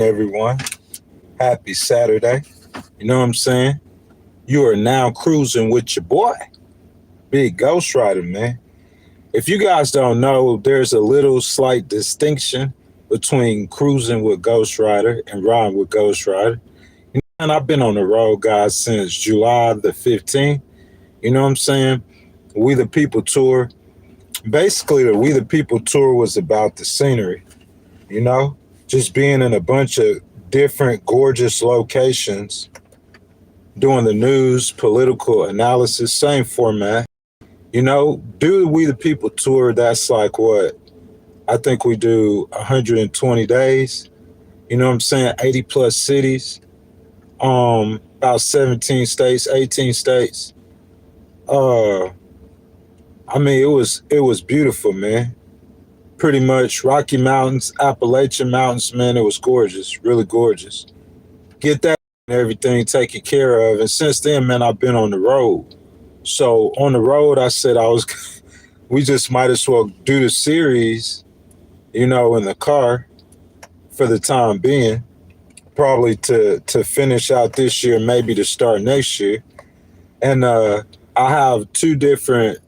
everyone. Happy Saturday. You know what I'm saying? You are now cruising with your boy, Big Ghostwriter, man. If you guys don't know, there's a little slight distinction between cruising with Ghostwriter and riding with Ghostwriter. And I've been on the road, guys, since July the 15th. You know what I'm saying? We the People tour. Basically, the We the People tour was about the scenery, you know? Just being in a bunch of different gorgeous locations, doing the news, political analysis, same format. You know, do the We the People tour, that's like what? I think we do 120 days. You know what I'm saying? 80 plus cities, about 17 states, 18 states. Uh it was beautiful, man. Pretty much Rocky Mountains, Appalachian Mountains, man, it was gorgeous, really gorgeous. Get that and everything taken care of. And since then, man, I've been on the road. So on the road, I said we just might as well do the series, in the car for the time being, probably to finish out this year, maybe to start next year. And I have two different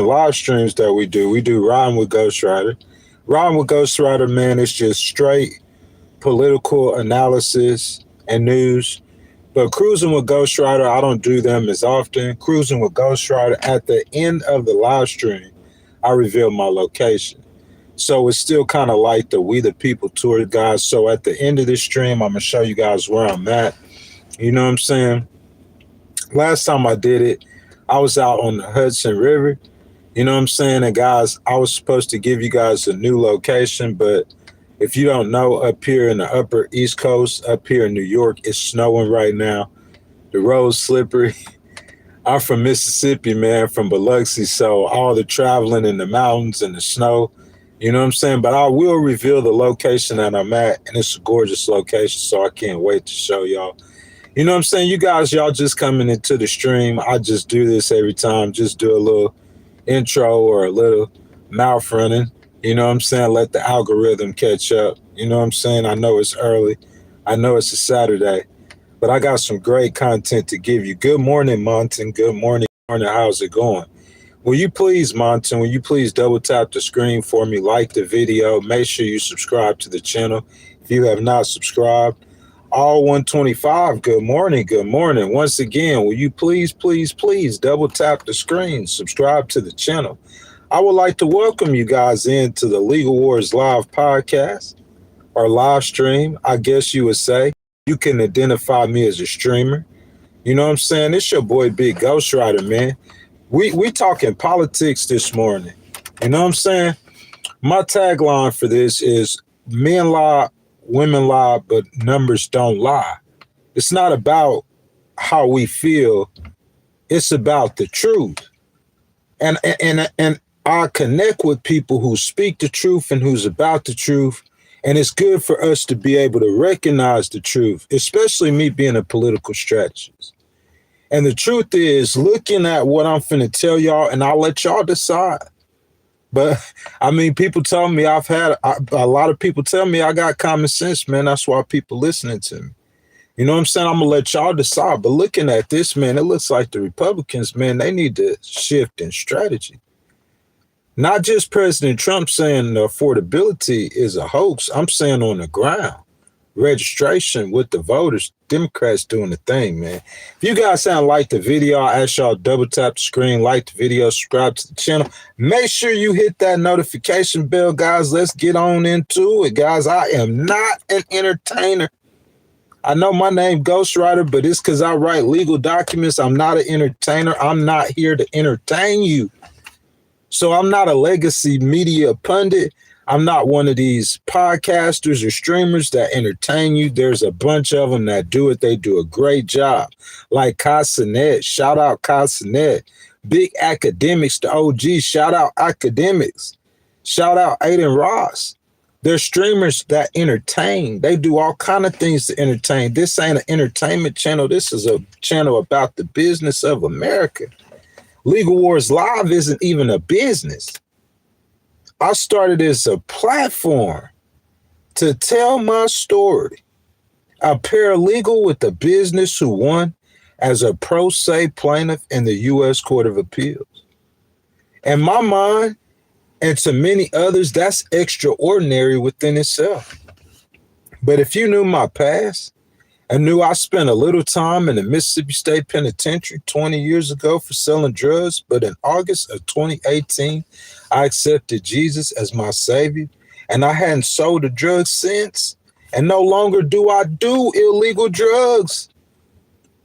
live streams that we do. We do Riding with Ghostwriter. Riding with Ghostwriter, man, it's just straight political analysis and news. But Cruising with Ghostwriter, I don't do them as often. Cruising with Ghostwriter, at the end of the live stream, I reveal my location. So it's still kind of like the We the People tour, guys. So at the end of this stream, I'm going to show you guys where I'm at. You know what I'm saying? Last time I did it, I was out on the Hudson River. You know what I'm saying? And guys, I was supposed to give you guys a new location, but if you don't know, up here in the upper East Coast, up here in New York, it's snowing right now. The road's slippery. I'm from Mississippi, man, from Biloxi, so all the traveling in the mountains and the snow, you know what I'm saying? But I will reveal the location that I'm at, and it's a gorgeous location, so I can't wait to show y'all. You know what I'm saying? You guys, y'all just coming into the stream. I just do this every time, just do a little intro or a little mouth running. You know what I'm saying? Let the algorithm catch up. You know what I'm saying? I know it's early. I know it's a Saturday, but I got some great content to give you. Good morning, Monton. Good morning. How's it going? Will you please, Monton, will you please double tap the screen for me, like the video, make sure you subscribe to the channel if you have not subscribed. All 125, good morning, good morning. Once again, will you please, please, please double tap the screen, subscribe to the channel. I would like to welcome you guys into the Legal Wars Live podcast or live stream, I guess you would say. You can identify me as a streamer. You know what I'm saying? It's your boy Big Ghostwriter, man. We talking politics this morning. You know what I'm saying? My tagline for this is men lie, women lie, but numbers don't lie. It's not about how we feel. It's about the truth. And I connect with people who speak the truth and who's about the truth. And it's good for us to be able to recognize the truth, especially me being a political strategist. And the truth is, looking at what I'm finna tell y'all, and I'll let y'all decide. But I mean, people tell me a lot of people tell me I got common sense, man. That's why people listening to me. You know what I'm saying? I'm going to let y'all decide. But looking at this, man, it looks like the Republicans, man, they need to shift in strategy. Not just President Trump saying the affordability is a hoax. I'm saying on the ground, registration with the voters, Democrats doing the thing, man. If you guys haven't liked the video, I ask y'all double tap the screen, like the video, subscribe to the channel. Make sure you hit that notification bell, guys. Let's get on into it, guys. I am not an entertainer. I know my name Ghostwriter, but it's because I write legal documents. I'm not an entertainer. I'm not here to entertain you. So I'm not a legacy media pundit. I'm not one of these podcasters or streamers that entertain you. There's a bunch of them that do it. They do a great job. Like Casanet, shout out Casanet. Big Academics, the OG, shout out Academics. Shout out Aiden Ross. They're streamers that entertain. They do all kind of things to entertain. This ain't an entertainment channel. This is a channel about the business of America. Legal Wars Live isn't even a business. I started as a platform to tell my story. A paralegal with a business who won as a pro se plaintiff in the U.S. Court of Appeals. In my mind, and to many others, that's extraordinary within itself. But if you knew my past and knew I spent a little time in the Mississippi State Penitentiary 20 years ago for selling drugs, but in August of 2018, I accepted Jesus as my Savior, and I hadn't sold a drug since, and no longer do I do illegal drugs.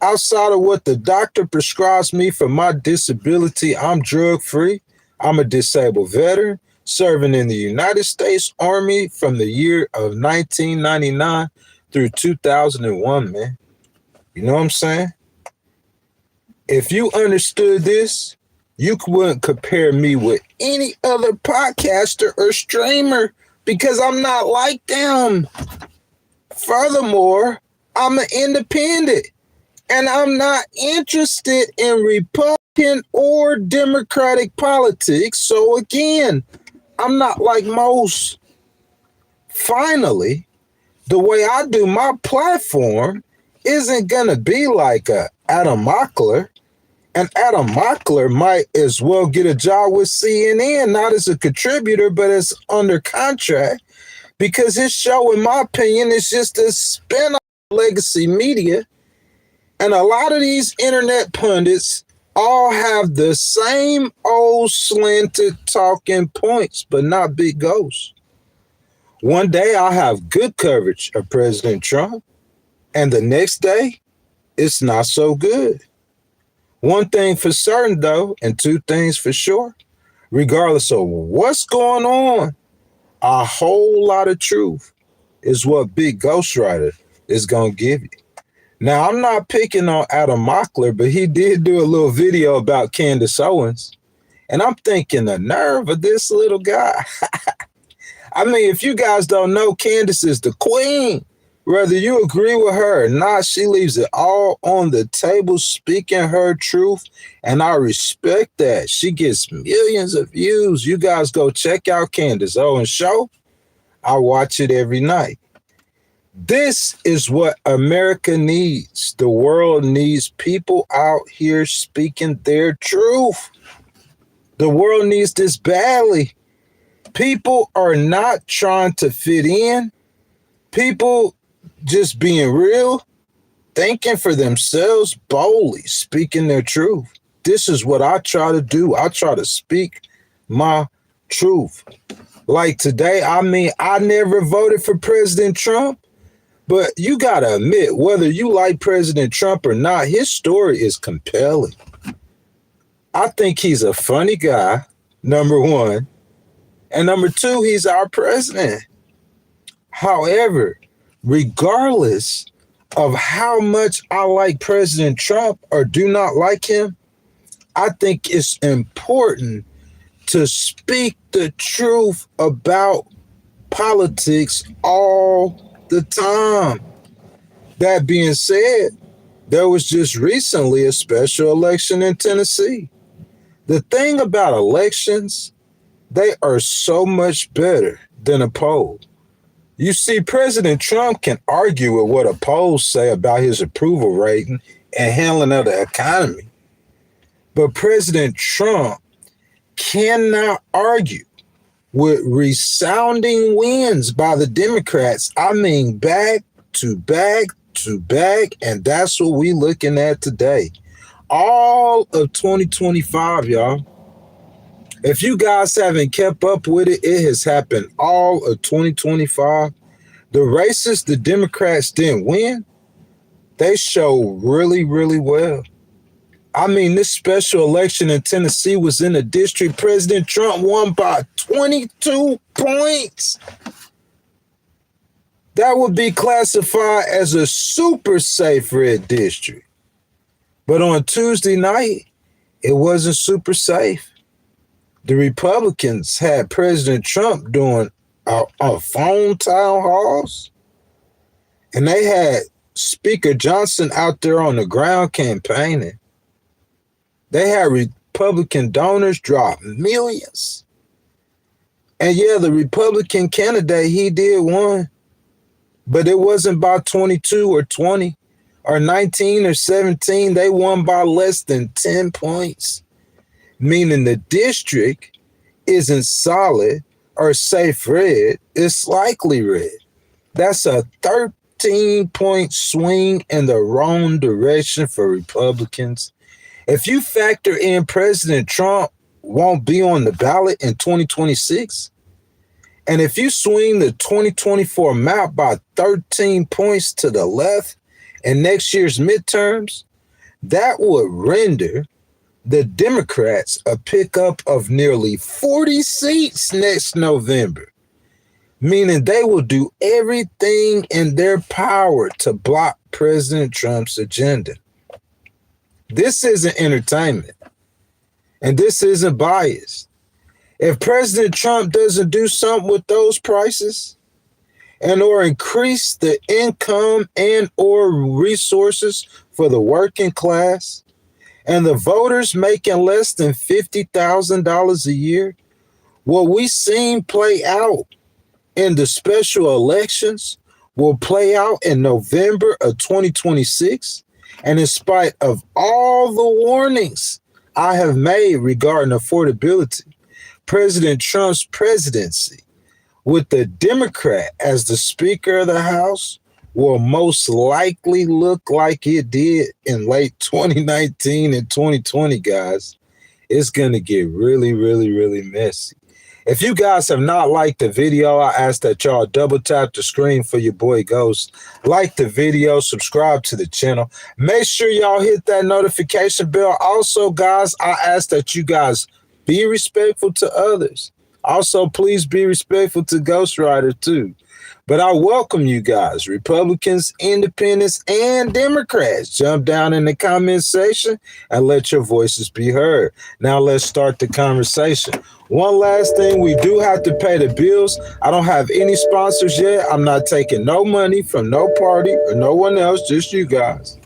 Outside of what the doctor prescribes me for my disability, I'm drug-free. I'm a disabled veteran serving in the United States Army from the year of 1999 through 2001, man. You know what I'm saying? If you understood this, you wouldn't compare me with any other podcaster or streamer because I'm not like them. Furthermore, I'm an independent and I'm not interested in Republican or Democratic politics. So again, I'm not like most. Finally, the way I do my platform isn't going to be like Adam Mockler. And Adam Mockler might as well get a job with CNN, not as a contributor, but as under contract, because his show, in my opinion, is just a spin-off legacy media. And a lot of these internet pundits all have the same old slanted talking points, but not big goals. One day I'll have good coverage of President Trump, and the next day it's not so good. One thing for certain, though, and two things for sure, regardless of what's going on, a whole lot of truth is what Big Ghostwriter is going to give you. Now, I'm not picking on Adam Mockler, but he did do a little video about Candace Owens. And I'm thinking the nerve of this little guy. I mean, if you guys don't know, Candace is the queen. Whether you agree with her or not, she leaves it all on the table, speaking her truth. And I respect that. She gets millions of views. You guys go check out Candace Owens' show. I watch it every night. This is what America needs. The world needs people out here speaking their truth. The world needs this badly. People are not trying to fit in. People just being real, thinking for themselves boldly, speaking their truth. This is what I try to do. I try to speak my truth. Like today, I mean, I never voted for President Trump, but you got to admit, whether you like President Trump or not, his story is compelling. I think he's a funny guy, number one. And number two, he's our president. However, regardless of how much I like President Trump or do not like him, I think it's important to speak the truth about politics all the time. That being said, there was just recently a special election in Tennessee. The thing about elections, they are so much better than a poll. You see, President Trump can argue with what a polls say about his approval rating and handling of the economy. But President Trump cannot argue with resounding wins by the Democrats. I mean, back to back to back, and that's what we're looking at today. All of 2025, y'all. If you guys haven't kept up with it, it has happened all of 2025. The races the Democrats didn't win, they show really, really well. I mean, this special election in Tennessee was in a district President Trump won by 22 points. That would be classified as a super safe red district. But on Tuesday night, it wasn't super safe. The Republicans had President Trump doing phone town halls, and they had Speaker Johnson out there on the ground campaigning. They had Republican donors drop millions. And yeah, the Republican candidate, he did win. but it wasn't by 22 or 20 or 19 or 17. They won by less than 10 points, meaning the district isn't solid or safe red, it's likely red. That's a 13-point swing in the wrong direction for Republicans. If you factor in President Trump won't be on the ballot in 2026, and if you swing the 2024 map by 13 points to the left in next year's midterms, that would render the Democrats a pickup of nearly 40 seats next November, meaning they will do everything in their power to block President Trump's agenda. This isn't entertainment, and this isn't biased. If President Trump doesn't do something with those prices and or increase the income and or resources for the working class and the voters making less than $50,000 a year, what we seen play out in the special elections will play out in November of 2026. And in spite of all the warnings I have made regarding affordability, President Trump's presidency with the Democrat as the Speaker of the House will most likely look like it did in late 2019 and 2020, guys. It's going to get really, really, really messy. If you guys have not liked the video, I ask that y'all double tap the screen for your boy Ghost. Like the video, subscribe to the channel. Make sure y'all hit that notification bell. Also, guys, I ask that you guys be respectful to others. Also, please be respectful to Ghostwriter too. But I welcome you guys, Republicans, Independents, and Democrats. Jump down in the comment section and let your voices be heard. Now let's start the conversation. One last thing, we do have to pay the bills. I don't have any sponsors yet. I'm not taking no money from no party or no one else, just you guys.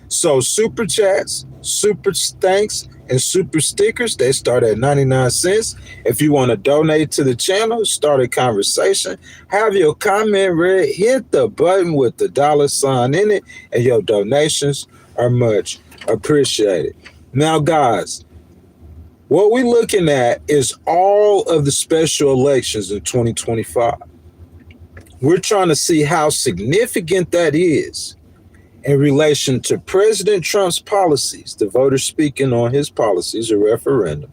So super chats, super thanks, and super stickers, they start at 99 cents. If you want to donate to the channel, start a conversation, have your comment read, hit the button with the $sign in it, and your donations are much appreciated. Now, guys, what we're looking at is all of the special elections in 2025. We're trying to see how significant that is in relation to President Trump's policies, the voters speaking on his policies, a referendum,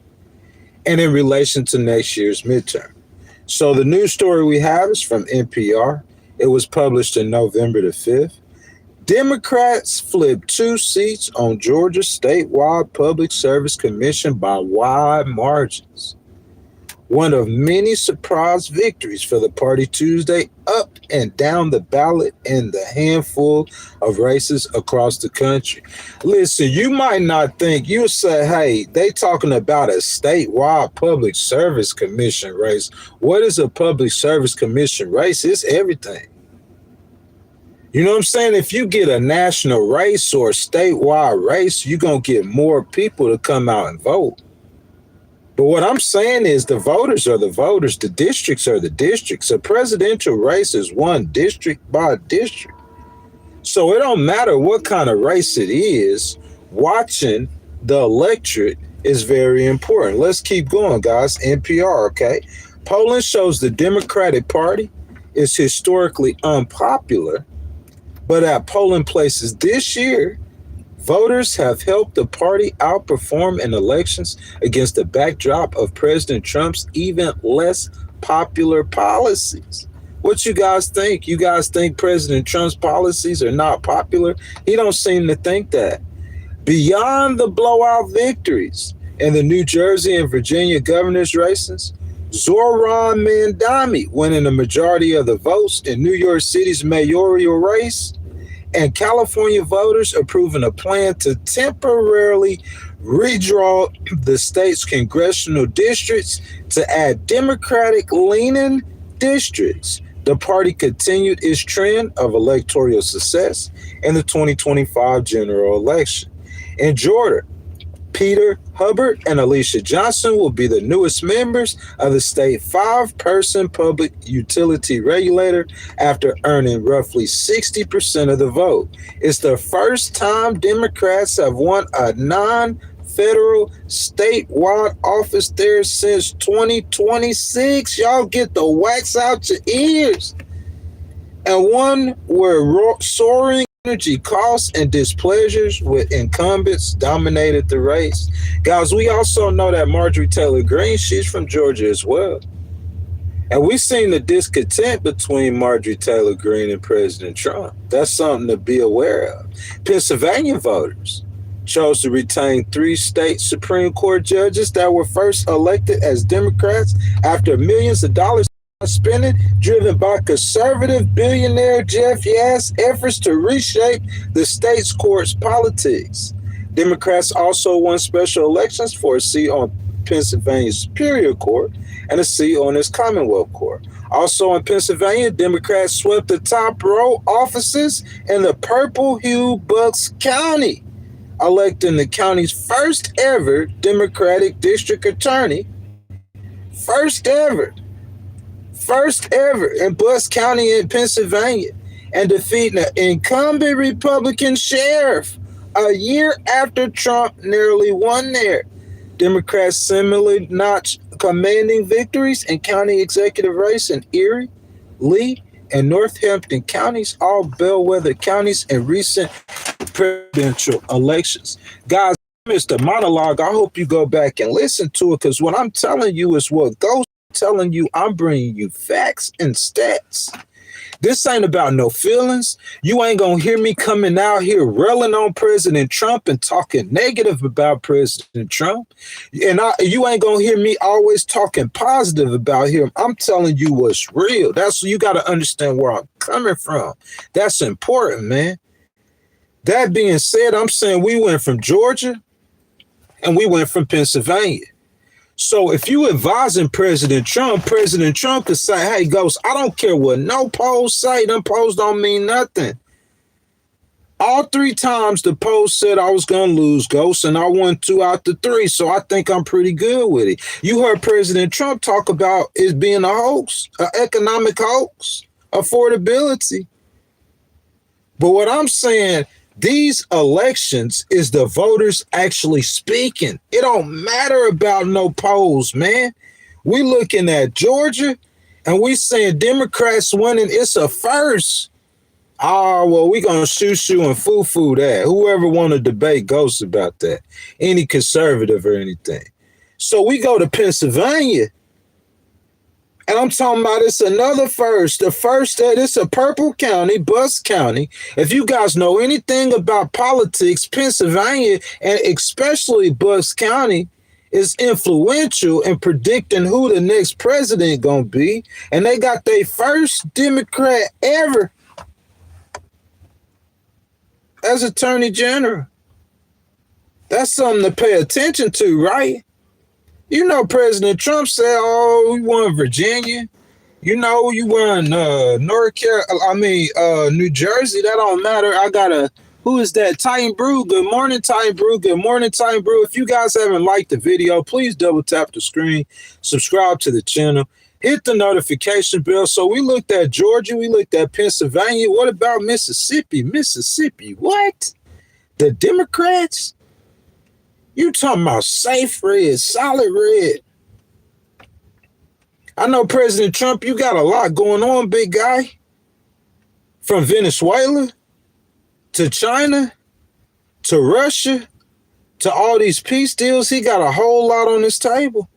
and in relation to next year's midterm. So the news story we have is from NPR. It was published in November the 5th. Democrats flipped 2 seats on Georgia's statewide Public Service Commission by wide margins. One of many surprise victories for the party Tuesday, up and down the ballot in the handful of races across the country. Listen, you might not think, you say, hey, they talking about a statewide Public Service Commission race. What is a Public Service Commission race? It's everything. You know what I'm saying? If you get a national race or a statewide race, you're going to get more people to come out and vote. But what I'm saying is the voters are the voters, the districts are the districts. A presidential race is one district by district. So it don't matter what kind of race it is, watching the electorate is very important. Let's keep going, guys. NPR, okay? Polling shows the Democratic Party is historically unpopular, but at polling places this year, voters have helped the party outperform in elections against the backdrop of President Trump's even less popular policies. What you guys think? You guys think President Trump's policies are not popular? He don't seem to think that. Beyond the blowout victories in the New Jersey and Virginia governor's races, Zohran Mamdani winning the majority of the votes in New York City's mayoral race, and California voters approving a plan to temporarily redraw the state's congressional districts to add Democratic-leaning districts. The party continued its trend of electoral success in the 2025 general election. In Georgia, Peter Hubbard and Alicia Johnson will be the newest members of the state five-person public utility regulator after earning roughly 60% of the vote. It's the first time Democrats have won a non-federal statewide office there since 2026. Y'all get the wax out your ears. And one where soaring energy costs and displeasures with incumbents dominated the race. Guys, we also know that Marjorie Taylor Greene, she's from Georgia as well. And we've seen the discontent between Marjorie Taylor Greene and President Trump. That's something to be aware of. Pennsylvania voters chose to retain 3 state Supreme Court judges that were first elected as Democrats after millions of dollars spending driven by conservative billionaire Jeff Yass' efforts to reshape the state's court's politics. Democrats also won special elections for a seat on Pennsylvania's Superior Court and a seat on its Commonwealth Court. Also in Pennsylvania, Democrats swept the top row offices in the purple-hue Bucks County, electing the county's first ever Democratic district attorney. First ever in Bucks County in Pennsylvania, and defeating an incumbent Republican sheriff a year after Trump nearly won there. Democrats similarly notched commanding victories in county executive race in Erie, Lee, and Northampton counties, all bellwether counties in recent presidential elections. Guys, I missed the monologue. I hope you go back and listen to it, because what I'm telling you is what goes telling you. I'm bringing you facts and stats. This ain't about no feelings. You ain't gonna hear me coming out here railing on President Trump and talking negative about President Trump. And you ain't gonna hear me always talking positive about him. I'm telling you what's real. That's, you got to understand where I'm coming from. That's important, man. That being said, I'm saying we went from Georgia and we went from Pennsylvania. So if you advising President Trump could say, hey, Ghost, I don't care what no polls say. Them polls don't mean nothing. All 3 times the polls said I was going to lose, Ghost, and I won 2 out the 3. So I think I'm pretty good with it. You heard President Trump talk about it being a hoax, an economic hoax, affordability. But what I'm saying, these elections is the voters actually speaking. It don't matter about no polls, man. We looking at Georgia and we saying Democrats winning. It's a first. Oh, well, we going to shoo and foo that. Whoever want to debate Ghost about that. Any conservative or anything. So we go to Pennsylvania. And I'm talking about it's another first. The first that it's a purple county, Bucks County. If you guys know anything about politics, Pennsylvania, and especially Bucks County, is influential in predicting who the next president gonna be. And they got their first Democrat ever as Attorney General. That's something to pay attention to, right? You know, President Trump said, oh, we won Virginia. You know, you won New Jersey. That don't matter. Who is that? Titan Brew. Good morning, Titan Brew. Good morning, Titan Brew. If you guys haven't liked the video, please double tap the screen, subscribe to the channel, hit the notification bell. So we looked at Georgia. We looked at Pennsylvania. What about Mississippi? Mississippi, what? The Democrats? You talking about safe red, solid red. I know President Trump, you got a lot going on, big guy. From Venezuela to China to Russia to all these peace deals, he got a whole lot on his table.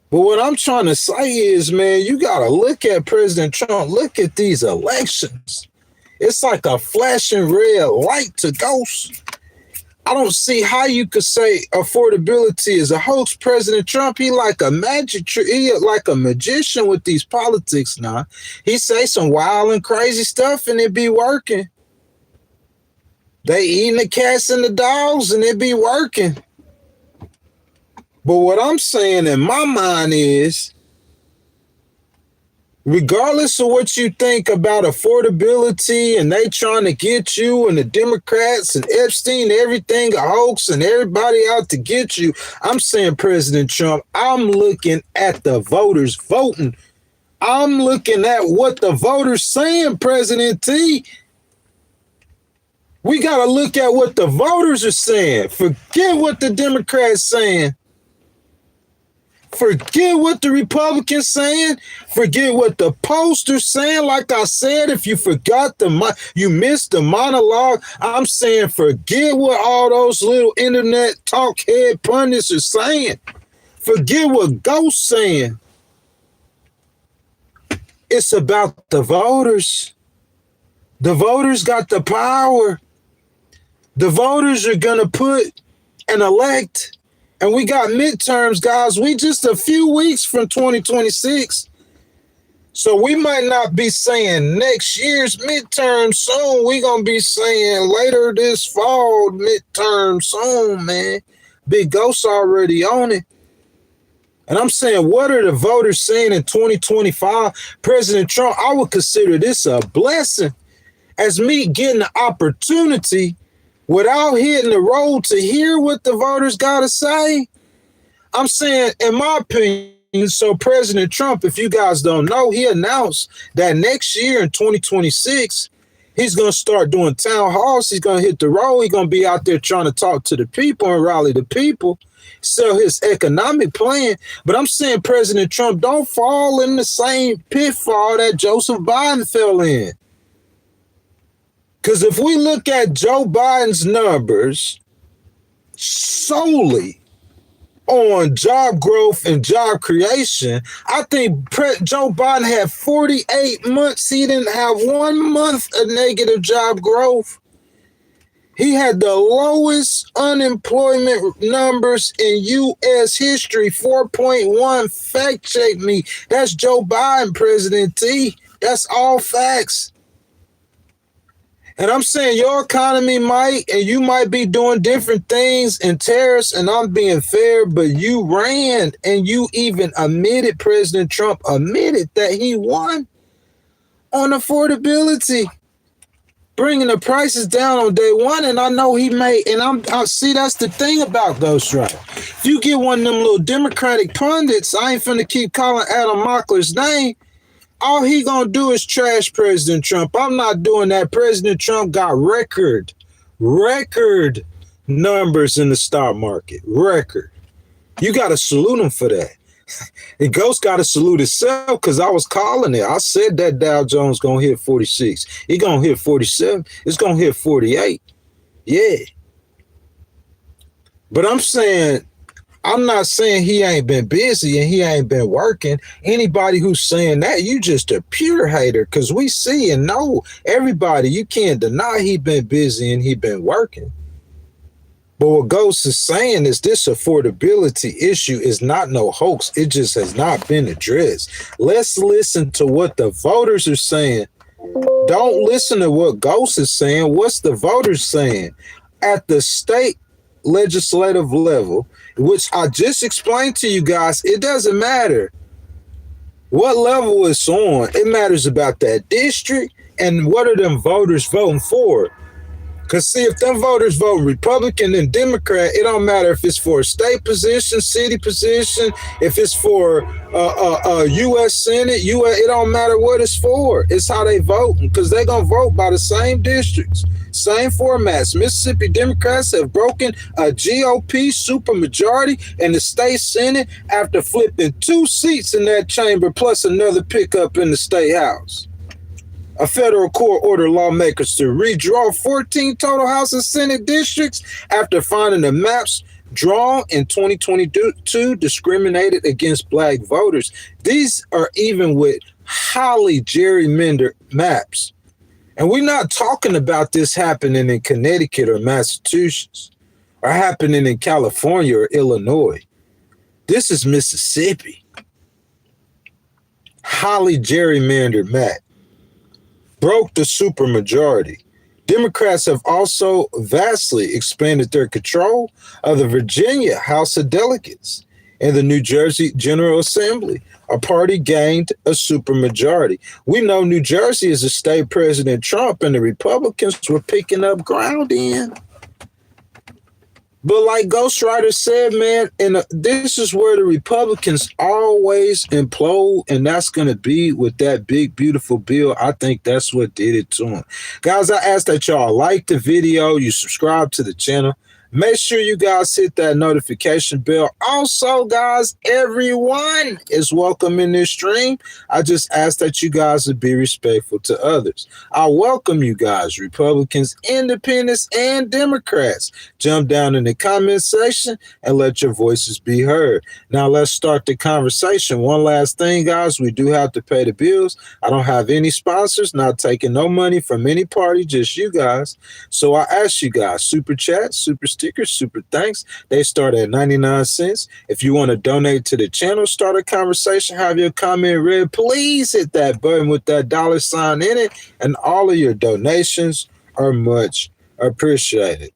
But what I'm trying to say is, man, you got to look at President Trump. Look at these elections. It's like a flashing red light to Ghost. I don't see how you could say affordability is a hoax. President Trump, he like a he like a magician with these politics now. He say some wild and crazy stuff and it be working. They eating the cats and the dogs and it be working. But what I'm saying in my mind is regardless of what you think about affordability and they trying to get you and the Democrats and Epstein, everything a hoax and everybody out to get you, I'm saying President Trump, I'm looking at the voters voting. I'm looking at what the voters saying, President T. We got to look at what the voters are saying. Forget what the Democrats saying. Forget what the Republicans saying. Forget what the posters saying. Like I said, if you forgot you missed the monologue. I'm saying forget what all those little internet talk head pundits are saying. Forget what Ghost saying. It's about the voters. The voters got the power. The voters are going to put and elect. And we got midterms, guys. We just a few weeks from 2026. So we might not be saying next year's midterm soon. We're going to be saying later this fall midterm soon, man. Big Ghost already on it. And I'm saying, what are the voters saying in 2025? President Trump, I would consider this a blessing as me getting the opportunity without hitting the road to hear what the voters got to say. I'm saying, in my opinion, so President Trump, if you guys don't know, he announced that next year in 2026, he's going to start doing town halls. He's going to hit the road. He's going to be out there trying to talk to the people and rally the people, sell his economic plan. But I'm saying, President Trump, don't fall in the same pitfall that Joseph Biden fell in. Because if we look at Joe Biden's numbers solely on job growth and job creation, I think Joe Biden had 48 months. He didn't have 1 month of negative job growth. He had the lowest unemployment numbers in U.S. history, 4.1. Fact check me. That's Joe Biden, President T. That's all facts. And I'm saying your economy might, and you might be doing different things and tariffs, and I'm being fair, but you ran and you even admitted, President Trump admitted that he won on affordability, bringing the prices down on day one. And I know he made, and I see that's the thing about Ghostwriter. If you get one of them little Democratic pundits, I ain't finna keep calling Adam Mockler's name, all he gonna do is trash President Trump. I'm not doing that. President Trump got record numbers in the stock market. Record. You got to salute him for that. And Ghost got to salute himself because I was calling it. I said that Dow Jones gonna hit 46. He gonna hit 47. It's gonna hit 48. Yeah. But I'm not saying he ain't been busy and he ain't been working. Anybody who's saying that, you just a pure hater, because we see and know everybody. You can't deny he been busy and he been working. But what Ghost is saying is this affordability issue is not no hoax. It just has not been addressed. Let's listen to what the voters are saying. Don't listen to what Ghost is saying. What's the voters saying? At the state legislative level, which I just explained to you guys, it doesn't matter what level it's on. It matters about that district and what are them voters voting for. Because see, if them voters vote Republican and Democrat, it don't matter if it's for a state position, city position, if it's for U.S. Senate, it don't matter what it's for. It's how they vote, because they're going to vote by the same districts, same formats. Mississippi Democrats have broken a GOP supermajority in the state Senate after flipping 2 seats in that chamber, plus another pickup in the state house. A federal court ordered lawmakers to redraw 14 total House and Senate districts after finding the maps drawn in 2022 discriminated against black voters. These are even with highly gerrymandered maps. And we're not talking about this happening in Connecticut or Massachusetts or happening in California or Illinois. This is Mississippi. Highly gerrymandered map. Broke the supermajority. Democrats have also vastly expanded their control of the Virginia House of Delegates. In the New Jersey General Assembly, a party gained a supermajority. We know New Jersey is a state President Trump and the Republicans were picking up ground in. But like Ghostwriter said, man, and this is where the Republicans always implode, and that's going to be with that big, beautiful bill. I think that's what did it to them. Guys, I ask that y'all like the video, you subscribe to the channel. Make sure you guys hit that notification bell. Also, guys, everyone is welcome in this stream. I just ask that you guys would be respectful to others. I welcome you guys, Republicans, Independents, and Democrats. Jump down in the comment section and let your voices be heard. Now, let's start the conversation. One last thing, guys. We do have to pay the bills. I don't have any sponsors, not taking no money from any party, just you guys. So I ask you guys, super chat, super stickers, super thanks. They start at 99 cents. If you want to donate to the channel, start a conversation, have your comment read, please hit that button with that $sign in it, and all of your donations are much appreciated.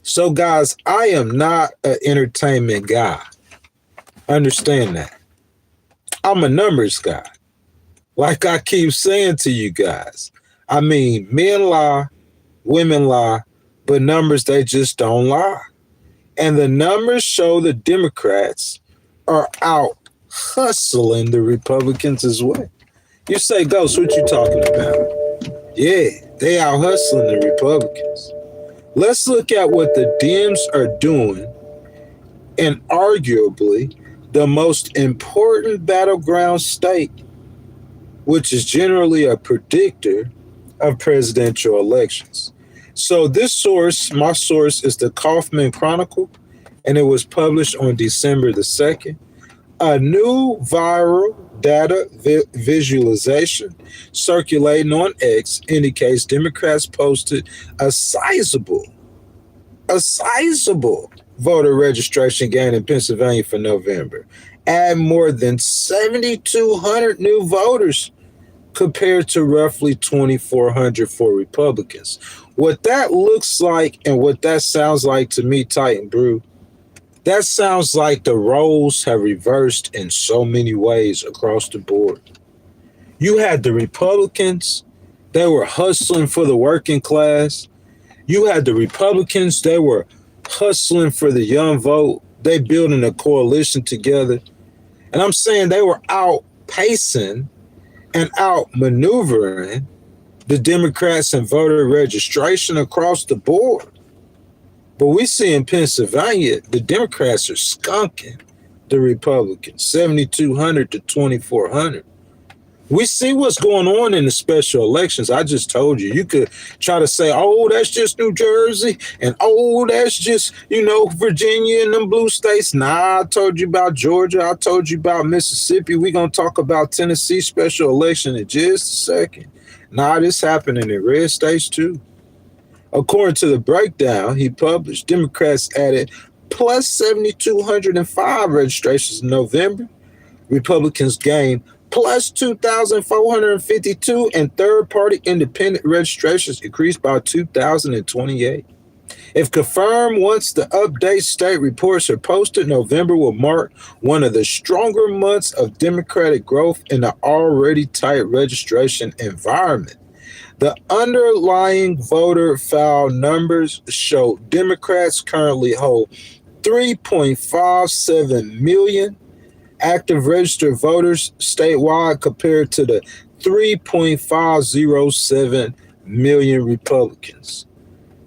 So, guys, I am not an entertainment guy. Understand that. I'm a numbers guy. Like I keep saying to you guys, I mean, men lie, women lie, but numbers, they just don't lie. And the numbers show the Democrats are out hustling the Republicans as well. You say, Ghost, what you talking about? Yeah, they out hustling the Republicans. Let's look at what the Dems are doing in arguably the most important battleground state, which is generally a predictor of presidential elections. So this source, my source, is the Kaufman Chronicle, and it was published on December the 2nd. A new viral data visualization circulating on X indicates Democrats posted a sizable voter registration gain in Pennsylvania for November, add more than 7,200 new voters compared to roughly 2,400 for Republicans. What that looks like and what that sounds like to me, Titan Brew, that sounds like the roles have reversed in so many ways across the board. You had the Republicans, they were hustling for the working class. You had the Republicans, they were hustling for the young vote. They building a coalition together. And I'm saying they were outpacing and outmaneuvering the Democrats in voter registration across the board. But we see in Pennsylvania, the Democrats are skunking the Republicans, 7,200 to 2,400. We see what's going on in the special elections. I just told you, you could try to say, oh, that's just New Jersey, and oh, that's just, Virginia and them blue states. Nah, I told you about Georgia. I told you about Mississippi. We're going to talk about Tennessee special election in just a second. Nah, this happening in red states too. According to the breakdown he published, Democrats added plus 7,205 registrations in November. Republicans gained plus 2,452, and third-party independent registrations increased by 2,028. If confirmed, once the update state reports are posted, November will mark one of the stronger months of Democratic growth in the already tight registration environment. The underlying voter file numbers show Democrats currently hold 3.57 million active registered voters statewide compared to the 3.507 million Republicans.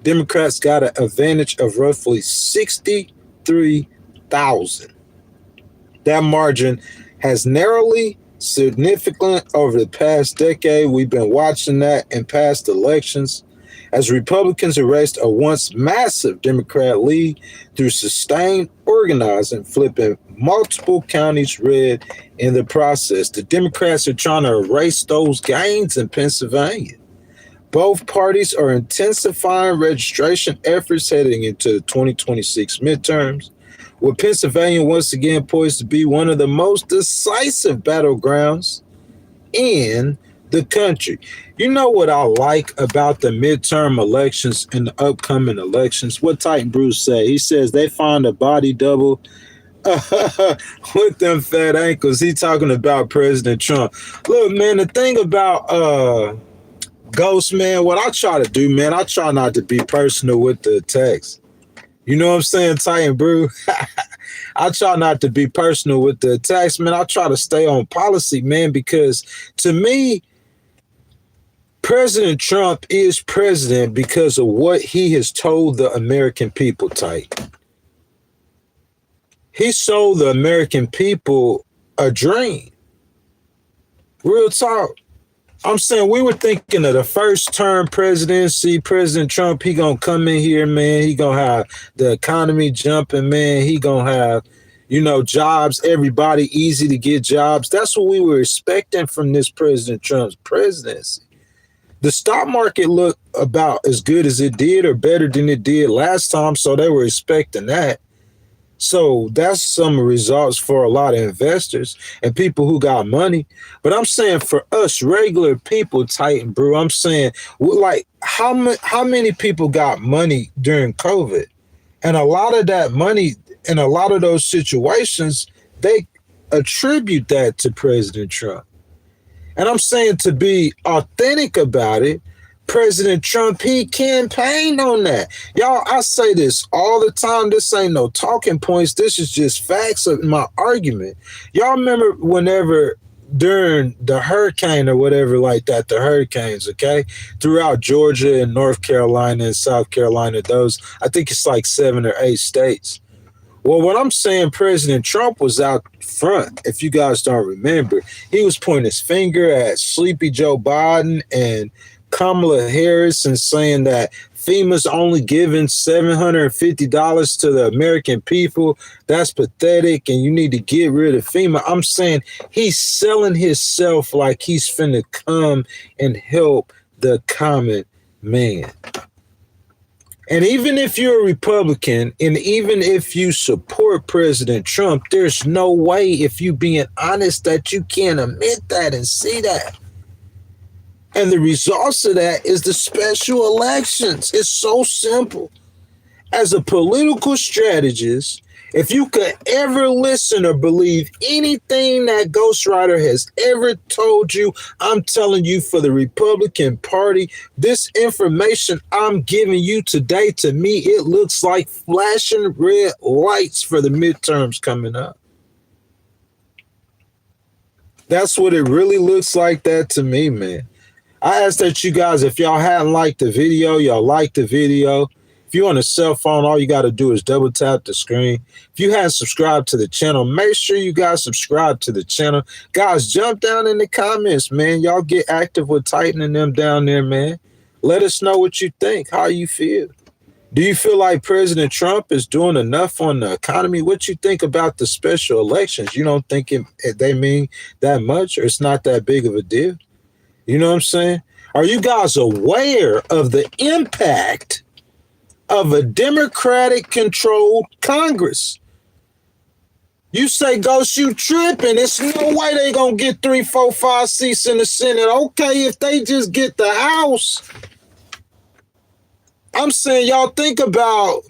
Democrats got an advantage of roughly 63,000. That margin has narrowly significant over the past decade. We've been watching that in past elections as Republicans erased a once massive Democrat lead through sustained organizing, flipping multiple counties red in the process. The Democrats are trying to erase those gains in Pennsylvania. Both parties are intensifying registration efforts heading into the 2026 midterms, with Pennsylvania once again poised to be one of the most decisive battlegrounds in the country. You know what I like about the midterm elections and the upcoming elections? What Titan Bruce say? He says they find a body double with them fat ankles. He talking about President Trump. Look, man, the thing about Ghost, man, what I try to do, man, I try not to be personal with the text. You know what I'm saying, Titan Brew? I try not to be personal with the attacks, man. I try to stay on policy, man, because to me, President Trump is president because of what he has told the American people, Titan. He sold the American people a dream. Real talk. I'm saying we were thinking of the first term presidency, President Trump, he gonna come in here, man. He gonna have the economy jumping, man. He gonna have, jobs, everybody easy to get jobs. That's what we were expecting from this President Trump's presidency. The stock market looked about as good as it did or better than it did last time, so they were expecting that. So that's some results for a lot of investors and people who got money. But I'm saying for us regular people, Titan Brew, I'm saying, like, how many people got money during COVID? And a lot of that money in a lot of those situations, they attribute that to President Trump. And I'm saying, to be authentic about it, President Trump, he campaigned on that. Y'all, I say this all the time. This ain't no talking points. This is just facts of my argument. Y'all remember whenever during the hurricane or whatever like that, the hurricanes, okay, throughout Georgia and North Carolina and South Carolina, those, I think it's like 7 or 8 states. Well, what I'm saying, President Trump was out front. If you guys don't remember, he was pointing his finger at sleepy Joe Biden and Kamala Harris and saying that FEMA's only giving $750 to the American people. That's pathetic, and you need to get rid of FEMA. I'm saying he's selling himself like he's finna come and help the common man. And even if you're a Republican, and even if you support President Trump, there's no way, if you being honest, that you can't admit that and see that. And the results of that is the special elections. It's so simple. As a political strategist, if you could ever listen or believe anything that Ghostwriter has ever told you, I'm telling you, for the Republican Party, this information I'm giving you today, to me, it looks like flashing red lights for the midterms coming up. That's what it really looks like that to me, man. I ask that you guys, if y'all hadn't liked the video, y'all like the video. If you're on a cell phone, all you got to do is double tap the screen. If you haven't subscribed to the channel, make sure you guys subscribe to the channel. Guys, jump down in the comments, man. Y'all get active with tightening them down there, man. Let us know what you think, how you feel. Do you feel like President Trump is doing enough on the economy? What you think about the special elections? You don't think they mean that much, or it's not that big of a deal? You know what I'm saying? Are you guys aware of the impact of a Democratic-controlled Congress? You say, Ghost, you tripping. There's no way they gonna get 3, 4, 5 seats in the Senate. Okay, if they just get the House. I'm saying, y'all think about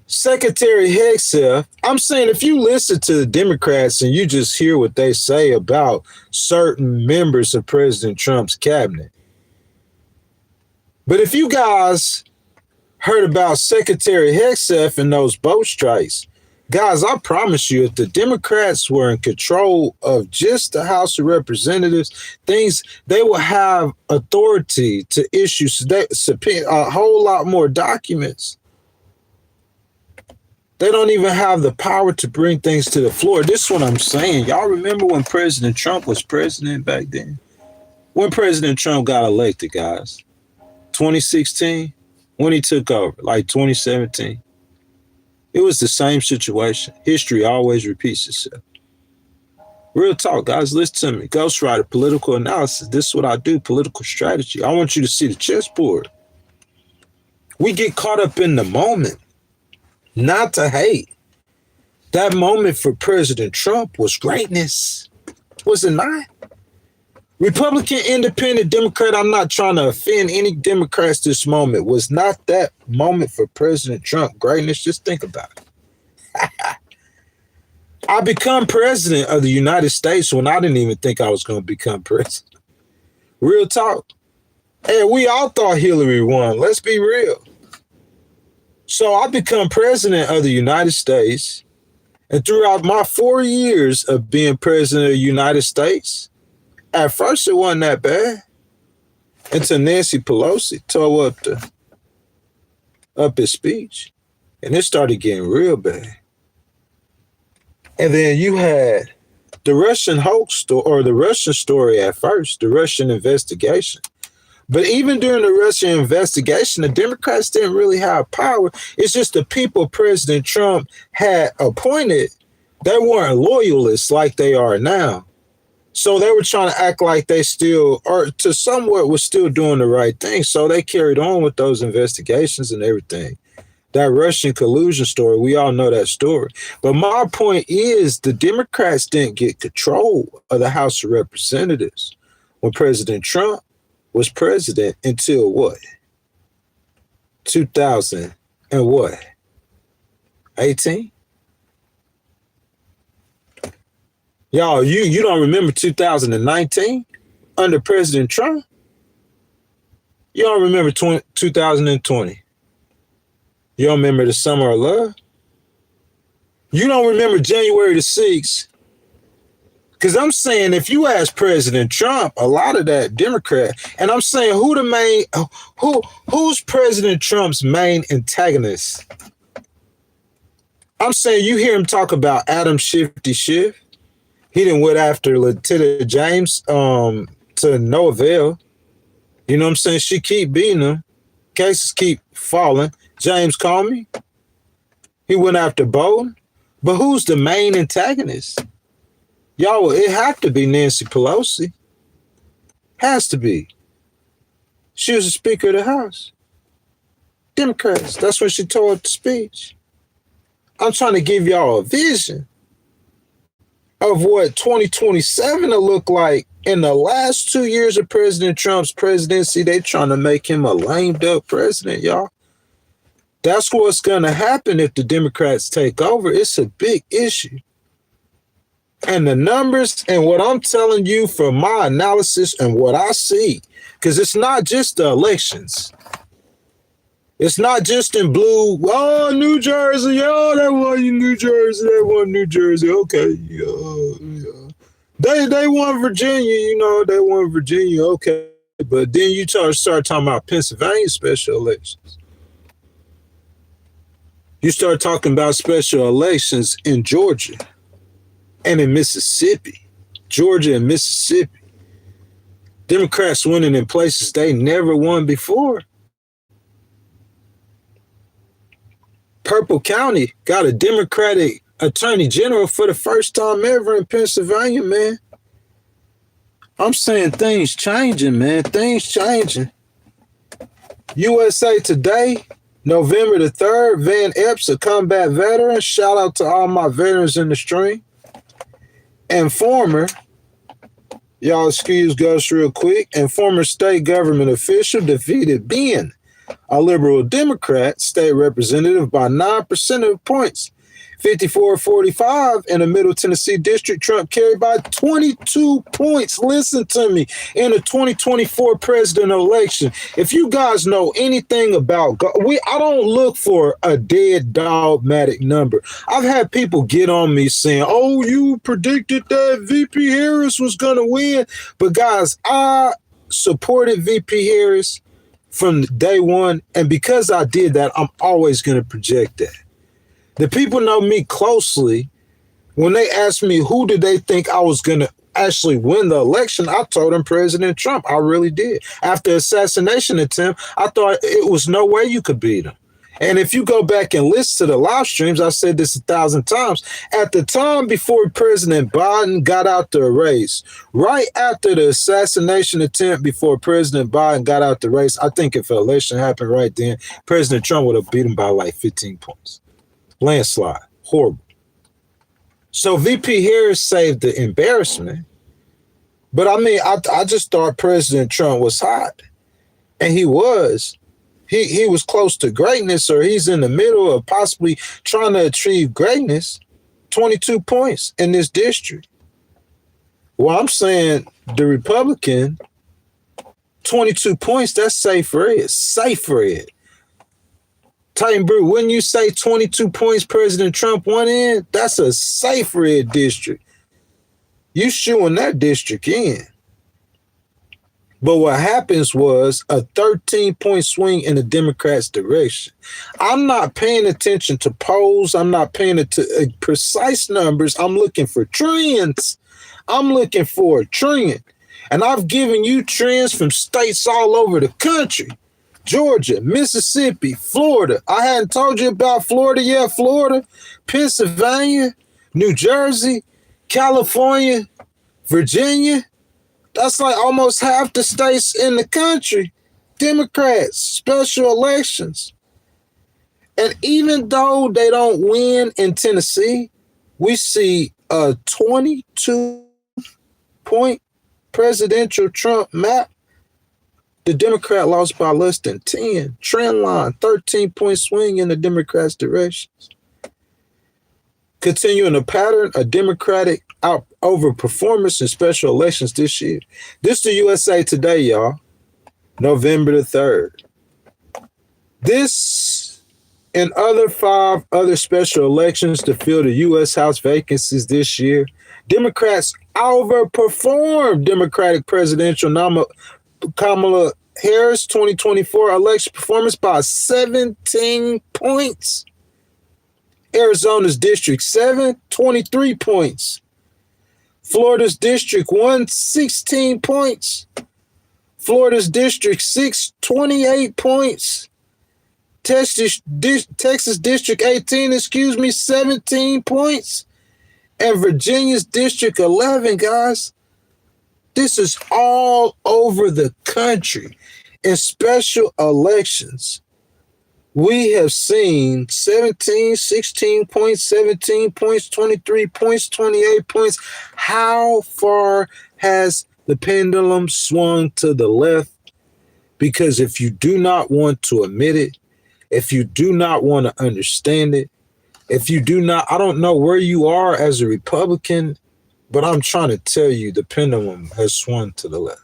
Secretary Hegseth. I'm saying, if you listen to the Democrats and you just hear what they say about certain members of President Trump's cabinet. But if you guys heard about Secretary Hegseth and those boat strikes, guys, I promise you, if the Democrats were in control of just the House of Representatives, they will have authority to issue a whole lot more documents. They don't even have the power to bring things to the floor. This is what I'm saying. Y'all remember when President Trump was president back then? When President Trump got elected, guys? 2016? When he took over, like 2017. It was the same situation. History always repeats itself. Real talk, guys. Listen to me. Ghostwriter, political analysis. This is what I do, political strategy. I want you to see the chessboard. We get caught up in the moment. Not to hate. That moment for President Trump was greatness. Was it not? Republican, Independent, Democrat, I'm not trying to offend any Democrats this moment. Was not that moment for President Trump greatness? Just think about it. I become president of the United States when I didn't even think I was going to become president. Real talk. And we all thought Hillary won. Let's be real. So I become president of the United States. And throughout my 4 years of being president of the United States, at first it wasn't that bad. Until Nancy Pelosi tore up his speech. And it started getting real bad. And then you had the Russian hoax story, or the Russian story at first, the Russian investigation. But even during the Russian investigation, the Democrats didn't really have power. It's just the people President Trump had appointed, they weren't loyalists like they are now. So they were trying to act like they still, or to somewhat was still doing the right thing. So they carried on with those investigations and everything. That Russian collusion story, we all know that story. But my point is the Democrats didn't get control of the House of Representatives when President Trump was president until what? 2000 and what? 18? Y'all, you don't remember 2019 under President Trump? You don't remember 2020? You don't remember the summer of love? You don't remember January the 6th? Because I'm saying if you ask President Trump, a lot of that Democrat, and I'm saying who's President Trump's main antagonist? I'm saying you hear him talk about Adam Shifty Schiff. He done went after Lieutenant James to no avail. You know what I'm saying? She keep beating him. Cases keep falling. James Comey. He went after Bolton. But who's the main antagonist? Y'all, it have to be Nancy Pelosi. Has to be. She was the Speaker of the House. Democrats. That's when she tore up the speech. I'm trying to give y'all a vision of what 2027 will look like. In the last 2 years of President Trump's presidency, they trying to make him a lamed up president, y'all. That's what's going to happen if the Democrats take over. It's a big issue. And the numbers and what I'm telling you from my analysis and what I see, because it's not just the elections. It's not just in blue. Oh, New Jersey. Oh, that one in New Jersey. That one New Jersey. Okay. Yeah. They won Virginia. You know, they won Virginia. Okay. But then you start talking about Pennsylvania special elections. You start talking about special elections in Georgia and in Mississippi. Georgia and Mississippi. Democrats winning in places they never won before. Purple County got a Democratic attorney general for the first time ever in Pennsylvania, man. I'm saying things changing, man. Things changing. USA Today, November the 3rd, Van Epps, a combat veteran. Shout out to all my veterans in the stream. And former, y'all excuse Ghost real quick, and former state government official defeated Ben, a liberal Democrat state representative, by 9 percentage points. 54-45 in the Middle Tennessee district. Trump carried by 22 points. Listen to me. In the 2024 presidential election, if you guys know anything about I don't look for a dead dogmatic number. I've had people get on me saying, oh, you predicted that VP Harris was going to win. But guys, I supported VP Harris from day one. And because I did that, I'm always going to project that. The people know me closely. When they asked me who did they think I was going to actually win the election, I told them President Trump. I really did. After assassination attempt, I thought it was no way you could beat him. And if you go back and listen to the live streams, I said this 1,000 times. At the time before President Biden got out the race, right after the assassination attempt before President Biden got out the race, I think if an election happened right then, President Trump would have beat him by like 15 points. Landslide. Horrible. So VP Harris saved the embarrassment. But I mean, I just thought President Trump was hot. And he was. He was close to greatness, or he's in the middle of possibly trying to achieve greatness. 22 points in this district. Well, I'm saying the Republican, 22 points, that's safe red. Safe red. Titan Brew, wouldn't you say 22 points President Trump won in? That's a safe red district. You shooing that district in. But what happens was a 13-point swing in the Democrats' direction. I'm not paying attention to polls. I'm not paying attention to precise numbers. I'm looking for trends. I'm looking for a trend. And I've given you trends from states all over the country. Georgia, Mississippi, Florida. I hadn't told you about Florida yet. Florida, Pennsylvania, New Jersey, California, Virginia. That's like almost half the states in the country. Democrats, special elections. And even though they don't win in Tennessee, we see a 22-point presidential Trump map. The Democrat lost by less than 10. Trend line, 13-point swing in the Democrats' directions. Continuing the pattern, a Democratic overperformance in special elections this year. This the USA Today, y'all. November the 3rd. This and other 5 other special elections to fill the U.S. House vacancies this year. Democrats overperformed Democratic presidential nominee Kamala Harris 2024 election performance by 17 points. Arizona's District 7, 23 points. Florida's District 1, 16 points. Florida's District 6, 28 points. Texas District 18, 17 points. And Virginia's District 11, guys. This is all over the country. In special elections, we have seen 17, 16 points, 17 points, 23 points, 28 points. How far has the pendulum swung to the left? Because if you do not want to admit it, if you do not want to understand it, if you do not, I don't know where you are as a Republican, but I'm trying to tell you the pendulum has swung to the left.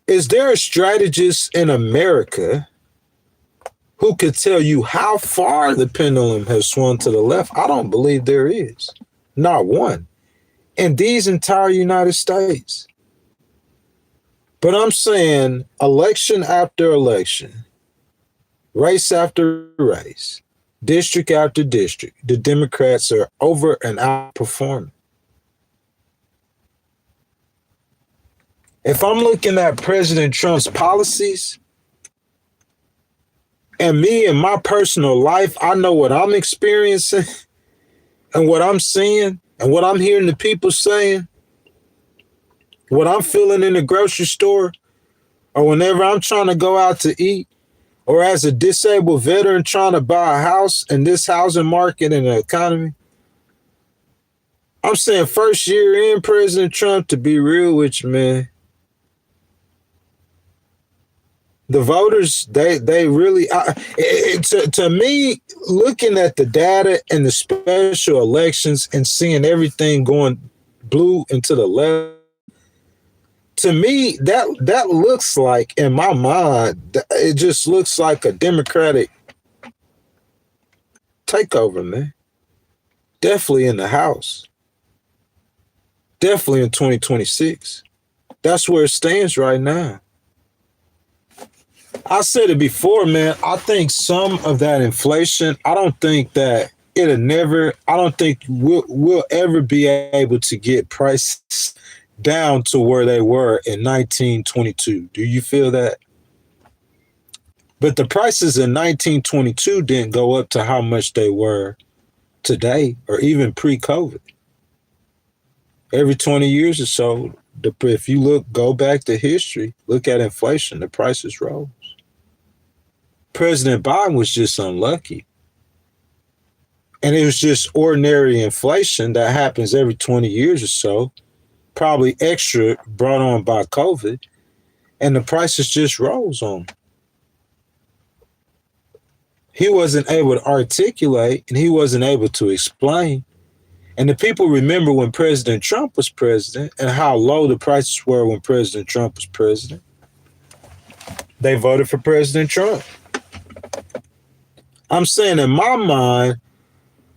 Is there a strategist in America who could tell you how far the pendulum has swung to the left? I don't believe there is. Not one. In these entire United States. But I'm saying election after election, race after race, district after district, the Democrats are over and outperforming. If I'm looking at President Trump's policies and me and my personal life, I know what I'm experiencing and what I'm seeing and what I'm hearing the people saying, what I'm feeling in the grocery store, or whenever I'm trying to go out to eat, or as a disabled veteran trying to buy a house in this housing market and the economy. I'm saying first year in President Trump, to be real with you, man, the voters, they really, to me, looking at the data and the special elections and seeing everything going blue and to the left, to me, that looks like, in my mind, it just looks like a Democratic takeover, man. Definitely in the House. Definitely in 2026. That's where it stands right now. I said it before, man. I think some of that inflation, I don't think we'll ever be able to get prices down to where they were in 1922. Do you feel that? But the prices in 1922 didn't go up to how much they were today or even pre-COVID. Every 20 years or so, if you go back to history, look at inflation, the prices rose. President Biden was just unlucky. And it was just ordinary inflation that happens every 20 years or so, probably extra brought on by COVID, and the prices just rose on them. He wasn't able to articulate and he wasn't able to explain. And the people remember when President Trump was president and how low the prices were when President Trump was president. They voted for President Trump. I'm saying in my mind,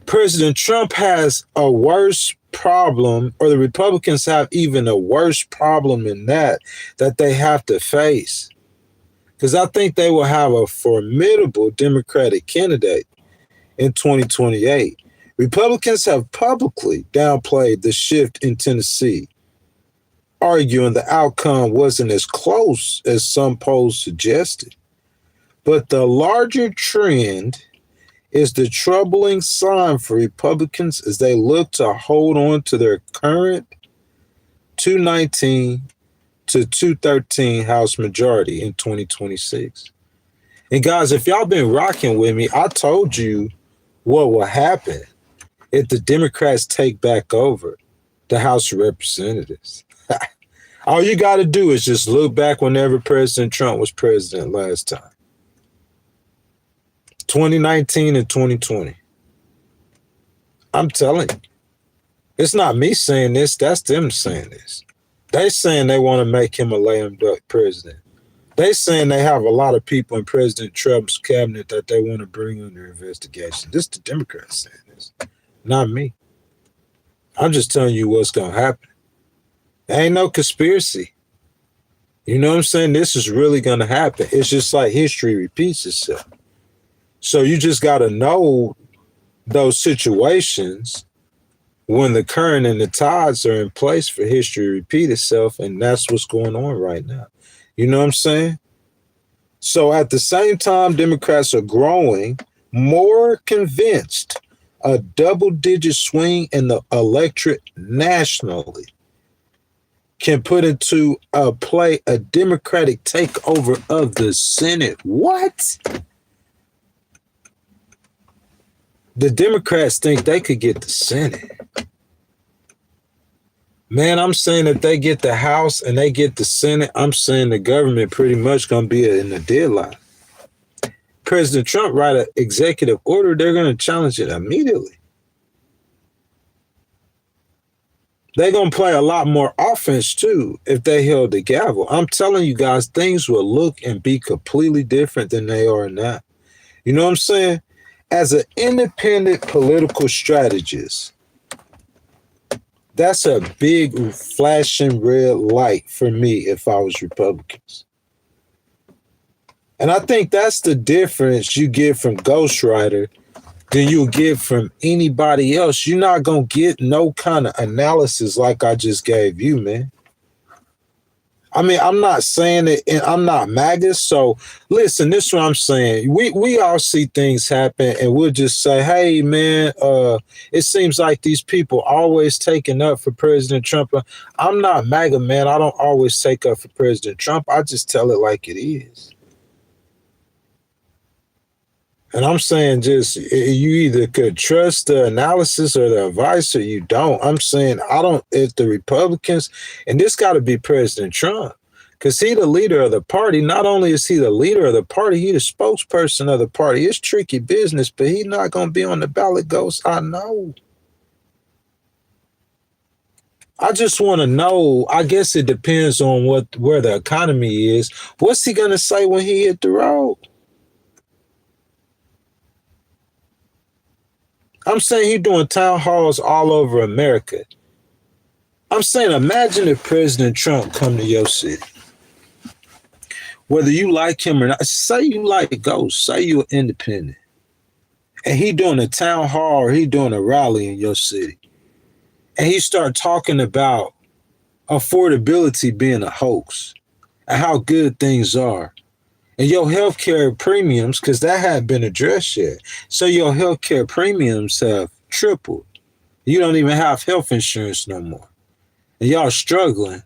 President Trump has a worse problem, or the Republicans have even a worse problem in that they have to face. Because I think they will have a formidable Democratic candidate in 2028. Republicans have publicly downplayed the shift in Tennessee, arguing the outcome wasn't as close as some polls suggested. But the larger trend is the troubling sign for Republicans as they look to hold on to their current 219 to 213 House majority in 2026. And guys, if y'all been rocking with me, I told you what will happen if the Democrats take back over the House of Representatives. All you got to do is just look back whenever President Trump was president last time. 2019 and 2020. I'm telling you, it's not me saying this, that's them saying this. They saying they want to make him a lame duck president. They saying they have a lot of people in President Trump's cabinet that they want to bring under investigation. This is the Democrats saying this, not me. I'm just telling you what's going to happen. There ain't no conspiracy. You know what I'm saying? This is really going to happen. It's just like history repeats itself. So you just got to know those situations when the current and the tides are in place for history to repeat itself. And that's what's going on right now. You know what I'm saying? So at the same time, Democrats are growing more convinced a double-digit swing in the electorate nationally can put into play a Democratic takeover of the Senate. What? The Democrats think they could get the Senate. Man, I'm saying if they get the House and they get the Senate, I'm saying the government pretty much going to be in a deadlock. President Trump write an executive order, they're going to challenge it immediately. They're going to play a lot more offense, too, if they held the gavel. I'm telling you guys, things will look and be completely different than they are now. You know what I'm saying? As an independent political strategist, that's a big flashing red light for me if I was Republicans. And I think that's the difference you get from Ghostwriter than you'll get from anybody else. You're not going to get no kind of analysis like I just gave you, man. I mean, I'm not saying it, and I'm not MAGA. So listen, this is what I'm saying. We all see things happen and we'll just say, hey, man, it seems like these people always taking up for President Trump. I'm not MAGA, man. I don't always take up for President Trump. I just tell it like it is. And I'm saying just you either could trust the analysis or the advice or you don't. I'm saying if the Republicans, and this got to be President Trump, because he the leader of the party. Not only is he the leader of the party, he the spokesperson of the party. It's tricky business, but he's not going to be on the ballot, Ghost. I know. I just want to know, I guess it depends on where the economy is. What's he going to say when he hit the road? I'm saying he's doing town halls all over America. I'm saying imagine if President Trump come to your city. Whether you like him or not, say you like Ghost, say you're independent. And he doing a town hall or he doing a rally in your city. And he start talking about affordability being a hoax and how good things are. And your healthcare premiums, because that hadn't been addressed yet. So your healthcare premiums have tripled. You don't even have health insurance no more. And y'all struggling.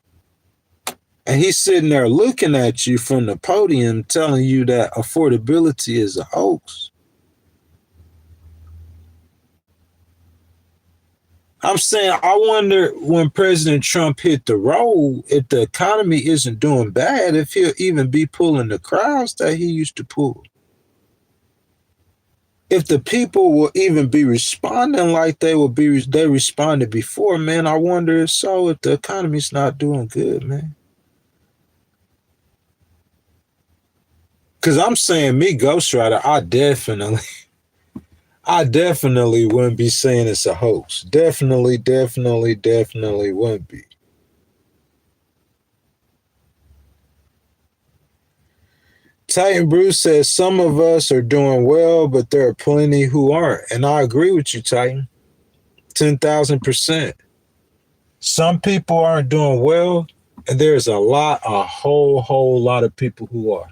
And he's sitting there looking at you from the podium telling you that affordability is a hoax. I'm saying, I wonder when President Trump hit the road, if the economy isn't doing bad, if he'll even be pulling the crowds that he used to pull. if the people will even be responding like they responded before, man, I wonder if so, if the economy's not doing good, man. Cause I'm saying me, Ghostwriter, I definitely wouldn't be saying it's a hoax. Definitely wouldn't be. Titan Bruce says some of us are doing well, but there are plenty who aren't. And I agree with you, Titan. 10,000%. Some people aren't doing well, and there's a whole lot of people who are.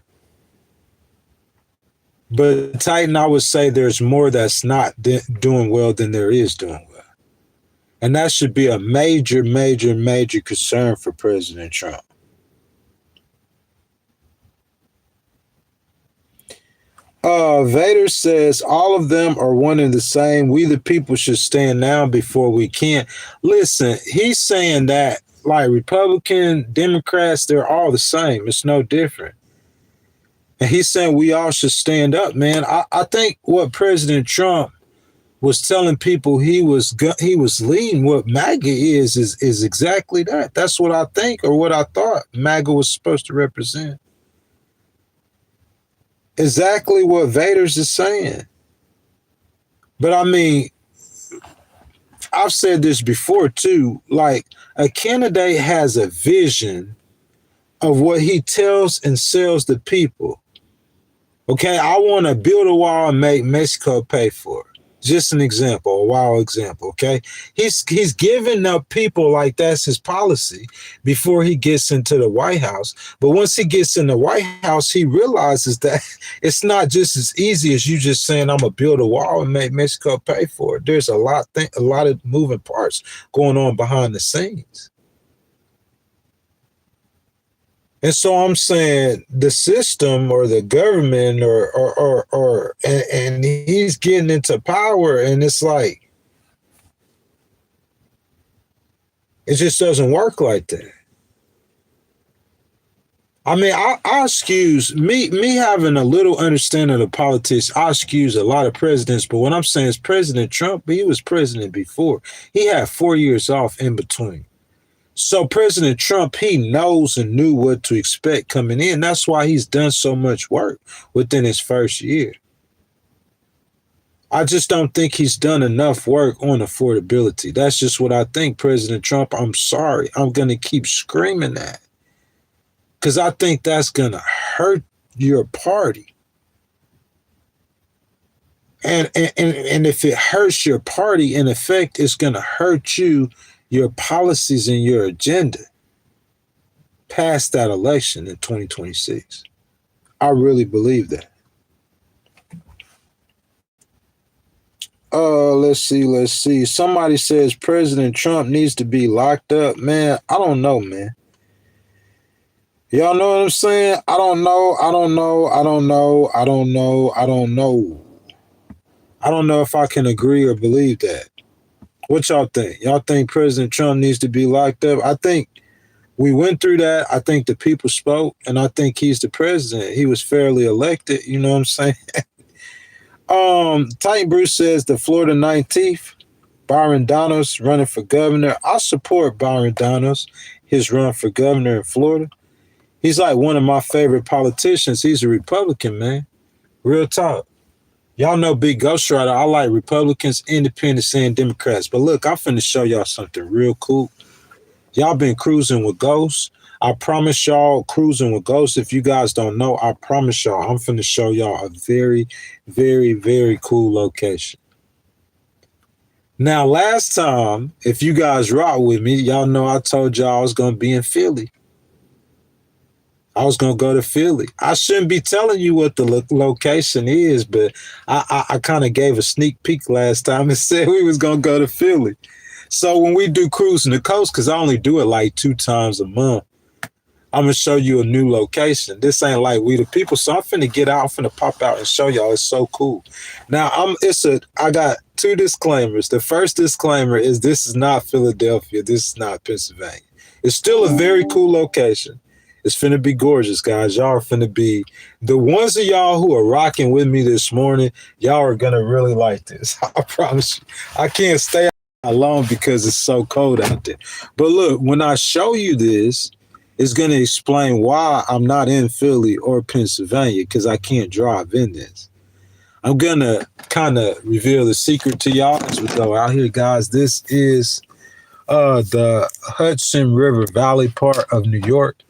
But Titan, I would say there's more that's not doing well than there is doing well. And that should be a major concern for President Trump. Vader says all of them are one and the same. We the people should stand down before we can. Listen, he's saying that like Republican, Democrats, they're all the same. It's no different. And he's saying we all should stand up, man. I think what President Trump was telling people he was leading what MAGA is exactly that. That's what I think, or what I thought MAGA was supposed to represent. Exactly what Vader's is saying. But I mean, I've said this before too, like a candidate has a vision of what he tells and sells the people. Okay, I want to build a wall and make Mexico pay for it. Just an example, a wild example, okay? He's giving up people like that's his policy before he gets into the White House. But once he gets in the White House, he realizes that it's not just as easy as you just saying, I'm going to build a wall and make Mexico pay for it. There's a lot of moving parts going on behind the scenes. And so I'm saying the system or the government and he's getting into power, and it's like, it just doesn't work like that. I mean, I excuse me having a little understanding of politics. I excuse a lot of presidents, but what I'm saying is President Trump, he was president before. He had 4 years off in between. So President Trump, he knows and knew what to expect coming in. That's why he's done so much work within his first year. I just don't think he's done enough work on affordability. That's just what I think, President Trump. I'm sorry. I'm going to keep screaming that because I think that's going to hurt your party. And if it hurts your party, in effect, it's going to hurt you, your policies and your agenda past that election in 2026. I really believe that. Let's see. Somebody says President Trump needs to be locked up. Man, I don't know, man. Y'all know what I'm saying? I don't know if I can agree or believe that. What y'all think? Y'all think President Trump needs to be locked up? I think we went through that. I think the people spoke, and I think he's the president. He was fairly elected. You know what I'm saying? Titan Bruce says the Florida 19th, Byron Donalds running for governor. I support Byron Donalds, his run for governor in Florida. He's like one of my favorite politicians. He's a Republican, man. Real talk. Y'all know Big Ghostwriter. I like Republicans, Independents, and Democrats. But look, I'm finna show y'all something real cool. Y'all been cruising with Ghosts. I promise y'all, cruising with Ghosts. If you guys don't know, I promise y'all, I'm finna show y'all a very, very cool location. Now, last time, if you guys rock with me, y'all know I told y'all I was gonna be in Philly. I was going to go to Philly. I shouldn't be telling you what the location is, but I kind of gave a sneak peek last time and said we was going to go to Philly. So when we do Cruising the Coast, because I only do it like 2 times a month, I'm going to show you a new location. This ain't like We the People. So I'm finna get out, I'm finna pop out and show y'all. It's so cool. Now, I got 2 disclaimers. The first disclaimer is this is not Philadelphia. This is not Pennsylvania. It's still a very cool location. It's finna be gorgeous, guys. Y'all are finna be the ones of y'all who are rocking with me this morning. Y'all are gonna really like this. I promise you. I can't stay alone because it's so cold out there. But look, when I show you this, it's gonna explain why I'm not in Philly or Pennsylvania because I can't drive in this. I'm gonna kind of reveal the secret to y'all as we go out here, guys. This is the Hudson River Valley part of New York,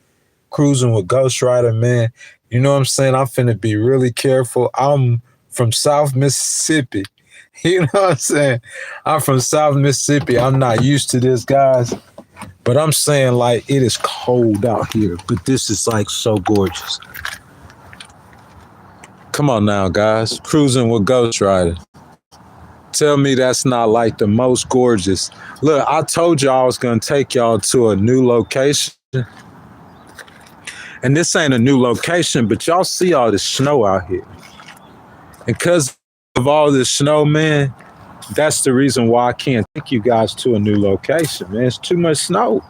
cruising with Ghostwriter, man. You know what I'm saying? I'm finna be really careful. I'm from South Mississippi. You know what I'm saying? I'm from South Mississippi. I'm not used to this, guys. But I'm saying, like, it is cold out here. But this is, like, so gorgeous. Come on now, guys. Cruising with Ghostwriter. Tell me that's not, like, the most gorgeous. Look, I told y'all I was going to take y'all to a new location. And this ain't a new location, but y'all see all this snow out here. And because of all this snow, man, that's the reason why I can't take you guys to a new location, man. It's too much snow.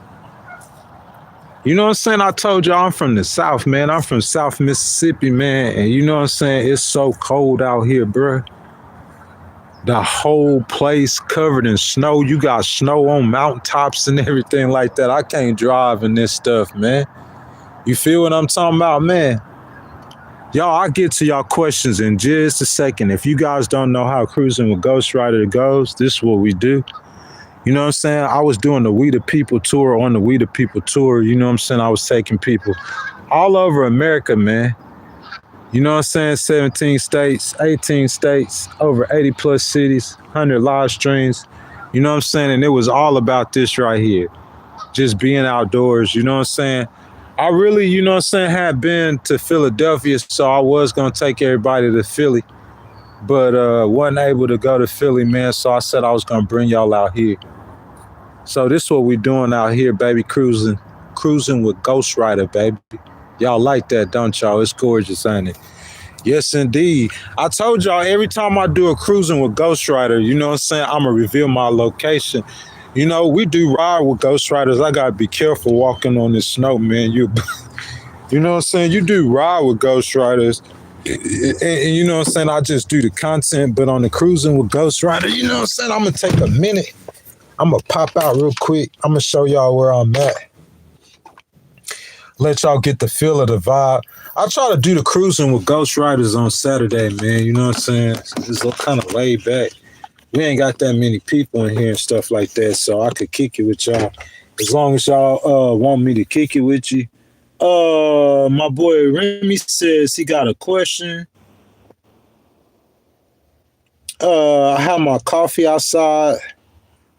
You know what I'm saying? I told y'all I'm from the South, man. I'm from South Mississippi, man. And you know what I'm saying? It's so cold out here, bro. The whole place covered in snow. You got snow on mountaintops and everything like that. I can't drive in this stuff, man. You feel what I'm talking about, man? Y'all, I'll get to y'all questions in just a second. If you guys don't know how cruising with Ghostwriter goes, this is what we do. You know what I'm saying? I was doing the We the People tour on the We the People tour. You know what I'm saying? I was taking people all over America, man. You know what I'm saying? 17 states, 18 states, over 80 plus cities, 100 live streams. You know what I'm saying? And it was all about this right here. Just being outdoors. You know what I'm saying? I really, you know what I'm saying, had been to Philadelphia, so I was going to take everybody to Philly, but wasn't able to go to Philly, man, so I said I was going to bring y'all out here. So this is what we doing out here, baby, cruising with Ghostwriter, baby. Y'all like that, don't y'all? It's gorgeous, ain't it? Yes, indeed. I told y'all every time I do a cruising with Ghostwriter, you know what I'm saying, I'm going to reveal my location. You know, we do ride with Ghostwriters. I got to be careful walking on this snow, man. You know what I'm saying? You do ride with Ghostwriters. And you know what I'm saying? I just do the content, but on the cruising with Ghostwriter, you know what I'm saying? I'm going to take a minute. I'm going to pop out real quick. I'm going to show y'all where I'm at. Let y'all get the feel of the vibe. I try to do the cruising with Ghostwriters on Saturday, man. You know what I'm saying? It's kind of laid back. We ain't got that many people in here and stuff like that, so I could kick it with y'all. As long as y'all want me to kick it with you. My boy Remy says he got a question. I have my coffee outside,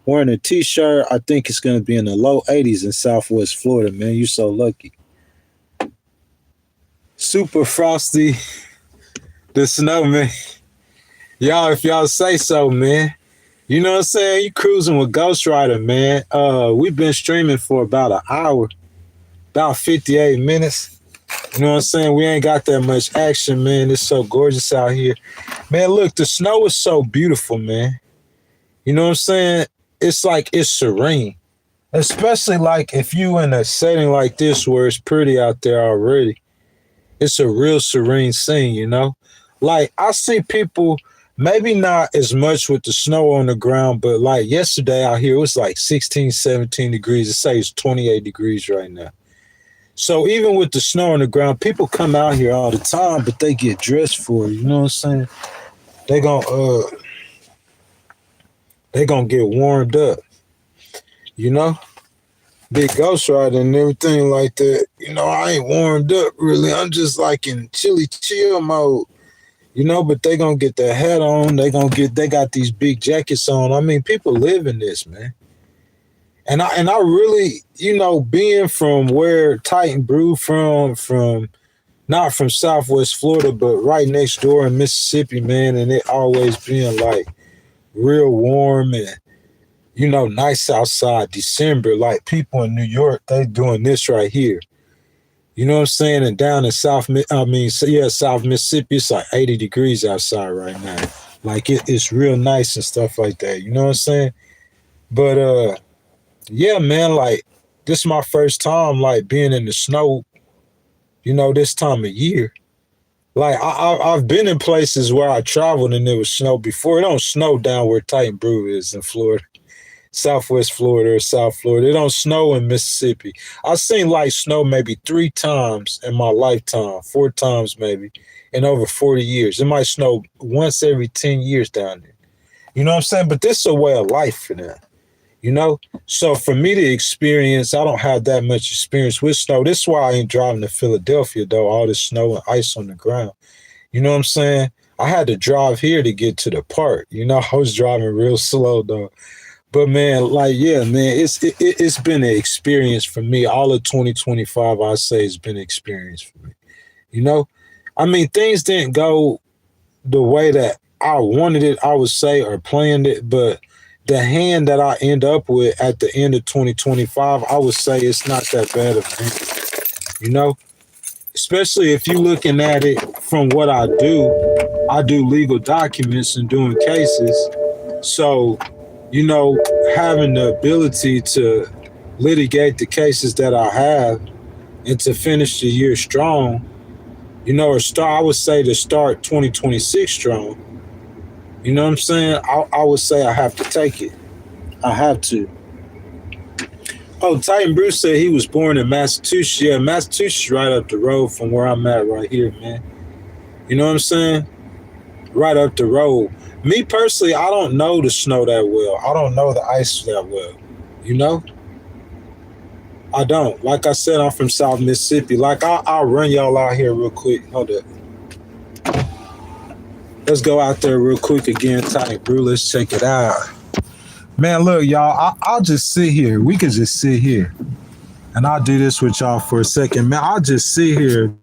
wearing a t-shirt. I think it's going to be in the low 80s in Southwest Florida, man. You so lucky. Super frosty. The snow, man. Y'all, if y'all say so, man. You know what I'm saying? You cruising with Ghostwriter, man. We've been streaming for about an hour, about 58 minutes. You know what I'm saying? We ain't got that much action, man. It's so gorgeous out here. Man, look, the snow is so beautiful, man. You know what I'm saying? It's like it's serene. Especially like if you in a setting like this where it's pretty out there already. It's a real serene scene, you know? Like, I see people, maybe not as much with the snow on the ground, but like yesterday out here, it was like 16, 17 degrees. It says it's 28 degrees right now. So even with the snow on the ground, people come out here all the time, but they get dressed for it. You know what I'm saying? They gonna get warmed up, you know? Big Ghostwriter and everything like that. You know, I ain't warmed up really. I'm just like in chilly chill mode. You know, but they gonna get their hat on. They got these big jackets on. I mean, people live in this, man. And I really, you know, being from where Titan Brew from not from Southwest Florida, but right next door in Mississippi, man, and it always being like real warm and, you know, nice outside December. Like people in New York, they doing this right here. You know what I'm saying? And down in South Mississippi, it's like 80 degrees outside right now. Like it's real nice and stuff like that. You know what I'm saying? But yeah, man, like this is my first time like being in the snow this time of year. Like I've been in places where I traveled and there was snow before. It don't snow down where Titan Brew is in Florida, Southwest Florida or South Florida. It don't snow in Mississippi. I've seen light snow maybe 3 times in my lifetime, 4 times maybe, in over 40 years. It might snow once every 10 years down there. You know what I'm saying? But this is a way of life for them. So for me to experience, I don't have that much experience with snow. This is why I ain't driving to Philadelphia, though, all this snow and ice on the ground. You know what I'm saying? I had to drive here to get to the park. I was driving real slow, though. But man, like, yeah, man, it's been an experience for me. All of 2025, I say, has been an experience for me. I mean, things didn't go the way that I wanted it, I would say, or planned it, but the hand that I end up with at the end of 2025, I would say it's not that bad of a hand, especially if you're looking at it from what I do. I do legal documents and doing cases. So, having the ability to litigate the cases that I have and to finish the year strong, or I would say to start 2026 strong. You know what I'm saying? I would say I have to take it. I have to. Oh, Titan Bruce said he was born in Massachusetts. Yeah, Massachusetts right up the road from where I'm at right here, man. You know what I'm saying? Right up the road. Me personally, I don't know the snow that well. I don't know the ice that well. I don't. Like I said, I'm from South Mississippi. Like, I'll run y'all out here real quick. Hold up. Let's go out there real quick again, Titan Brew. Let's check it out. Man, look, y'all, I'll just sit here. We can just sit here. And I'll do this with y'all for a second. Man, I'll just sit here.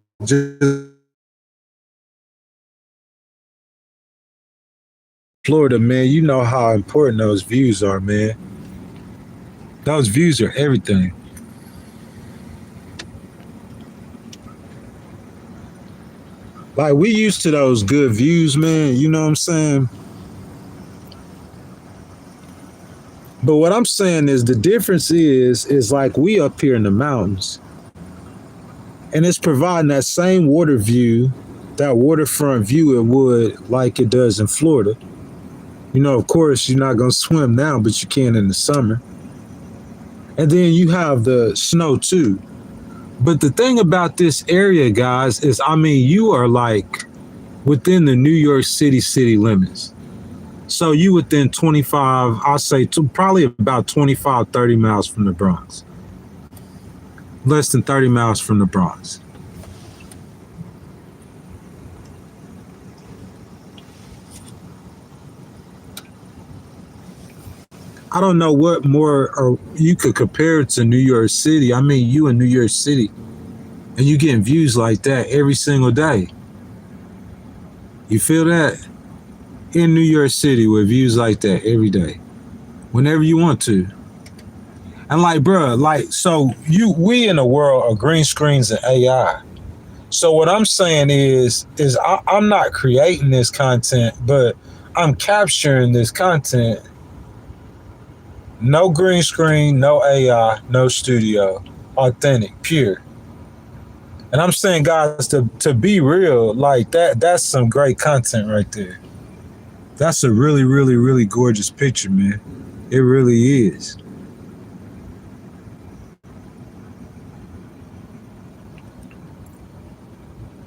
Florida, man, you know how important those views are, man. Those views are everything. Like, we used to those good views, man. You know what I'm saying? But what I'm saying is the difference is like we up here in the mountains. And it's providing that same water view, that waterfront view it would like it does in Florida. Of course, you're not going to swim now, but you can in the summer. And then you have the snow too. But the thing about this area, guys, is, I mean, you are like within the New York city limits. So you within 25, I'll say probably about 25, 30 miles from the Bronx. Less than 30 miles from the Bronx. I don't know what more you could compare it to New York City. I mean, you in New York City and you getting views like that every single day. You feel that? In New York City with views like that every day, whenever you want to. And like, bruh, like, so we in a world of green screens and AI. So what I'm saying is I'm not creating this content, but I'm capturing this content. No green screen, no AI, no studio, authentic, pure. And I'm saying, guys, to be real, like that's some great content right there. That's a really, really, really gorgeous picture, man. It really is.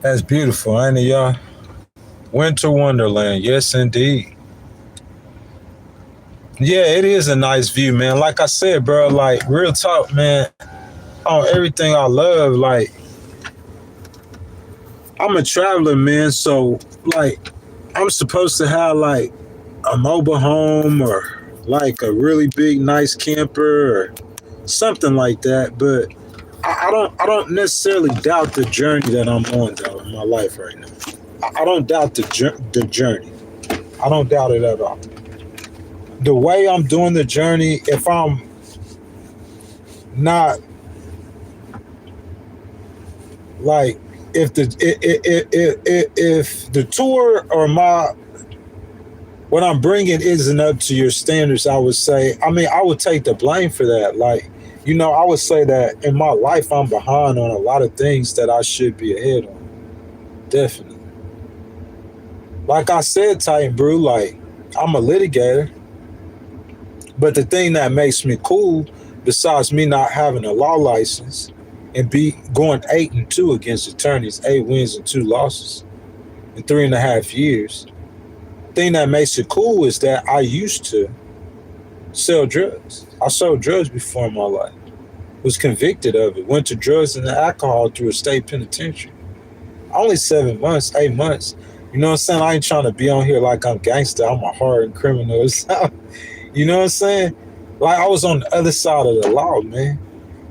That's beautiful, ain't it, y'all? Winter Wonderland, yes, indeed. Yeah, it is a nice view, man. Like I said, bro, like, real talk, man, on everything I love, like, I'm a traveler, man, so, like, I'm supposed to have, like, a mobile home or, like, a really big, nice camper or something like that, but I don't necessarily doubt the journey that I'm on, though, in my life right now. I don't doubt the journey. I don't doubt it at all. The way I'm doing the journey, if I'm not like, if the tour or what I'm bringing isn't up to your standards, I would say, I mean, I would take the blame for that. Like, I would say that in my life, I'm behind on a lot of things that I should be ahead on. Definitely. Like I said, Titan Brew, like I'm a litigator, but the thing that makes me cool, besides me not having a law license and be going 8-2 against attorneys, 8 wins and 2 losses in 3.5 years. Thing that makes it cool is that I used to sell drugs. I sold drugs before in my life. Was convicted of it. Went to drugs and alcohol through a state penitentiary. Only 7 months, 8 months. You know what I'm saying? I ain't trying to be on here like I'm gangster. I'm a hardened criminal. You know what I'm saying? Like I was on the other side of the law, man.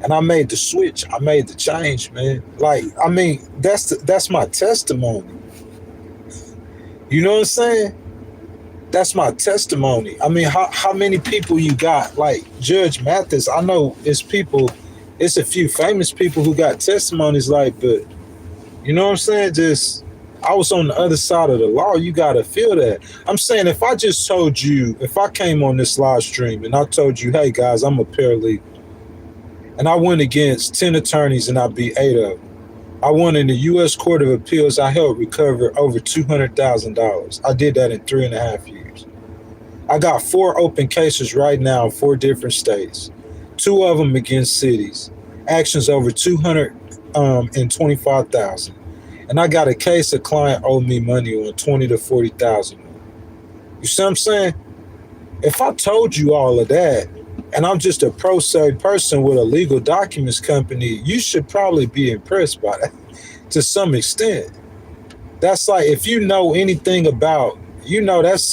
And I made the switch. I made the change, man. Like, I mean, that's my testimony. You know what I'm saying? That's my testimony. I mean, how many people you got? Like Judge Mathis, I know it's a few famous people who got testimonies like, but you know what I'm saying? Just, I was on the other side of the law. You got to feel that. I'm saying if I came on this live stream and I told you, hey guys, I'm a paralegal, and I went against 10 attorneys and I beat 8 of them. I won in the U.S. Court of Appeals. I helped recover over $200,000. I did that in 3.5 years. I got 4 open cases right now in 4 different states. 2 of them against cities. Actions over $225,000. And I got a case a client owed me money on $20,000 to $40,000. You see what I'm saying? If I told you all of that, and I'm just a pro se person with a legal documents company, you should probably be impressed by that to some extent. That's like, if you know anything about, that's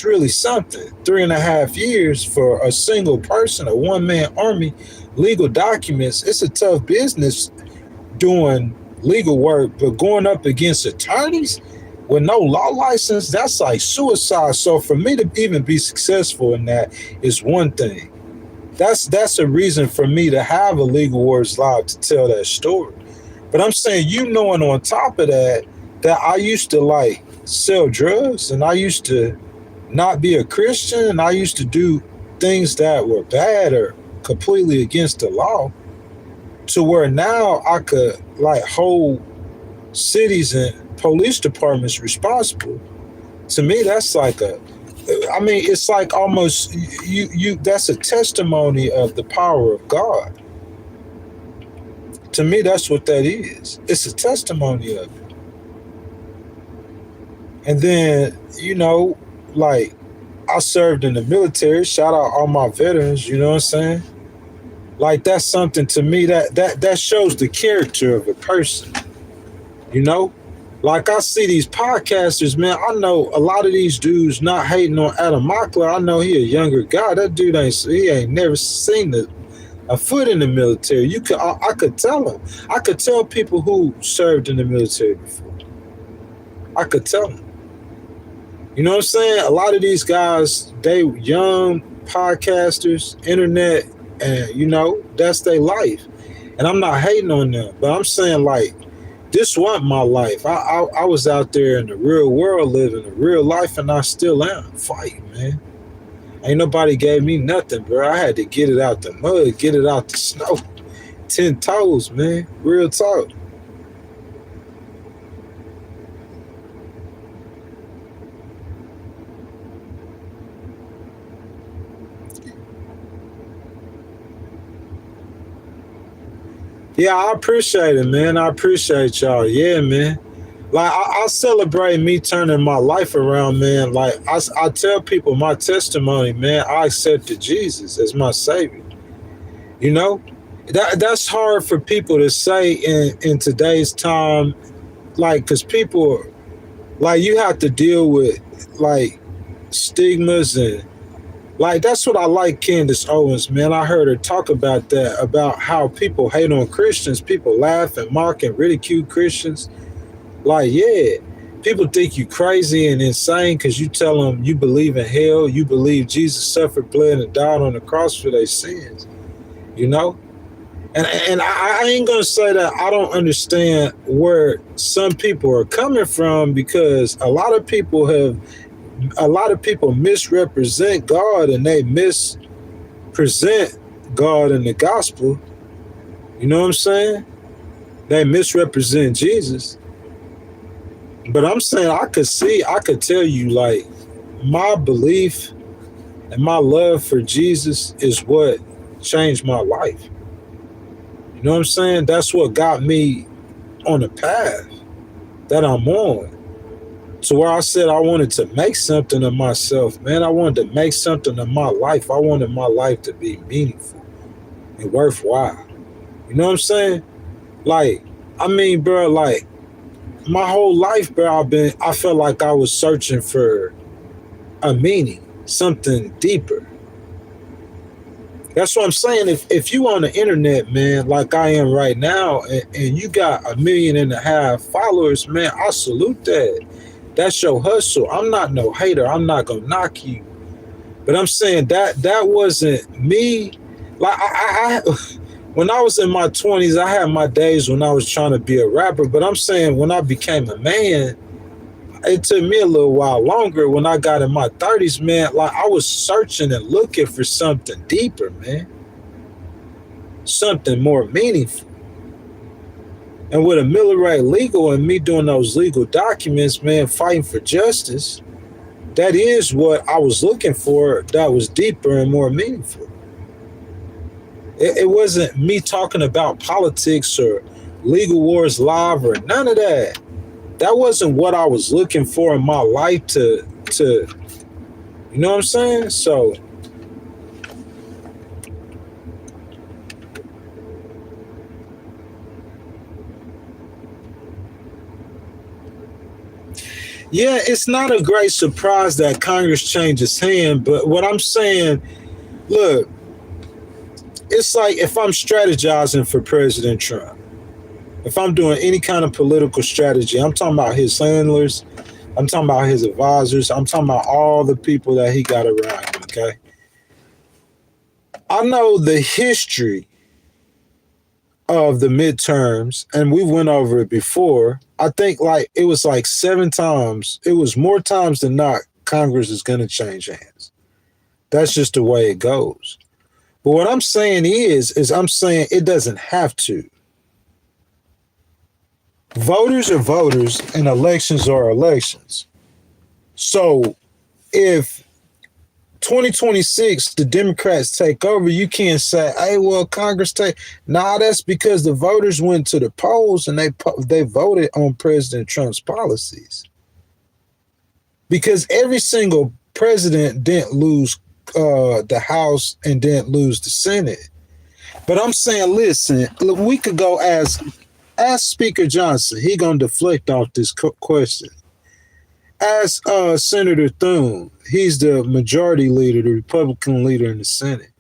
really something. 3.5 years for a single person, a one-man army, legal documents, it's a tough business doing legal work, but going up against attorneys with no law license, that's like suicide. So for me to even be successful in that is one thing. That's a reason for me to have a Legal Words Live to tell that story. But I'm saying, knowing on top of that I used to like sell drugs and I used to not be a Christian and I used to do things that were bad or completely against the law, to where now I could like hold cities and police departments responsible. To me, that's like it's like almost that's a testimony of the power of God. To me, that's what that is. It's a testimony of it. And then, like I served in the military, shout out all my veterans, you know what I'm saying? Like that's something to me that shows the character of a person, Like I see these podcasters, man. I know a lot of these dudes, not hating on Adam Mockler. I know he a younger guy. That dude ain't never seen a foot in the military. I could tell him. I could tell people who served in the military before. I could tell them. You know what I'm saying? A lot of these guys, they young podcasters, internet, and that's their life. And I'm not hating on them, but I'm saying like, this wasn't my life. I was out there in the real world living a real life, and I still am fighting, man. Ain't nobody gave me nothing, bro. I had to get it out the mud, get it out the snow. 10 toes, man. Real talk. Yeah, I appreciate it, man. I appreciate y'all. Yeah, man. Like, I celebrate me turning my life around, man. Like, I tell people my testimony, man. I accepted Jesus as my Savior. That's hard for people to say in today's time, like, because people, like, you have to deal with, like, stigmas and, like, that's what I like Candace Owens, man. I heard her talk about that, about how people hate on Christians. People laugh and mock and ridicule Christians. Like, yeah, people think you crazy and insane because you tell them you believe in hell. You believe Jesus suffered, bled, and died on the cross for their sins, And I ain't going to say that I don't understand where some people are coming from, because a lot of people misrepresent God, and they mispresent God and the gospel. You know what I'm saying? They misrepresent Jesus. But I'm saying I could tell you, like, my belief and my love for Jesus is what changed my life. You know what I'm saying? That's what got me on the path that I'm on. So where I said I wanted to make something of myself, man, I wanted to make something of my life. I wanted my life to be meaningful and worthwhile. You know what I'm saying? Like, I mean, bro, like my whole life, bro, I felt like I was searching for a meaning, something deeper. That's what I'm saying. If you on the internet, man, like I am right now, and you got 1.5 million followers, man, I salute that. That's your hustle. I'm not no hater. I'm not gonna knock you. But I'm saying that wasn't me. Like I when I was in my 20s, I had my days when I was trying to be a rapper. But I'm saying when I became a man, it took me a little while longer. When I got in my 30s, man, like I was searching and looking for something deeper, man. Something more meaningful. And with a Miller Legal and me doing those legal documents, man, fighting for justice, that is what I was looking for, that was deeper and more meaningful. It wasn't me talking about politics or Legal Wars Live or none of that. That wasn't what I was looking for in my life to you know what I'm saying? So yeah, it's not a great surprise that Congress changed its hand, but what I'm saying, look, it's like if I'm strategizing for President Trump, if I'm doing any kind of political strategy, I'm talking about his handlers, I'm talking about his advisors, I'm talking about all the people that he got around him, okay? I know the history of the midterms, and we went over it before. I think like it was like 7 times. It was more times than not, Congress is going to change hands. That's just the way it goes. But what I'm saying is I'm saying it doesn't have to. Voters are voters and elections are elections. So if 2026 the Democrats take over, you can't say, hey, well, Congress take. Nah, that's because the voters went to the polls and they voted on President Trump's policies. Because every single president didn't lose the House and didn't lose the Senate. But I'm saying, listen, we could go ask Speaker Johnson. He gonna deflect off this question. Ask Senator Thune. He's the majority leader, the Republican leader in the Senate.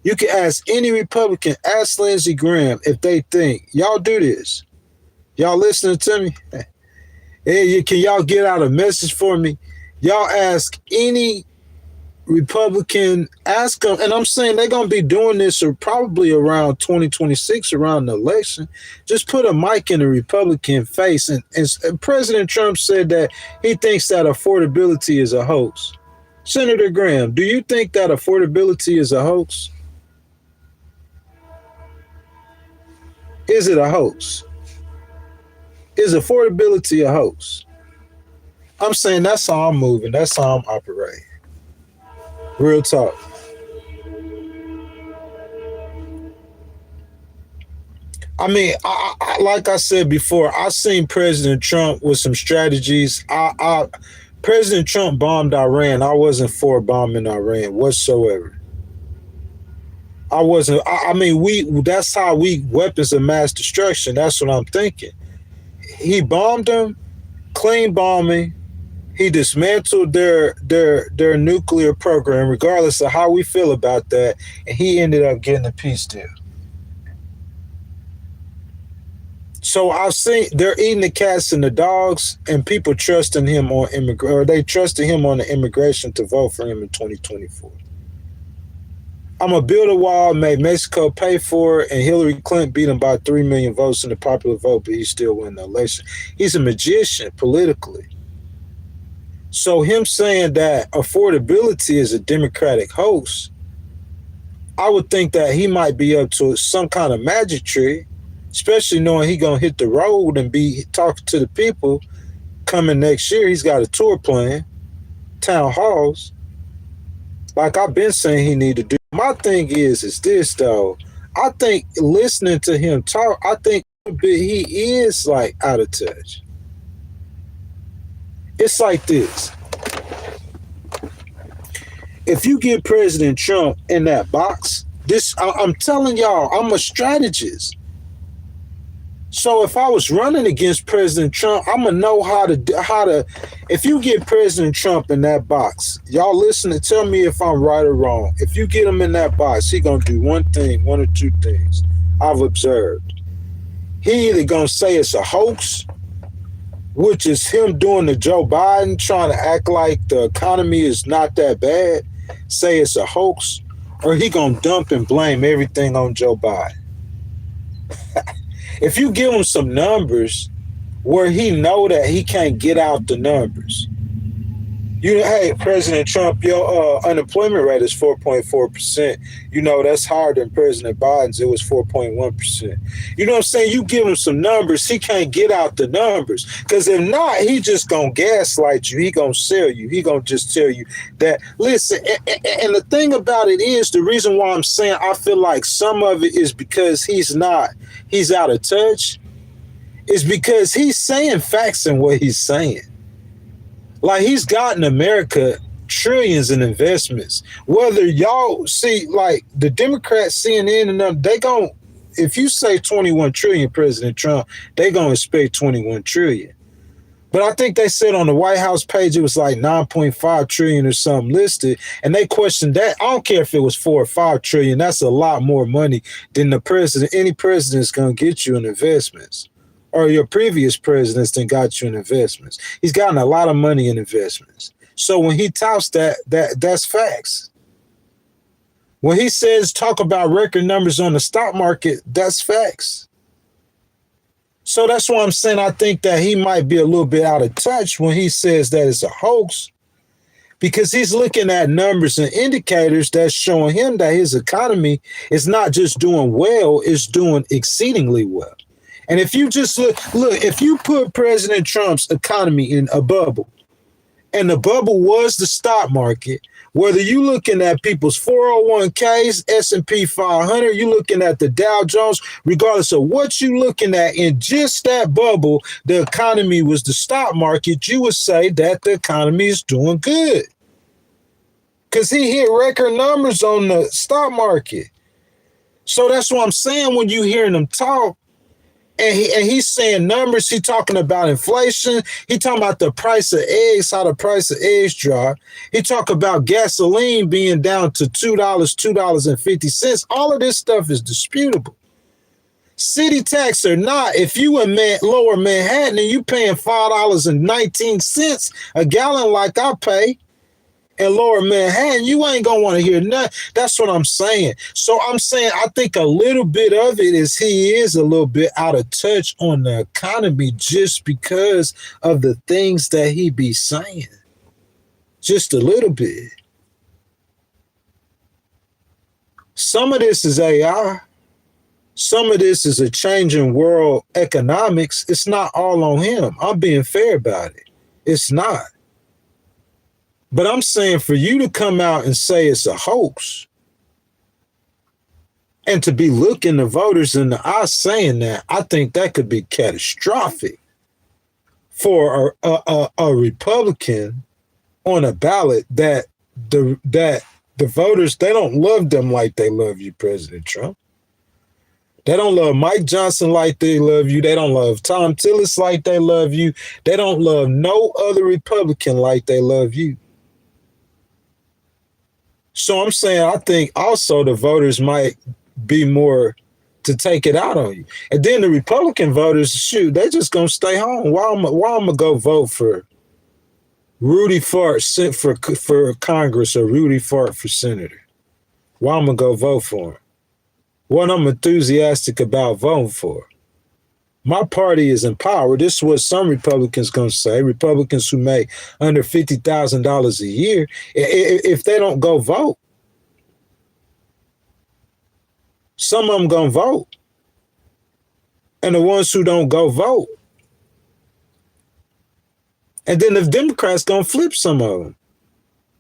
You can ask any Republican, ask Lindsey Graham if they think, y'all do this. Y'all listening to me? Hey, can y'all get out a message for me? Y'all ask any Republican, ask them, and I'm saying they're going to be doing this or probably around 2026, around the election. Just put a mic in a Republican face. And President Trump said that he thinks that affordability is a hoax. Senator Graham, do you think that affordability is a hoax? Is it a hoax? Is affordability a hoax? I'm saying that's how I'm moving. That's how I'm operating. Real talk. I mean, like I said before, I seen President Trump with some strategies. President Trump bombed Iran. I wasn't for bombing Iran whatsoever. I wasn't. I mean, that's how we weapons of mass destruction. That's what I'm thinking. He bombed them, clean bombing. He dismantled their nuclear program, regardless of how we feel about that, and he ended up getting a peace deal. So I've seen they're eating the cats and the dogs, and people trusting him on they trusted him on the immigration to vote for him in 2024. I'm gonna build a wall, make Mexico pay for it, and Hillary Clinton beat him by 3 million votes in the popular vote, but he still won the election. He's a magician politically. So him saying that affordability is a Democratic hoax, I would think that he might be up to some kind of magic trick, especially knowing he gonna hit the road and be talking to the people coming next year. He's got a tour plan, town halls. Like I've been saying he need to do. My thing is this though. I think listening to him talk, I think he is like out of touch. It's like this. If you get President Trump in that box, I'm telling y'all, I'm a strategist. So if I was running against President Trump, I'm gonna know how to. If you get President Trump in that box, y'all listen and tell me if I'm right or wrong. If you get him in that box, he gonna do one or two things. I've observed. He either gonna say it's a hoax, which is him doing the Joe Biden, trying to act like the economy is not that bad, say it's a hoax, or he gonna dump and blame everything on Joe Biden. If you give him some numbers where he know that he can't get out the numbers, hey, President Trump, your unemployment rate is 4.4%. You know, that's higher than President Biden's. It was 4.1%. You know what I'm saying? You give him some numbers, he can't get out the numbers. Because if not, he just going to gaslight you. He going to sell you. He going to just tell you that, listen, and the thing about it is, the reason why I'm saying I feel like some of it is because he's out of touch, is because he's saying facts in what he's saying. Like, he's gotten America trillions in investments. Whether y'all see, like, the Democrats, CNN and them, they gon', if you say 21 trillion, President Trump, they gonna expect 21 trillion. But I think they said on the White House page, it was like 9.5 trillion or something listed. And they questioned that. I don't care if it was 4 or 5 trillion. That's a lot more money than the president. Any president's gonna get you in investments. Or your previous presidents that got you in investments. He's gotten a lot of money in investments. So when he touts that's facts. When he says talk about record numbers on the stock market, that's facts. So that's why I'm saying I think that he might be a little bit out of touch when he says that it's a hoax, because he's looking at numbers and indicators that's showing him that his economy is not just doing well, it's doing exceedingly well. And if you just look, if you put President Trump's economy in a bubble, and the bubble was the stock market, whether you looking at people's 401ks, S&P 500, you looking at the Dow Jones, regardless of what you looking at in just that bubble, the economy was the stock market, you would say that the economy is doing good. Because he hit record numbers on the stock market. So that's what I'm saying when you hearing him talk. And he's saying numbers. He talking about inflation. He talking about the price of eggs, how the price of eggs drop. He talk about gasoline being down to $2, $2.50. All of this stuff is disputable. City tax or not, if you in lower Manhattan and you paying $5.19 a gallon like I pay, in lower Manhattan, you ain't gonna want to hear nothing. That's what I'm saying. So I'm saying I think a little bit of it is he is a little bit out of touch on the economy just because of the things that he be saying. Just a little bit. Some of this is AI. Some of this is a changing world economics. It's not all on him. I'm being fair about it. It's not. But I'm saying for you to come out and say it's a hoax and to be looking the voters in the eye saying that, I think that could be catastrophic for a Republican on a ballot that the voters, they don't love them like they love you, President Trump. They don't love Mike Johnson like they love you. They don't love Tom Tillis like they love you. They don't love no other Republican like they love you. So I'm saying I think also the voters might be more to take it out on you. And then the Republican voters, shoot, they just going to stay home. Why I'm going to go vote for Rudy Fart for Congress or Rudy Fart for Senator? Why I'm going to go vote for him? What I'm enthusiastic about voting for. My party is in power. This is what some Republicans going to say. Republicans who make under $50,000 a year, if they don't go vote, Some of them gonna vote. And the ones who don't go vote. And then the Democrats gonna flip some of them.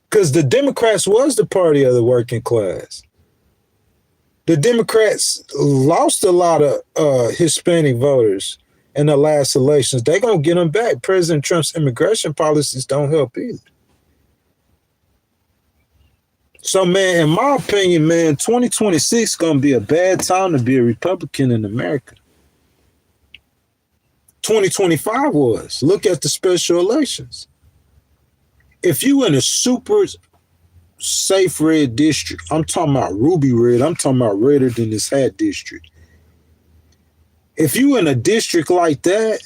Because the Democrats was the party of the working class. The Democrats lost a lot of Hispanic voters in the last elections. They're going to get them back. President Trump's immigration policies don't help either. So, man, in my opinion, man, 2026 is going to be a bad time to be a Republican in America. 2025 was. Look at the special elections. If you in a super safe red district, I'm talking about ruby red, I'm talking about redder than this hat district. If you in a district like that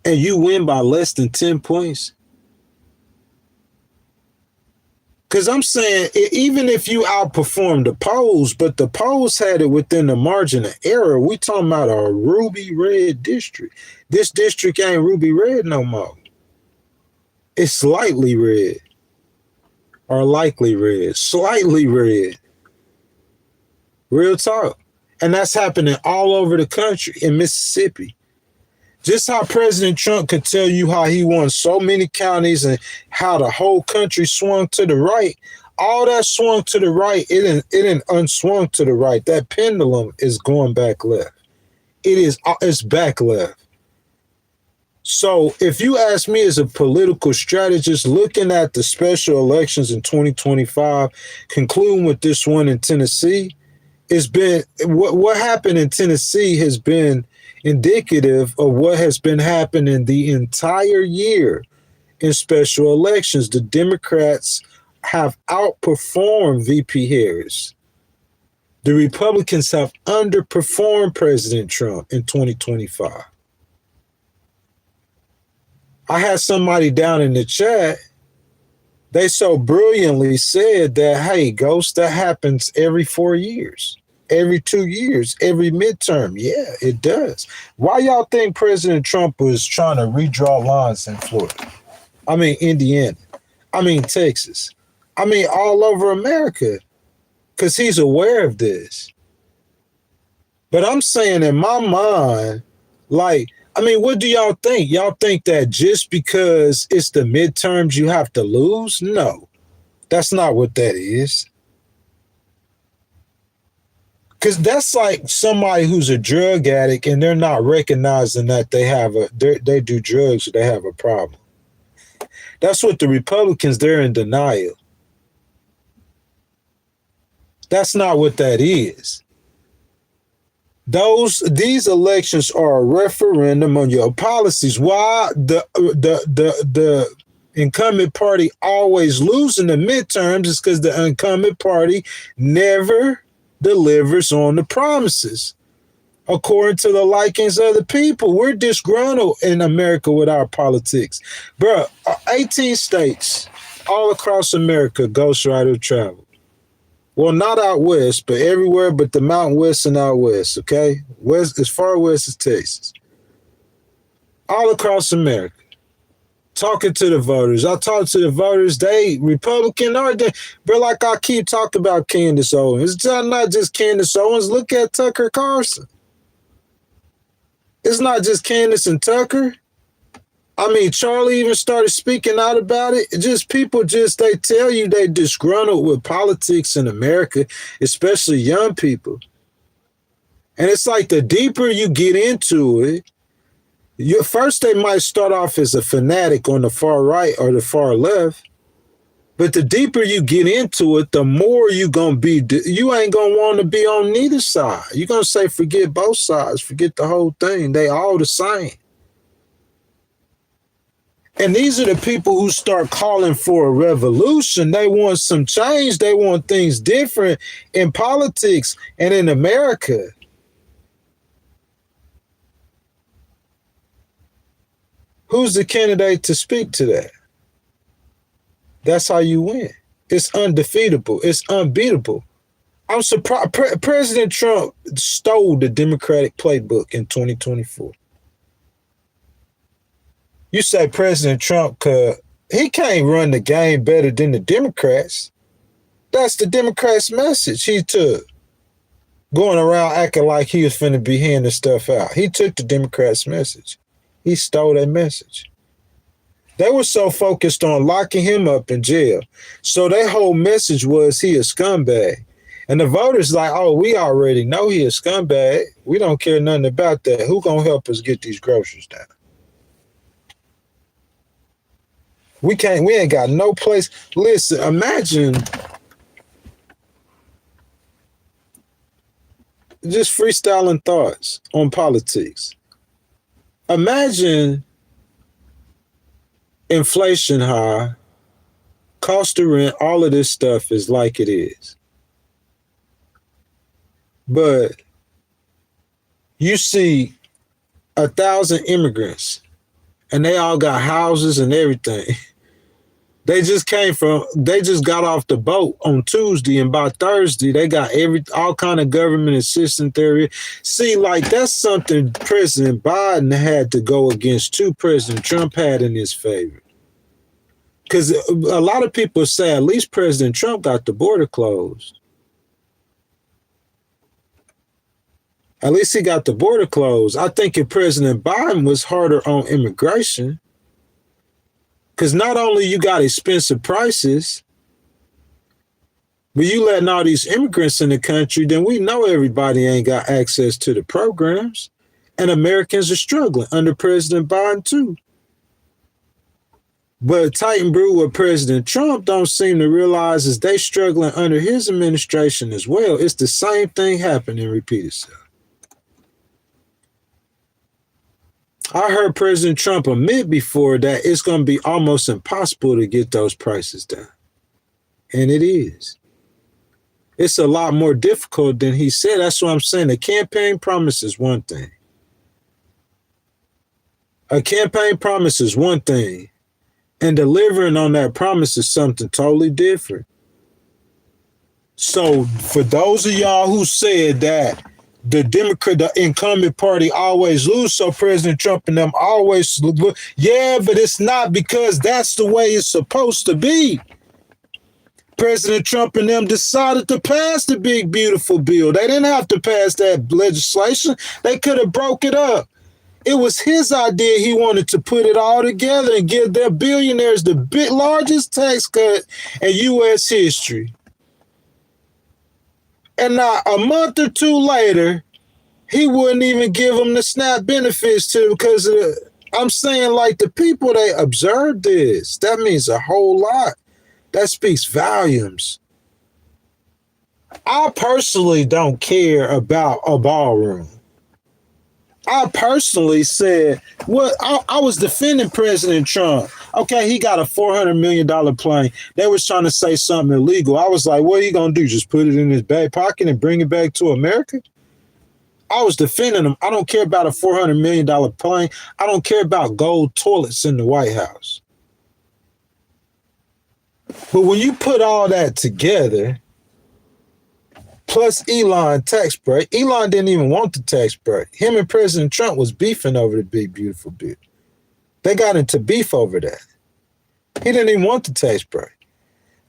and you win by less than 10 points, because I'm saying even if you outperform the polls, but the polls had it within the margin of error, we talking about a ruby red district. This district ain't ruby red no more. It's slightly red or likely red, slightly red. Real talk. And that's happening all over the country in Mississippi. Just how President Trump could tell you how he won so many counties and how the whole country swung to the right. All that swung to the right, it didn't unswung to the right. That pendulum is going back left. It's back left. So if you ask me as a political strategist looking at the special elections in 2025, concluding with this one in Tennessee, it's been what happened in Tennessee has been indicative of what has been happening the entire year in special elections. The Democrats have outperformed VP Harris. The Republicans have underperformed President Trump in 2025. I had somebody down in the chat. They so brilliantly said that, hey, Ghost, that happens every 4 years, every 2 years, every midterm. Yeah, it does. Why y'all think President Trump was trying to redraw lines in Florida? I mean, Indiana. I mean, Texas. I mean, all over America, because he's aware of this. But I'm saying in my mind, like, I mean, what do y'all think? Y'all think that just because it's the midterms you have to lose? No, that's not what that is. Because that's like somebody who's a drug addict and they're not recognizing that they do drugs or they have a problem. That's what the Republicans, they're in denial. That's not what that is. These elections are a referendum on your policies. Why the incumbent party always losing the midterms is because the incumbent party never delivers on the promises according to the likings of the people. We're disgruntled in America with our politics. Bro, 18 states all across America, Ghostwriter travel. Well, not out west, but everywhere but the Mountain West and out west, okay? West, as far west as Texas. All across America. Talking to the voters. I talk to the voters, they Republican or they, but like I keep talking about Candace Owens. It's not just Candace Owens. Look at Tucker Carlson. It's not just Candace and Tucker. I mean, Charlie even started speaking out about it. Just people they tell you they disgruntled with politics in America, especially young people. And it's like the deeper you get into it, first they might start off as a fanatic on the far right or the far left. But the deeper you get into it, the more you ain't going to want to be on neither side. You're going to say, forget both sides, forget the whole thing. They all the same. And these are the people who start calling for a revolution. They want some change. They want things different in politics and in America. Who's the candidate to speak to that? That's how you win. It's undefeatable. It's unbeatable. I'm surprised. President Trump stole the Democratic playbook in 2024. You say President Trump he can't run the game better than the Democrats. That's the Democrats' message he took. Going around acting like he was finna be handing stuff out. He took the Democrats' message. He stole that message. They were so focused on locking him up in jail. So their whole message was he a scumbag. And the voters like, oh, we already know he a scumbag. We don't care nothing about that. Who gonna help us get these groceries down? We ain't got no place. Listen, imagine just freestyling thoughts on politics. Imagine inflation high, cost of rent, all of this stuff is like it is. But you see 1,000 immigrants and they all got houses and everything. They just got off the boat on Tuesday, and by Thursday, they got all kind of government assistance there. See, like that's something President Biden had to go against too, President Trump had in his favor. Because a lot of people say at least President Trump got the border closed. At least he got the border closed. I think if President Biden was harder on immigration, because not only you got expensive prices, but you letting all these immigrants in the country, then we know everybody ain't got access to the programs. And Americans are struggling under President Biden too. But Titan Brew with President Trump don't seem to realize is they struggling under his administration as well. It's the same thing happening, repeat itself. I heard President Trump admit before that it's going to be almost impossible to get those prices down. And it is. It's a lot more difficult than he said. That's what I'm saying. The campaign promise is one thing. A campaign promise is one thing. And delivering on that promise is something totally different. So for those of y'all who said that the incumbent party always lose, so President Trump and them always lose. Yeah, but it's not, because that's the way it's supposed to be. President Trump and them decided to pass the big, beautiful bill. They didn't have to pass that legislation. They could have broke it up. It was his idea. He wanted to put it all together and give their billionaires the largest tax cut in U.S. history. And now a month or two later, he wouldn't even give them the SNAP benefits because I'm saying, like, the people, they observed this. That means a whole lot. That speaks volumes. I personally don't care about a ballroom. I personally said, I was defending President Trump. Okay, he got a $400 million plane. They was trying to say something illegal. I was like, what are you going to do? Just put it in his back pocket and bring it back to America? I was defending him. I don't care about a $400 million plane. I don't care about gold toilets in the White House. But when you put all that together, plus Elon tax break. Elon didn't even want the tax break. Him and President Trump was beefing over the big, beautiful bill. They got into beef over that. He didn't even want the tax break.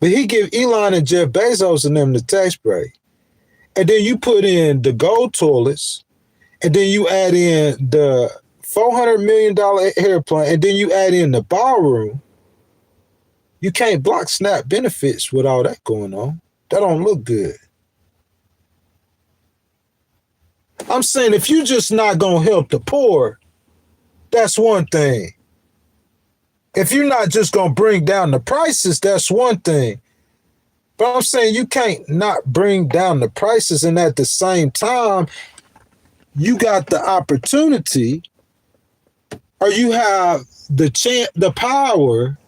But he give Elon and Jeff Bezos and them the tax break. And then you put in the gold toilets, and then you add in the $400 million airplane, and then you add in the ballroom. You can't block SNAP benefits with all that going on. That don't look good. I'm saying if you just not going to help the poor, that's one thing. If you're not just going to bring down the prices, that's one thing. But I'm saying you can't not bring down the prices, and at the same time, you got the opportunity, or you have the power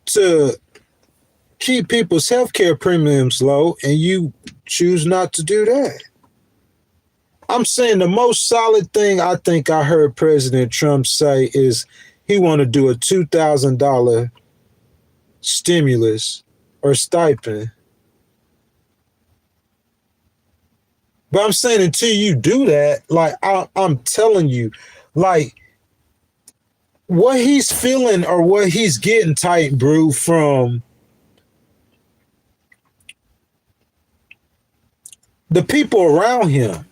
to keep people's healthcare premiums low, and you choose not to do that. I'm saying the most solid thing I think I heard President Trump say is he want to do a $2,000 stimulus or stipend. But I'm saying until you do that, like I'm telling you, like what he's feeling or what he's getting, Titan Brew, from The people around him,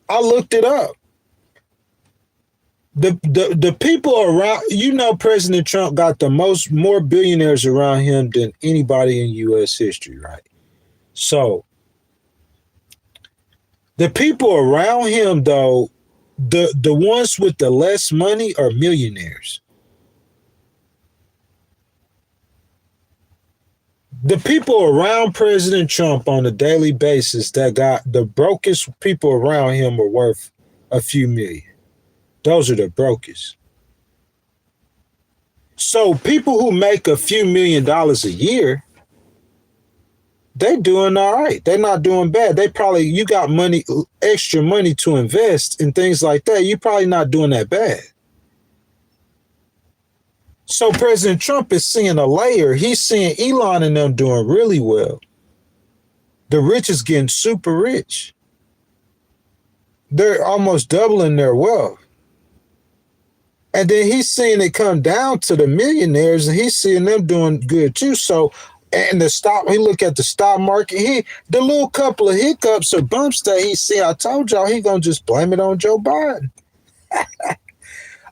I looked it up. The people around, President Trump got more billionaires around him than anybody in U.S. history, right? So the people around him, though, the ones with the less money are millionaires. The people around President Trump on a daily basis that got the brokest people around him are worth a few million. Those are the brokest. So people who make a few $1,000,000 a year, they doing all right. They're not doing bad. You got money, extra money to invest in things like that. You're probably not doing that bad. So President Trump is seeing a layer. He's seeing Elon and them doing really well. The rich is getting super rich. They're almost doubling their wealth. And then he's seeing it come down to the millionaires, and he's seeing them doing good too. So, and he look at the stock market. The little couple of hiccups or bumps that he see, I told y'all he gonna just blame it on Joe Biden.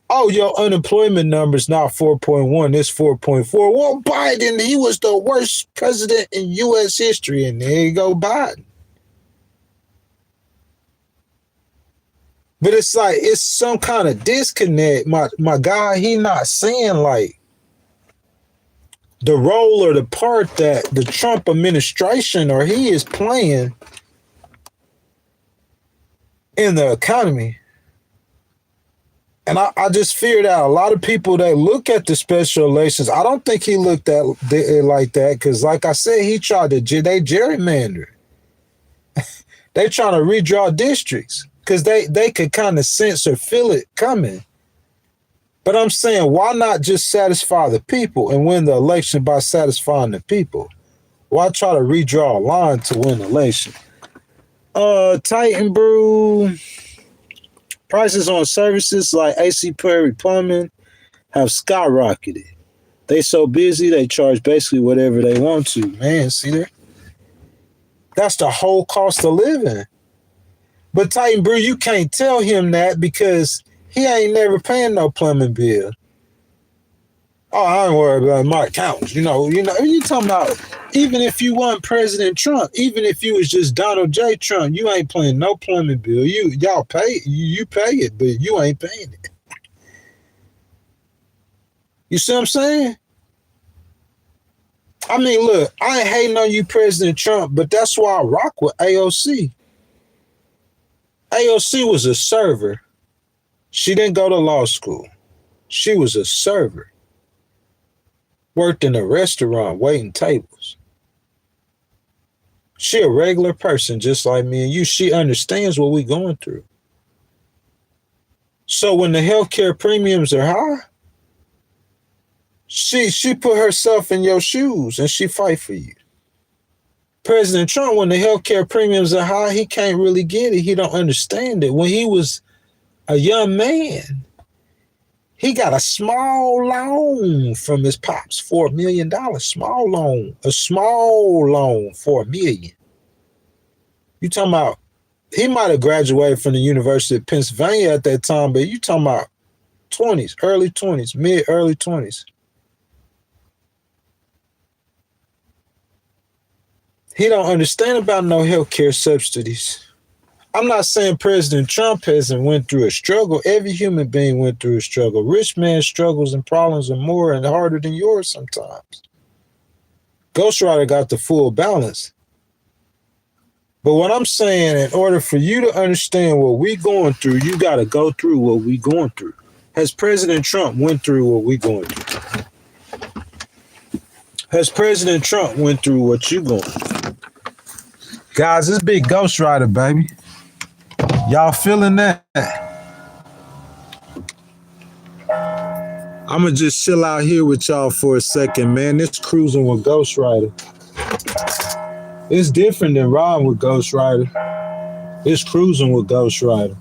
Oh, your unemployment number's not 4.1, it's 4.4. Well, Biden, he was the worst president in U.S. history, and there you go, Biden. But it's like, it's some kind of disconnect. My guy, he not seeing like the role or the part that the Trump administration or he is playing in the economy. And I just fear that a lot of people that look at the special elections, I don't think he looked at it like that, because like I said, they gerrymander. They trying to redraw districts because they could kind of sense or feel it coming. But I'm saying, why not just satisfy the people and win the election by satisfying the people? Why try to redraw a line to win the election? Titan Brew. Prices on services like AC Prairie Plumbing have skyrocketed. They so busy, they charge basically whatever they want to. Man, see there? That's the whole cost of living. But Titan Brew, you can't tell him that because he ain't never paying no plumbing bill. Oh, I ain't worried about my accounts. You talking about, even if you weren't President Trump, even if you was just Donald J. Trump, you ain't paying no plumbing bill. Y'all pay you pay it, but you ain't paying it. You see what I'm saying? I mean, look, I ain't hating on you, President Trump, but that's why I rock with AOC. AOC was a server. She didn't go to law school. She was a server. Worked in a restaurant waiting tables. She a regular person just like me and you. She understands what we going through. So when the healthcare premiums are high, she put herself in your shoes and she fight for you. President Trump, when the healthcare premiums are high, he can't really get it. He don't understand it. When he was a young man, he got a small loan from his pops for $1 million. Small loan. A small loan for $1 million. You talking about, he might have graduated from the University of Pennsylvania at that time, but you talking about 20s, early 20s, early 20s. He don't understand about no healthcare subsidies. I'm not saying President Trump hasn't went through a struggle. Every human being went through a struggle. Rich man's struggles and problems are more and harder than yours sometimes. Ghostwriter got the full balance. But what I'm saying, in order for you to understand what we going through, you got to go through what we going through. Has President Trump went through what we going through? Has President Trump went through what you going through? Guys, this big Ghostwriter, baby. Y'all feeling that? I'm going to just chill out here with y'all for a second, man. This cruising with Ghostwriter. It's different than riding with Ghostwriter. It's cruising with Ghostwriter.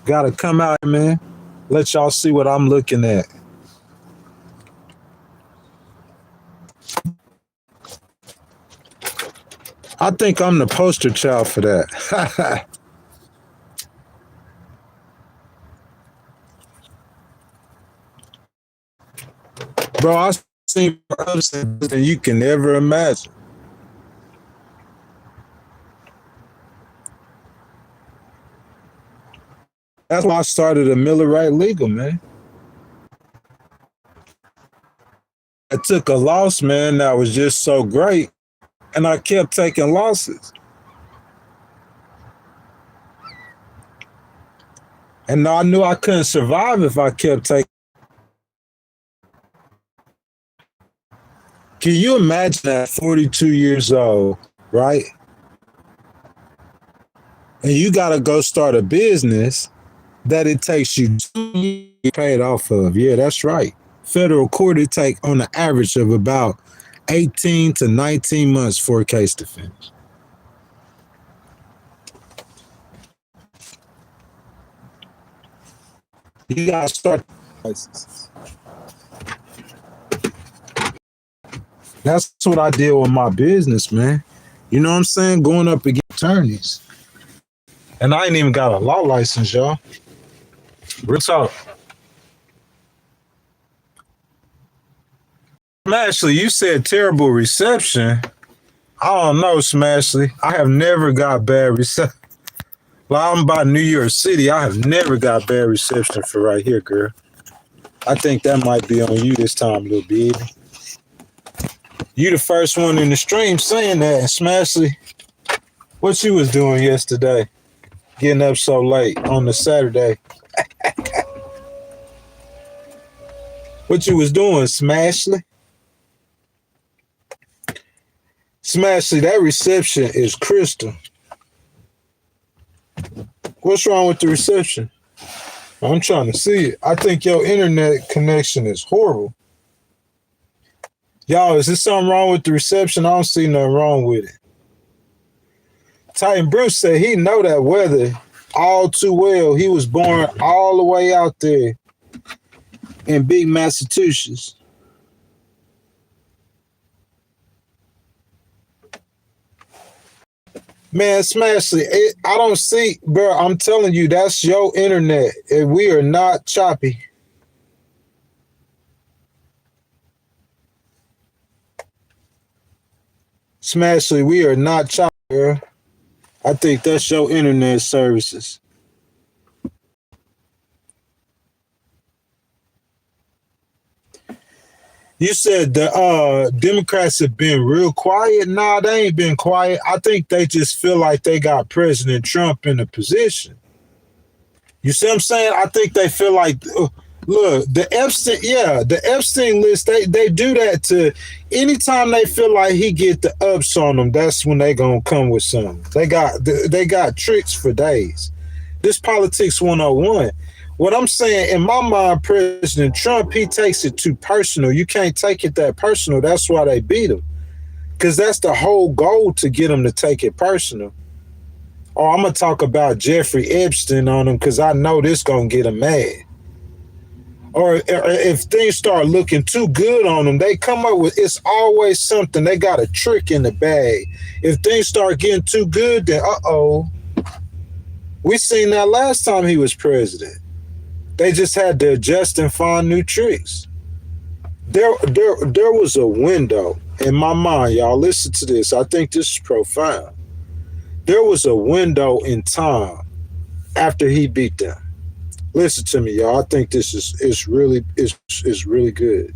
Gotta come out, man. Let y'all see what I'm looking at. I think I'm the poster child for that. Bro, I seen ups and downs than you can never imagine. That's why I started a Miller Lite Legal, man. I took a loss, man, that was just so great, and I kept taking losses. And I knew I couldn't survive if I kept taking. Can you imagine at 42 years old, right? And you got to go start a business that it takes you 2 years to get paid off of. Yeah, that's right. Federal court, it take on the average of about 18 to 19 months for a case to finish. You got to start licenses. That's what I did with my business, man. You know what I'm saying? Going up against attorneys. And I ain't even got a law license, y'all. Real talk. Smashley, you said terrible reception. I don't know, Smashley. I have never got bad reception. Like, I'm by New York City. I have never got bad reception for right here, girl. I think that might be on you this time, little baby. You the first one in the stream saying that. And Smashley, what you was doing yesterday? Getting up so late on the Saturday. What you was doing, Smashley? Smashley, that reception is crystal. What's wrong with the reception? I'm trying to see it. I think your internet connection is horrible. Y'all, is there something wrong with the reception? I don't see nothing wrong with it. Titan Bruce said he know that weather all too well. He was born all the way out there in big Massachusetts. Man, Smashley, I don't see, bro, I'm telling you, that's your internet. We are not choppy. Smashley, we are not choppy, bro. I think that's your internet services. You said the Democrats have been real quiet. Nah, they ain't been quiet. I think they just feel like they got President Trump in a position. You see what I'm saying? I think they feel like, look, the Epstein list, they do that to anytime they feel like he get the ups on them, that's when they gonna come with something. They got tricks for days. This politics 101. What I'm saying, in my mind, President Trump, he takes it too personal. You can't take it that personal. That's why they beat him. Because that's the whole goal, to get him to take it personal. Or I'm going to talk about Jeffrey Epstein on him because I know this going to get him mad. Or if things start looking too good on them, they come up with, it's always something. They got a trick in the bag. If things start getting too good, then we seen that last time he was president. They just had to adjust and find new tricks. There was a window in my mind, y'all. Listen to this. I think this is profound. There was a window in time after he beat them. Listen to me, y'all. I think this is really good.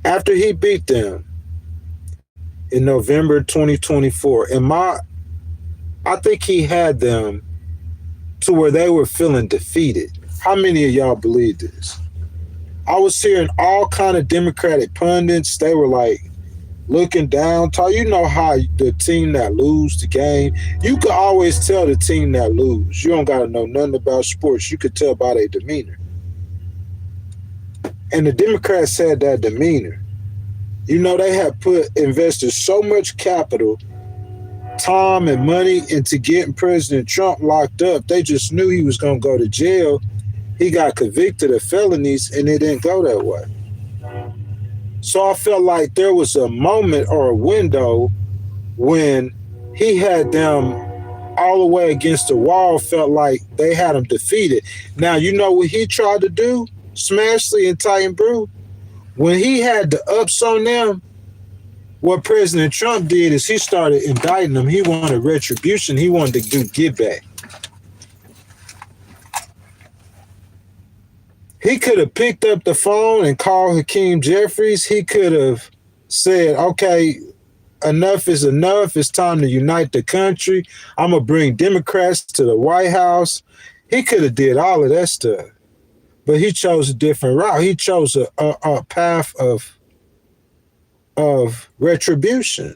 After he beat them in November 2024, I think he had them to where they were feeling defeated. How many of y'all believe this? I was hearing all kind of Democratic pundits. They were like looking down. You know how the team that lose the game, you could always tell the team that lose. You don't got to know nothing about sports. You could tell by their demeanor. And the Democrats had that demeanor. You know, they had invested so much capital, time, and money into getting President Trump locked up. They just knew he was going to go to jail. He got convicted of felonies, and it didn't go that way. So I felt like there was a moment or a window when he had them all the way against the wall, felt like they had him defeated. Now, you know what he tried to do, Smashley and Titan Brew? When he had the ups on them, what President Trump did is he started indicting them. He wanted retribution. He wanted to do get back. He could have picked up the phone and called Hakeem Jeffries. He could have said, okay, enough is enough. It's time to unite the country. I'm going to bring Democrats to the White House. He could have did all of that stuff. But he chose a different route. He chose a path of retribution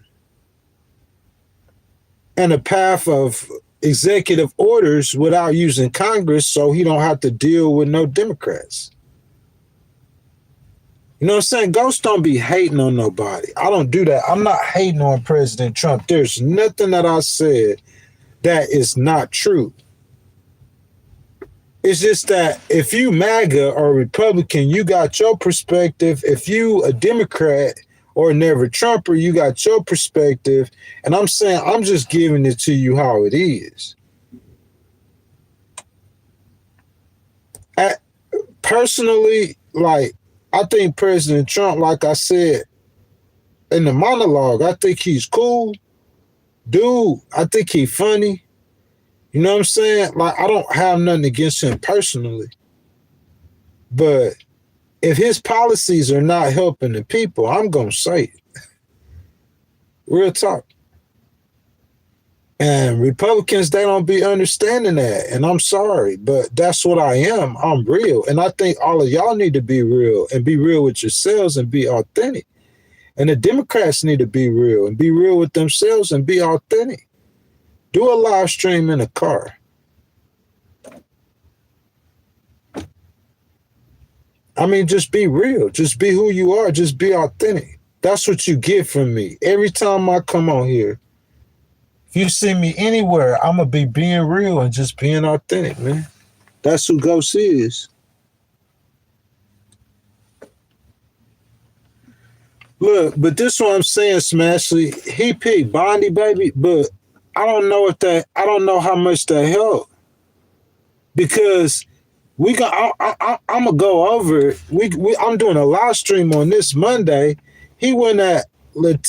and a path of executive orders without using Congress, so he don't have to deal with no Democrats. You know what I'm saying? Ghosts don't be hating on nobody. I don't do that. I'm not hating on President Trump. There's nothing that I said that is not true. It's just that if you MAGA or Republican, you got your perspective. If you a Democrat or never Trumper, you got your perspective. And I'm saying, I'm just giving it to you how it is. Personally, like, I think President Trump, like I said in the monologue, I think he's cool. Dude, I think he's funny. You know what I'm saying? Like, I don't have nothing against him personally. But if his policies are not helping the people, I'm going to say it. Real talk. And Republicans, they don't be understanding that. And I'm sorry, but that's what I am. I'm real. And I think all of y'all need to be real and be real with yourselves and be authentic. And the Democrats need to be real and be real with themselves and be authentic. Do a live stream in a car. I mean, just be real. Just be who you are. Just be authentic. That's what you get from me. Every time I come on here, if you see me anywhere, I'm going to be being real and just being authentic, man. That's who Ghost is. Look, but this is what I'm saying, Smashley. He picked Bondi, baby, but I don't know how much that helped. Because I'm gonna go over it. I'm doing a live stream on this Monday. He went at look,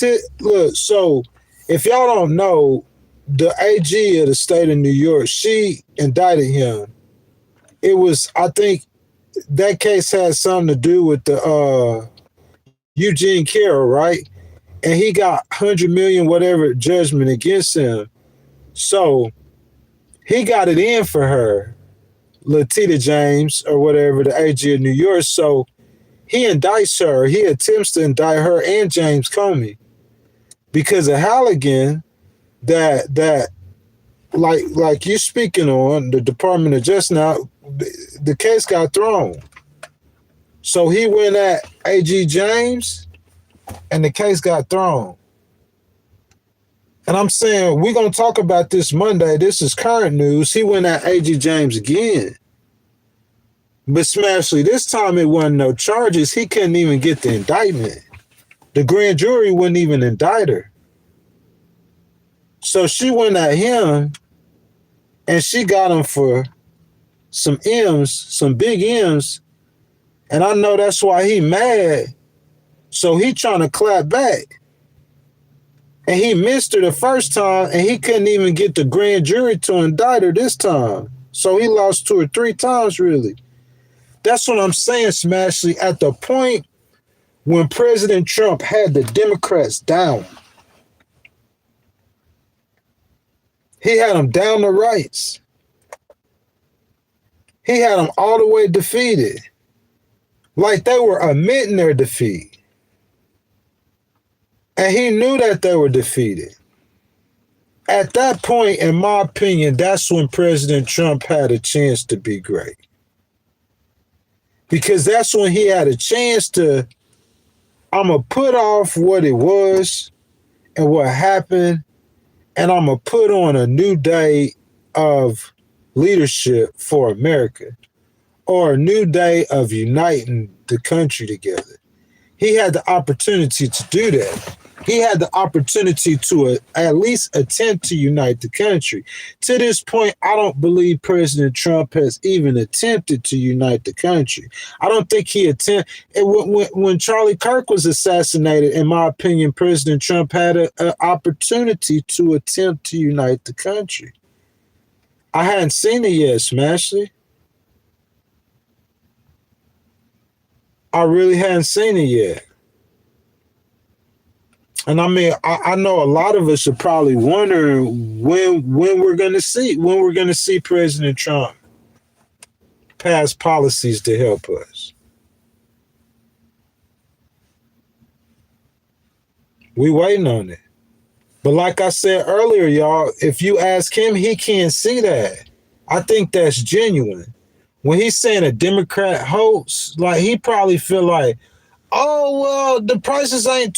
so if y'all don't know, the AG of the state of New York, she indicted him. It was, I think that case had something to do with the Eugene Carroll, right? And he got 100 million whatever judgment against him. So he got it in for her, Latita James or whatever, the AG of New York. So he indicts her. He attempts to indict her and James Comey because of Halligan that like you speaking on the Department of Justice now, the case got thrown. So he went at AG James and the case got thrown. And I'm saying, we're going to talk about this Monday. This is current news. He went at AG James again. But Smashley, this time it wasn't no charges. He couldn't even get the indictment. The grand jury wouldn't even indict her. So she went at him and she got him for some M's, some big M's. And I know that's why he mad. So he trying to clap back. And he missed her the first time, and he couldn't even get the grand jury to indict her this time. So he lost 2 or 3 times, really. That's what I'm saying, Smashley. At the point when President Trump had the Democrats down, he had them down the rights. He had them all the way defeated. Like they were admitting their defeat. And he knew that they were defeated. At that point, in my opinion, that's when President Trump had a chance to be great. Because that's when he had a chance to, I'm going to put off what it was and what happened, and I'm going to put on a new day of leadership for America, or a new day of uniting the country together. He had the opportunity to do that. He had the opportunity to at least attempt to unite the country. To this point, I don't believe President Trump has even attempted to unite the country. I don't think he attempted. When Charlie Kirk was assassinated, in my opinion, President Trump had an opportunity to attempt to unite the country. I hadn't seen it yet, Smashley. I really hadn't seen it yet. And I mean, I know a lot of us are probably wondering when we're going to see President Trump pass policies to help us. We waiting on it. But like I said earlier, y'all, if you ask him, he can't see that. I think that's genuine. When he's saying a Democrat hoax, like he probably feel like, oh, well, the prices ain't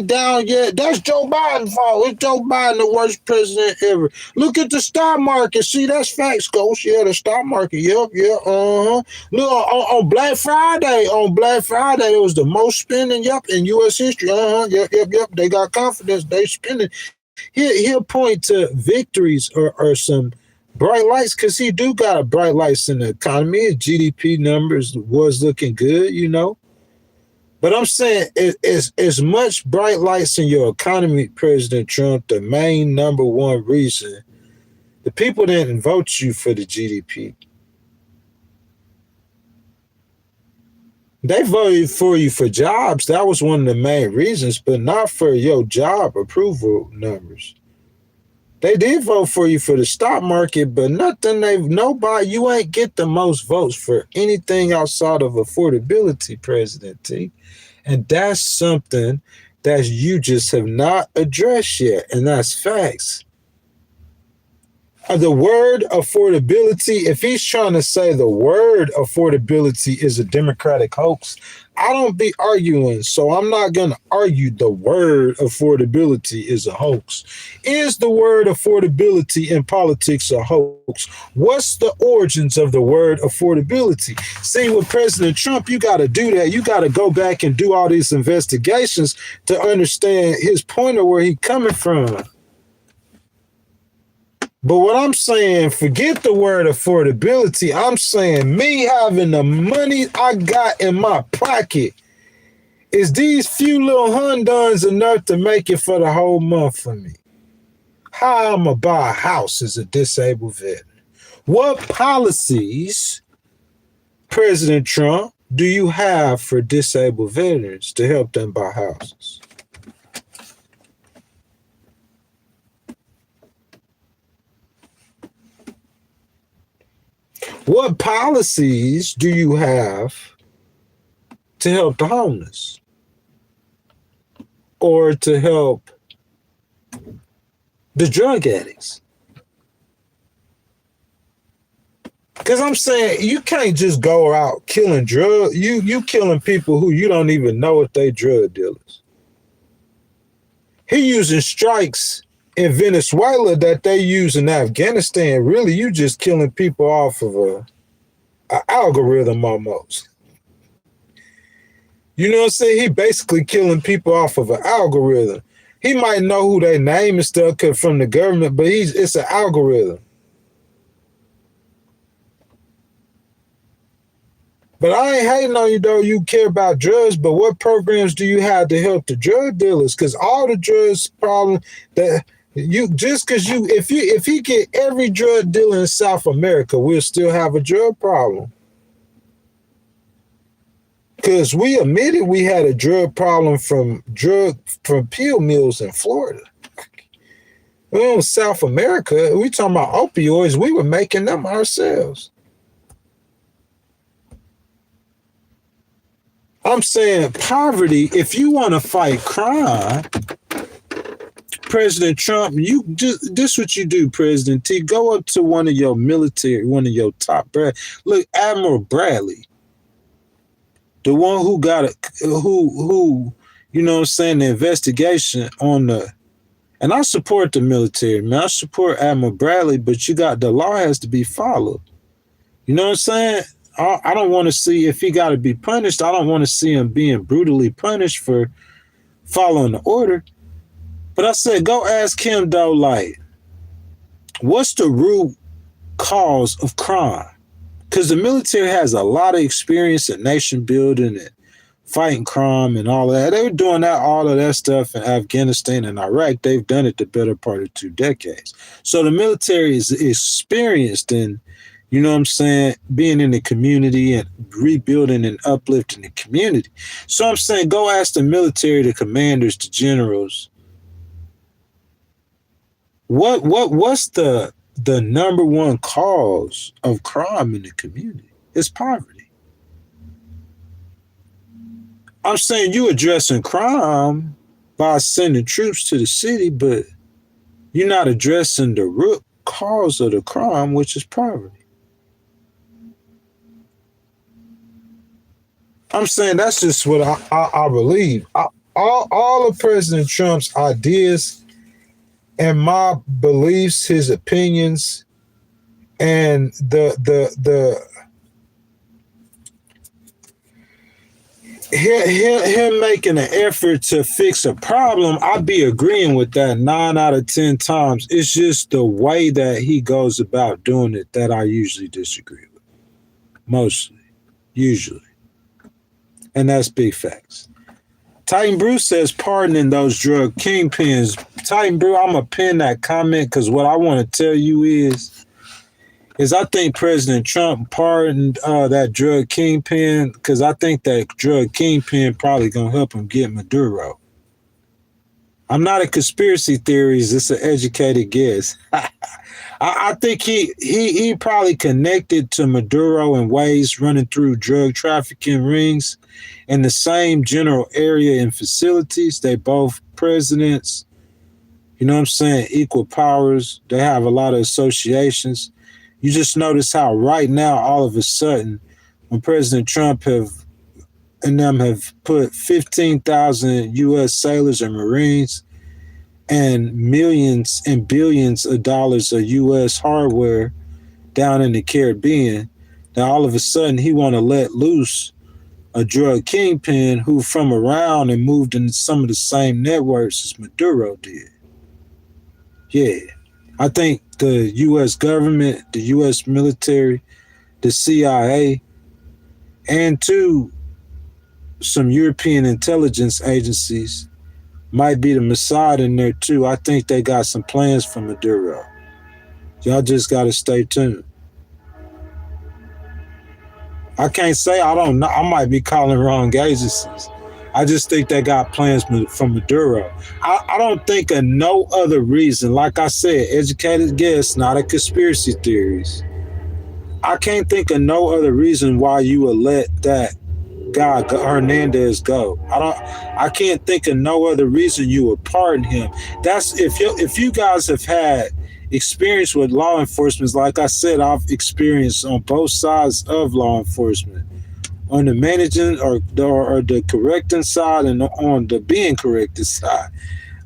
down yet. That's Joe Biden's fault. It's Joe Biden, the worst president ever. Look at the stock market. See, that's facts, Ghost. Yeah, the stock market. Yep, yeah, uh-huh. Look, on Black Friday, it was the most spending, in U.S. history. Uh-huh, yep. They got confidence. They spending. He'll point to victories or some bright lights, because he do got bright lights in the economy. His GDP numbers was looking good, But I'm saying as much bright lights in your economy, President Trump, the main number one reason, the people didn't vote you for the GDP. They voted for you for jobs. That was one of the main reasons, but not for your job approval numbers. They did vote for you for the stock market, but nobody, you ain't get the most votes for anything outside of affordability, President T. And that's something that you just have not addressed yet, and that's facts. The word affordability, if he's trying to say the word affordability is a Democratic hoax, I don't be arguing, so I'm not going to argue the word affordability is a hoax. Is the word affordability in politics a hoax? What's the origins of the word affordability? See, with President Trump, you got to do that. You got to go back and do all these investigations to understand his point of where he's coming from. But what I'm saying, forget the word affordability. I'm saying me having the money I got in my pocket, is these few little hundons enough to make it for the whole month for me? How I'm going to buy a house as a disabled veteran? What policies, President Trump, do you have for disabled veterans to help them buy houses? What policies do you have to help the homeless or to help the drug addicts? Because I'm saying you can't just go out killing you killing people who you don't even know if they drug dealers. He using strikes in Venezuela that they use in Afghanistan. Really, you just killing people off of a algorithm almost. You know what I'm saying? He basically killing people off of an algorithm. He might know who they name and stuff from the government, but it's an algorithm. But I ain't hating on you though. You care about drugs, but what programs do you have to help the drug dealers? Because all the drugs problem that if he get every drug dealer in South America, we'll still have a drug problem. Because we admitted we had a drug problem from pill mills in Florida. Well, in South America, we talking about opioids, we were making them ourselves. I'm saying poverty, if you want to fight crime, President Trump, this what you do, President T. Go up to one of your military, one of your top brass. Look, Admiral Bradley, the one who got who you know what I'm saying, the investigation on and I support the military, man. I support Admiral Bradley, but the law has to be followed. You know what I'm saying? I don't want to see, if he got to be punished, I don't want to see him being brutally punished for following the order. But I said, go ask him though, like, what's the root cause of crime? Because the military has a lot of experience in nation building and fighting crime and all of that. They were doing all of that stuff in Afghanistan and Iraq. They've done it the better part of 2 decades. So the military is experienced in, you know what I'm saying, being in the community and rebuilding and uplifting the community. So I'm saying, go ask the military, the commanders, the generals, what's the number one cause of crime in the community? It's poverty. I'm saying you addressing crime by sending troops to the city, but you're not addressing the root cause of the crime, which is poverty. I'm saying that's just what I believe. All of President Trump's ideas and my beliefs, his opinions, and him making an effort to fix a problem, I'd be agreeing with that 9 out of 10 times. It's just the way that he goes about doing it that I usually disagree with. Mostly. Usually. And that's big facts. Titan Bruce says pardoning those drug kingpins. Titan Brew, I'm going to pin that comment because what I want to tell you is I think President Trump pardoned that drug kingpin because I think that drug kingpin probably going to help him get Maduro. I'm not a conspiracy theorist. It's an educated guess. I think he probably connected to Maduro in ways running through drug trafficking rings in the same general area and facilities. They both presidents, you know what I'm saying, equal powers. They have a lot of associations. You just notice how right now, all of a sudden, when President Trump have put 15,000 U.S. sailors and Marines and millions and billions of dollars of U.S. hardware down in the Caribbean, now all of a sudden he want to let loose a drug kingpin who from around and moved in some of the same networks as Maduro did. Yeah. I think the U.S. government, the U.S. military, the CIA, and some European intelligence agencies might be the Mossad in there too. I think they got some plans for Maduro. Y'all just got to stay tuned. I can't say, I don't know. I might be calling wrong agencies. I just think they got plans for Maduro. I don't think of no other reason. Like I said, educated guess, not a conspiracy theories. I can't think of no other reason why you would let that guy Hernandez go. I can't think of no other reason you would pardon him. That's if you guys have had experience with law enforcement, like I said, I've experienced on both sides of law enforcement, on the managing or the correcting side and on the being corrected side.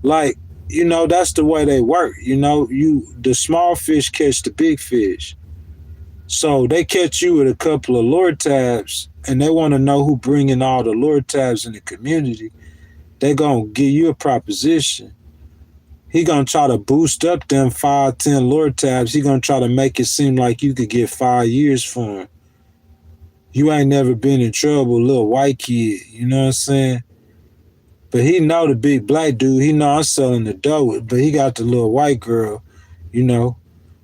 Like, you know, that's the way they work. You know, the small fish catch the big fish. So they catch you with a couple of lure tabs and they want to know who bringing all the lure tabs in the community. They're going to give you a proposition. He going to try to boost up them 5, 10 lure tabs. He going to try to make it seem like you could get 5 years for him. You ain't never been in trouble, little white kid. You know what I'm saying? But he know the big black dude. He know I'm selling the dough, but he got the little white girl, you know.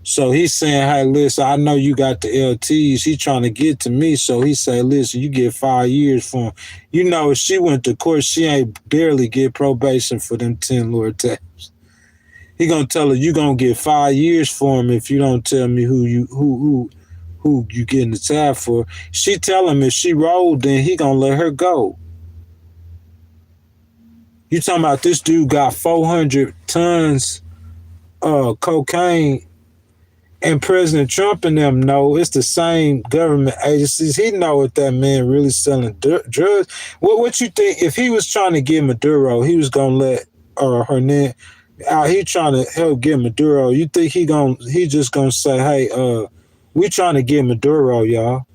So he's saying, hey, listen, I know you got the LTs. He trying to get to me. So he say, listen, you get 5 years for him. You know, if she went to court, she ain't barely get probation for them 10 lure tabs. He gonna tell her, you gonna get 5 years for him if you don't tell me who you getting the tab for. She tell him if she rolled, then he gonna let her go. You talking about this dude got 400 tons of cocaine, and President Trump and them know it's the same government agencies. He know if that man really selling drugs. What you think if he was trying to get Maduro, he was gonna let Hernandez out? He trying to help get Maduro. You think he just gonna say, hey, we trying to get Maduro, y'all.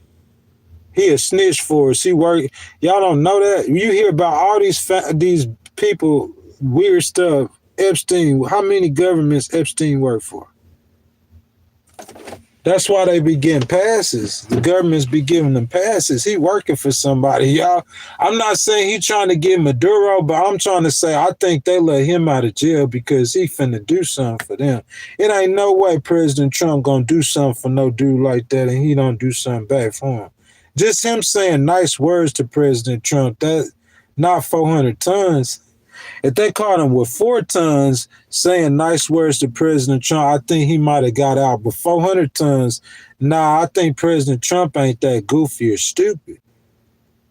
He a snitch for us. He work. Y'all don't know that. You hear about all these people, weird stuff. Epstein, how many governments Epstein worked for? That's why they be getting passes. The governments be giving them passes. He working for somebody, y'all. I'm not saying he trying to get Maduro, but I'm trying to say I think they let him out of jail because he finna do something for them. It ain't no way President Trump gonna do something for no dude like that and he don't do something back for him. Just him saying nice words to President Trump, that not 400 tons. If they caught him with 4 tons saying nice words to President Trump, I think he might have got out. But 400 tons, nah, I think President Trump ain't that goofy or stupid.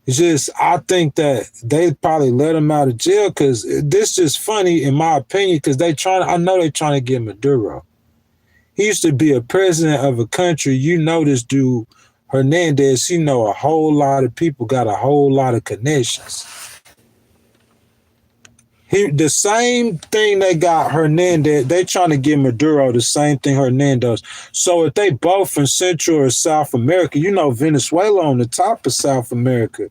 It's just, I think that they probably let him out of jail because this is funny, in my opinion, because I know they trying to get Maduro. He used to be a president of a country. You know this dude, Hernandez, he know a whole lot of people, got a whole lot of connections. The same thing they got Hernandez, they trying to give Maduro the same thing Hernandez. So if they both from Central or South America, you know Venezuela on the top of South America.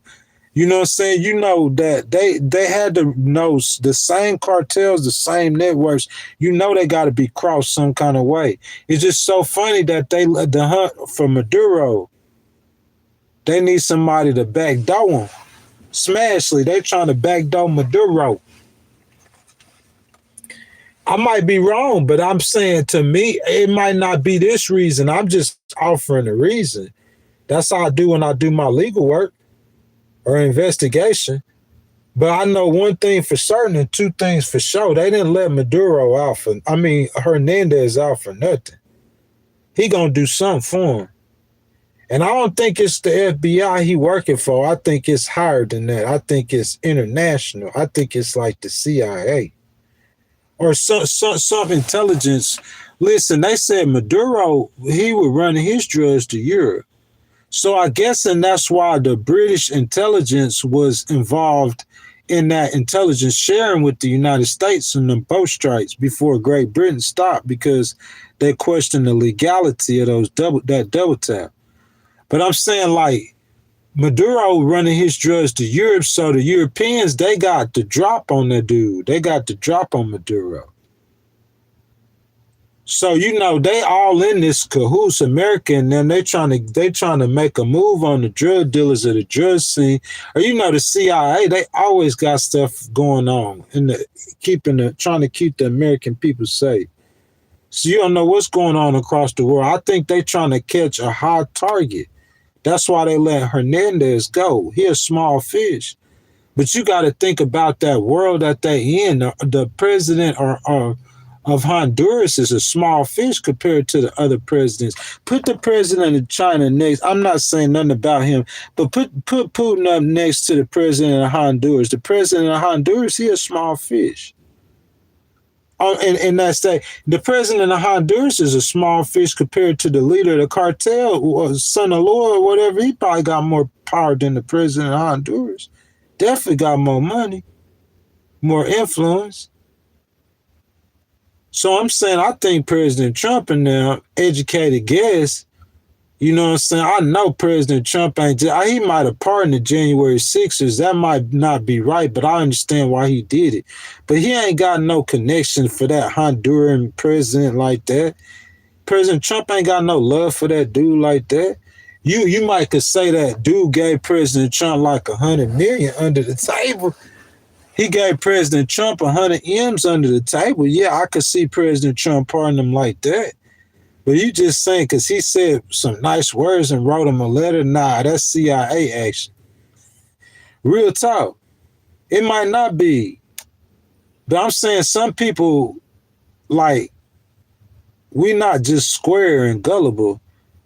You know what I'm saying? You know that they had to know the same cartels, the same networks. You know they got to be crossed some kind of way. It's just so funny that they let the hunt for Maduro. They need somebody to backdoor him. Smashly, they trying to backdoor Maduro. I might be wrong, but I'm saying to me, it might not be this reason. I'm just offering a reason. That's how I do when I do my legal work or investigation. But I know one thing for certain and 2 things for sure. They didn't let Hernandez out for nothing. He gonna do something for him. And I don't think it's the FBI he working for. I think it's higher than that. I think it's international. I think it's like the CIA. Or some intelligence. Listen, they said Maduro, he was running his drugs to Europe. So I guess, and that's why the British intelligence was involved in that intelligence sharing with the United States in the boat strikes before Great Britain stopped because they questioned the legality of that double tap. But I'm saying like Maduro running his drugs to Europe, so the Europeans, they got the drop on that dude. They got the drop on Maduro. So, you know, they all in this cahoots, America, and them, they trying to make a move on the drug dealers of the drug scene. Or, you know, the CIA, they always got stuff going on in trying to keep the American people safe. So you don't know what's going on across the world. I think they trying to catch a high target. That's why they let Hernandez go. He a small fish. But you got to think about that world that they in. The president of Honduras is a small fish compared to the other presidents. Put the president of China next. I'm not saying nothing about him, but put Putin up next to the president of Honduras. The president of Honduras, he a small fish. And that's the president of Honduras is a small fish compared to the leader of the cartel, or son of Lord, or whatever. He probably got more power than the president of Honduras. Definitely got more money, more influence. So I'm saying I think President Trump and them educated guess. You know what I'm saying? I know President Trump he might have pardoned the January 6ers. That might not be right, but I understand why he did it. But he ain't got no connection for that Honduran president like that. President Trump ain't got no love for that dude like that. You might could say that dude gave President Trump like 100 million under the table. He gave President Trump 100 M's under the table. Yeah, I could see President Trump pardoning him like that. But you just saying because he said some nice words and wrote him a letter, nah, that's CIA action. Real talk. It might not be. But I'm saying some people, like, we not just square and gullible,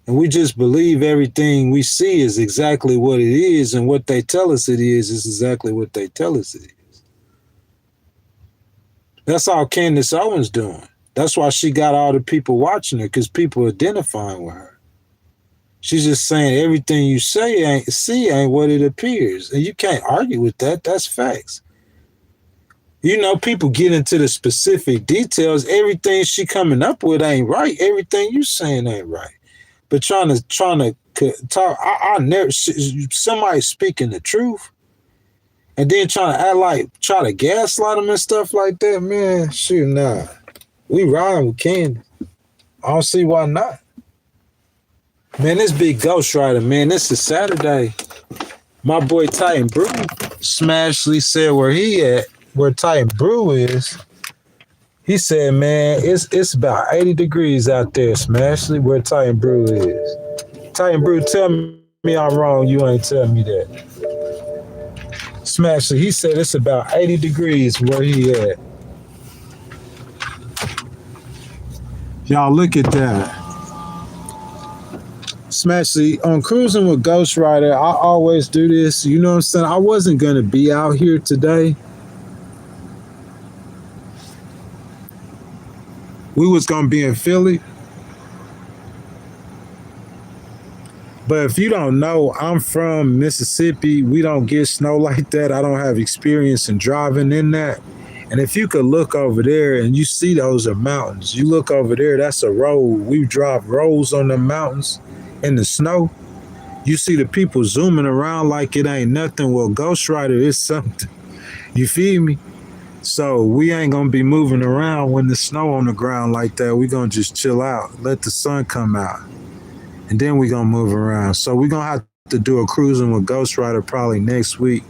and we just believe everything we see is exactly what it is, and what they tell us it is exactly what they tell us it is. That's all Candace Owens doing. That's why she got all the people watching her, because people identifying with her. She's just saying everything you see ain't what it appears. And you can't argue with that. That's facts. You know, people get into the specific details. Everything she coming up with ain't right. Everything you saying ain't right. But trying to talk, I never, somebody speaking the truth. And then try to gaslight them and stuff like that, man. Shoot, nah. We riding with Candy. I don't see why not. Man, this big Ghostwriter, man. This is Saturday. My boy Titan Brew Smashly said where Titan Brew is. He said, man, it's about 80 degrees out there, Smashly, where Titan Brew is. Titan Brew, tell me I'm wrong. You ain't tell me that. Smashly, he said it's about 80 degrees where he at. Y'all look at that. Smashly, on Cruising with Ghostwriter, I always do this. You know what I'm saying? I wasn't going to be out here today. We was going to be in Philly. But if you don't know, I'm from Mississippi. We don't get snow like that. I don't have experience in driving in that. And if you could look over there and you see those are mountains, you look over there, that's a road. We drive roads on the mountains in the snow. You see the people zooming around like it ain't nothing. Well, Ghostwriter is something. You feel me? So we ain't going to be moving around when there's snow on the ground like that. We going to just chill out, let the sun come out. And then we going to move around. So we going to have to do a Cruising with Ghostwriter probably next week.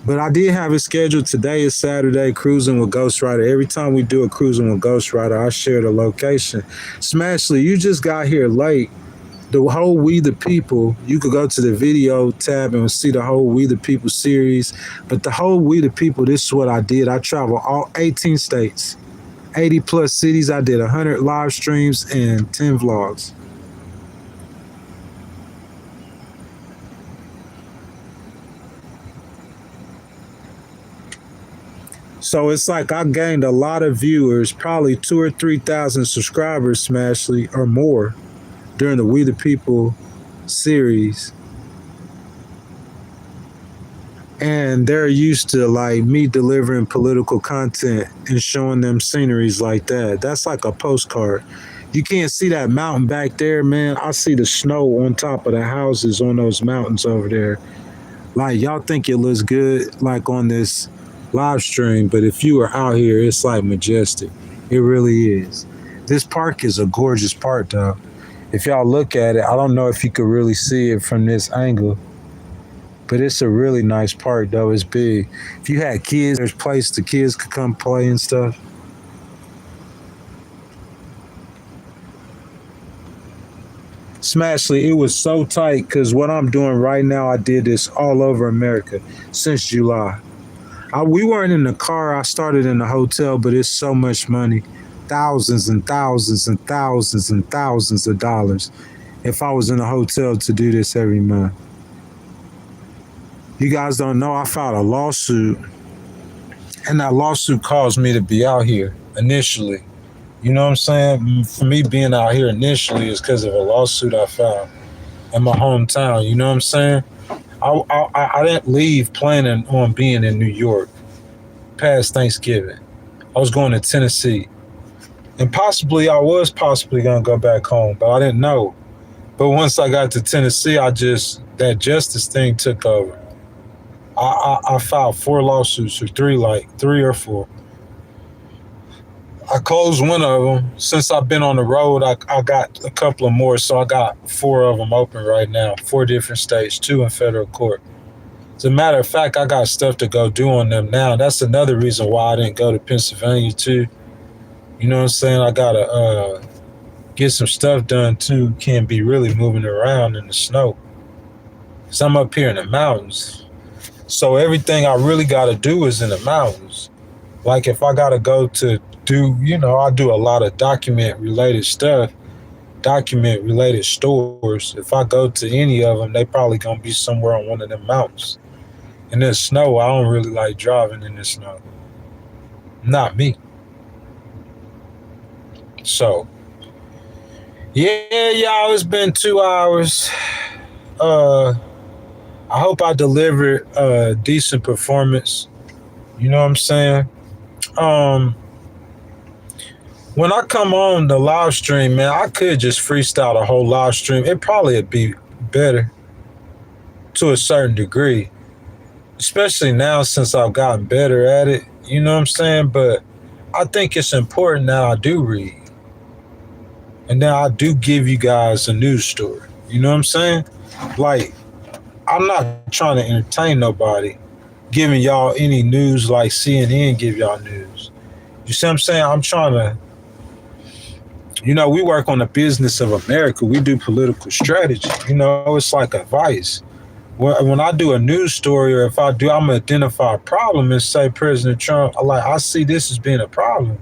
But I did have it scheduled. Today is Saturday, Cruising with Ghostwriter. Every time we do a Cruising with Ghostwriter, I share the location. Smashly, you just got here late. The whole We the People, you could go to the video tab and see the whole We the People series. But the whole We the People, this is what I did. I traveled all 18 states, 80 plus cities. I did 100 live streams and 10 vlogs. So it's like I gained a lot of viewers, probably 2,000 or 3,000 subscribers, Smashly, or more, during the We the People series. And they're used to like me delivering political content and showing them sceneries like that. That's like a postcard. You can't see that mountain back there, man. I see the snow on top of the houses on those mountains over there. Like, y'all think it looks good like on this live stream, but if you were out here, it's like majestic. It really is. This park is a gorgeous park, though. If y'all look at it, I don't know if you could really see it from this angle, but it's a really nice park, though. It's big. If you had kids, there's a place the kids could come play and stuff. Smashly, it was so tight because what I'm doing right now, I did this all over America since July. We weren't in the car. I started in the hotel, but it's so much money. Thousands and thousands and thousands and thousands of dollars if I was in a hotel to do this every month. You guys don't know, I filed a lawsuit, and that lawsuit caused me to be out here initially. You know what I'm saying? For me being out here initially is because of a lawsuit I filed in my hometown. You know what I'm saying? I didn't leave planning on being in New York past Thanksgiving. I was going to Tennessee. And I was possibly going to go back home, but I didn't know. But once I got to Tennessee, that justice thing took over. I filed 4 lawsuits, or 3 or 4. I closed one of them. Since I've been on the road, I got a couple of more, so I got 4 of them open right now, 4 different states, 2 in federal court. As a matter of fact, I got stuff to go do on them now. That's another reason why I didn't go to Pennsylvania, too. You know what I'm saying? I got to get some stuff done, too. Can't be really moving around in the snow. Because I'm up here in the mountains. So everything I really got to do is in the mountains. Like if I got to go to I do a lot of document-related stuff, document-related stores. If I go to any of them, they probably going to be somewhere on one of them mountains. And in the snow, I don't really like driving in the snow. Not me. So, yeah, y'all, it's been 2 hours. I hope I delivered a decent performance. You know what I'm saying? When I come on the live stream, man, I could just freestyle the whole live stream. It probably would be better to a certain degree. especially now since I've gotten better at it. You know what I'm saying? But I think it's important that I do read. And then I do give you guys a news story. You know what I'm saying? Like, I'm not trying to entertain nobody giving y'all any news like CNN give y'all news. You see what I'm saying? I'm trying to, we work on the business of America. We do political strategy. It's like advice. When I do a news story, or if I do, I'm gonna identify a problem and say President Trump, I see this as being a problem.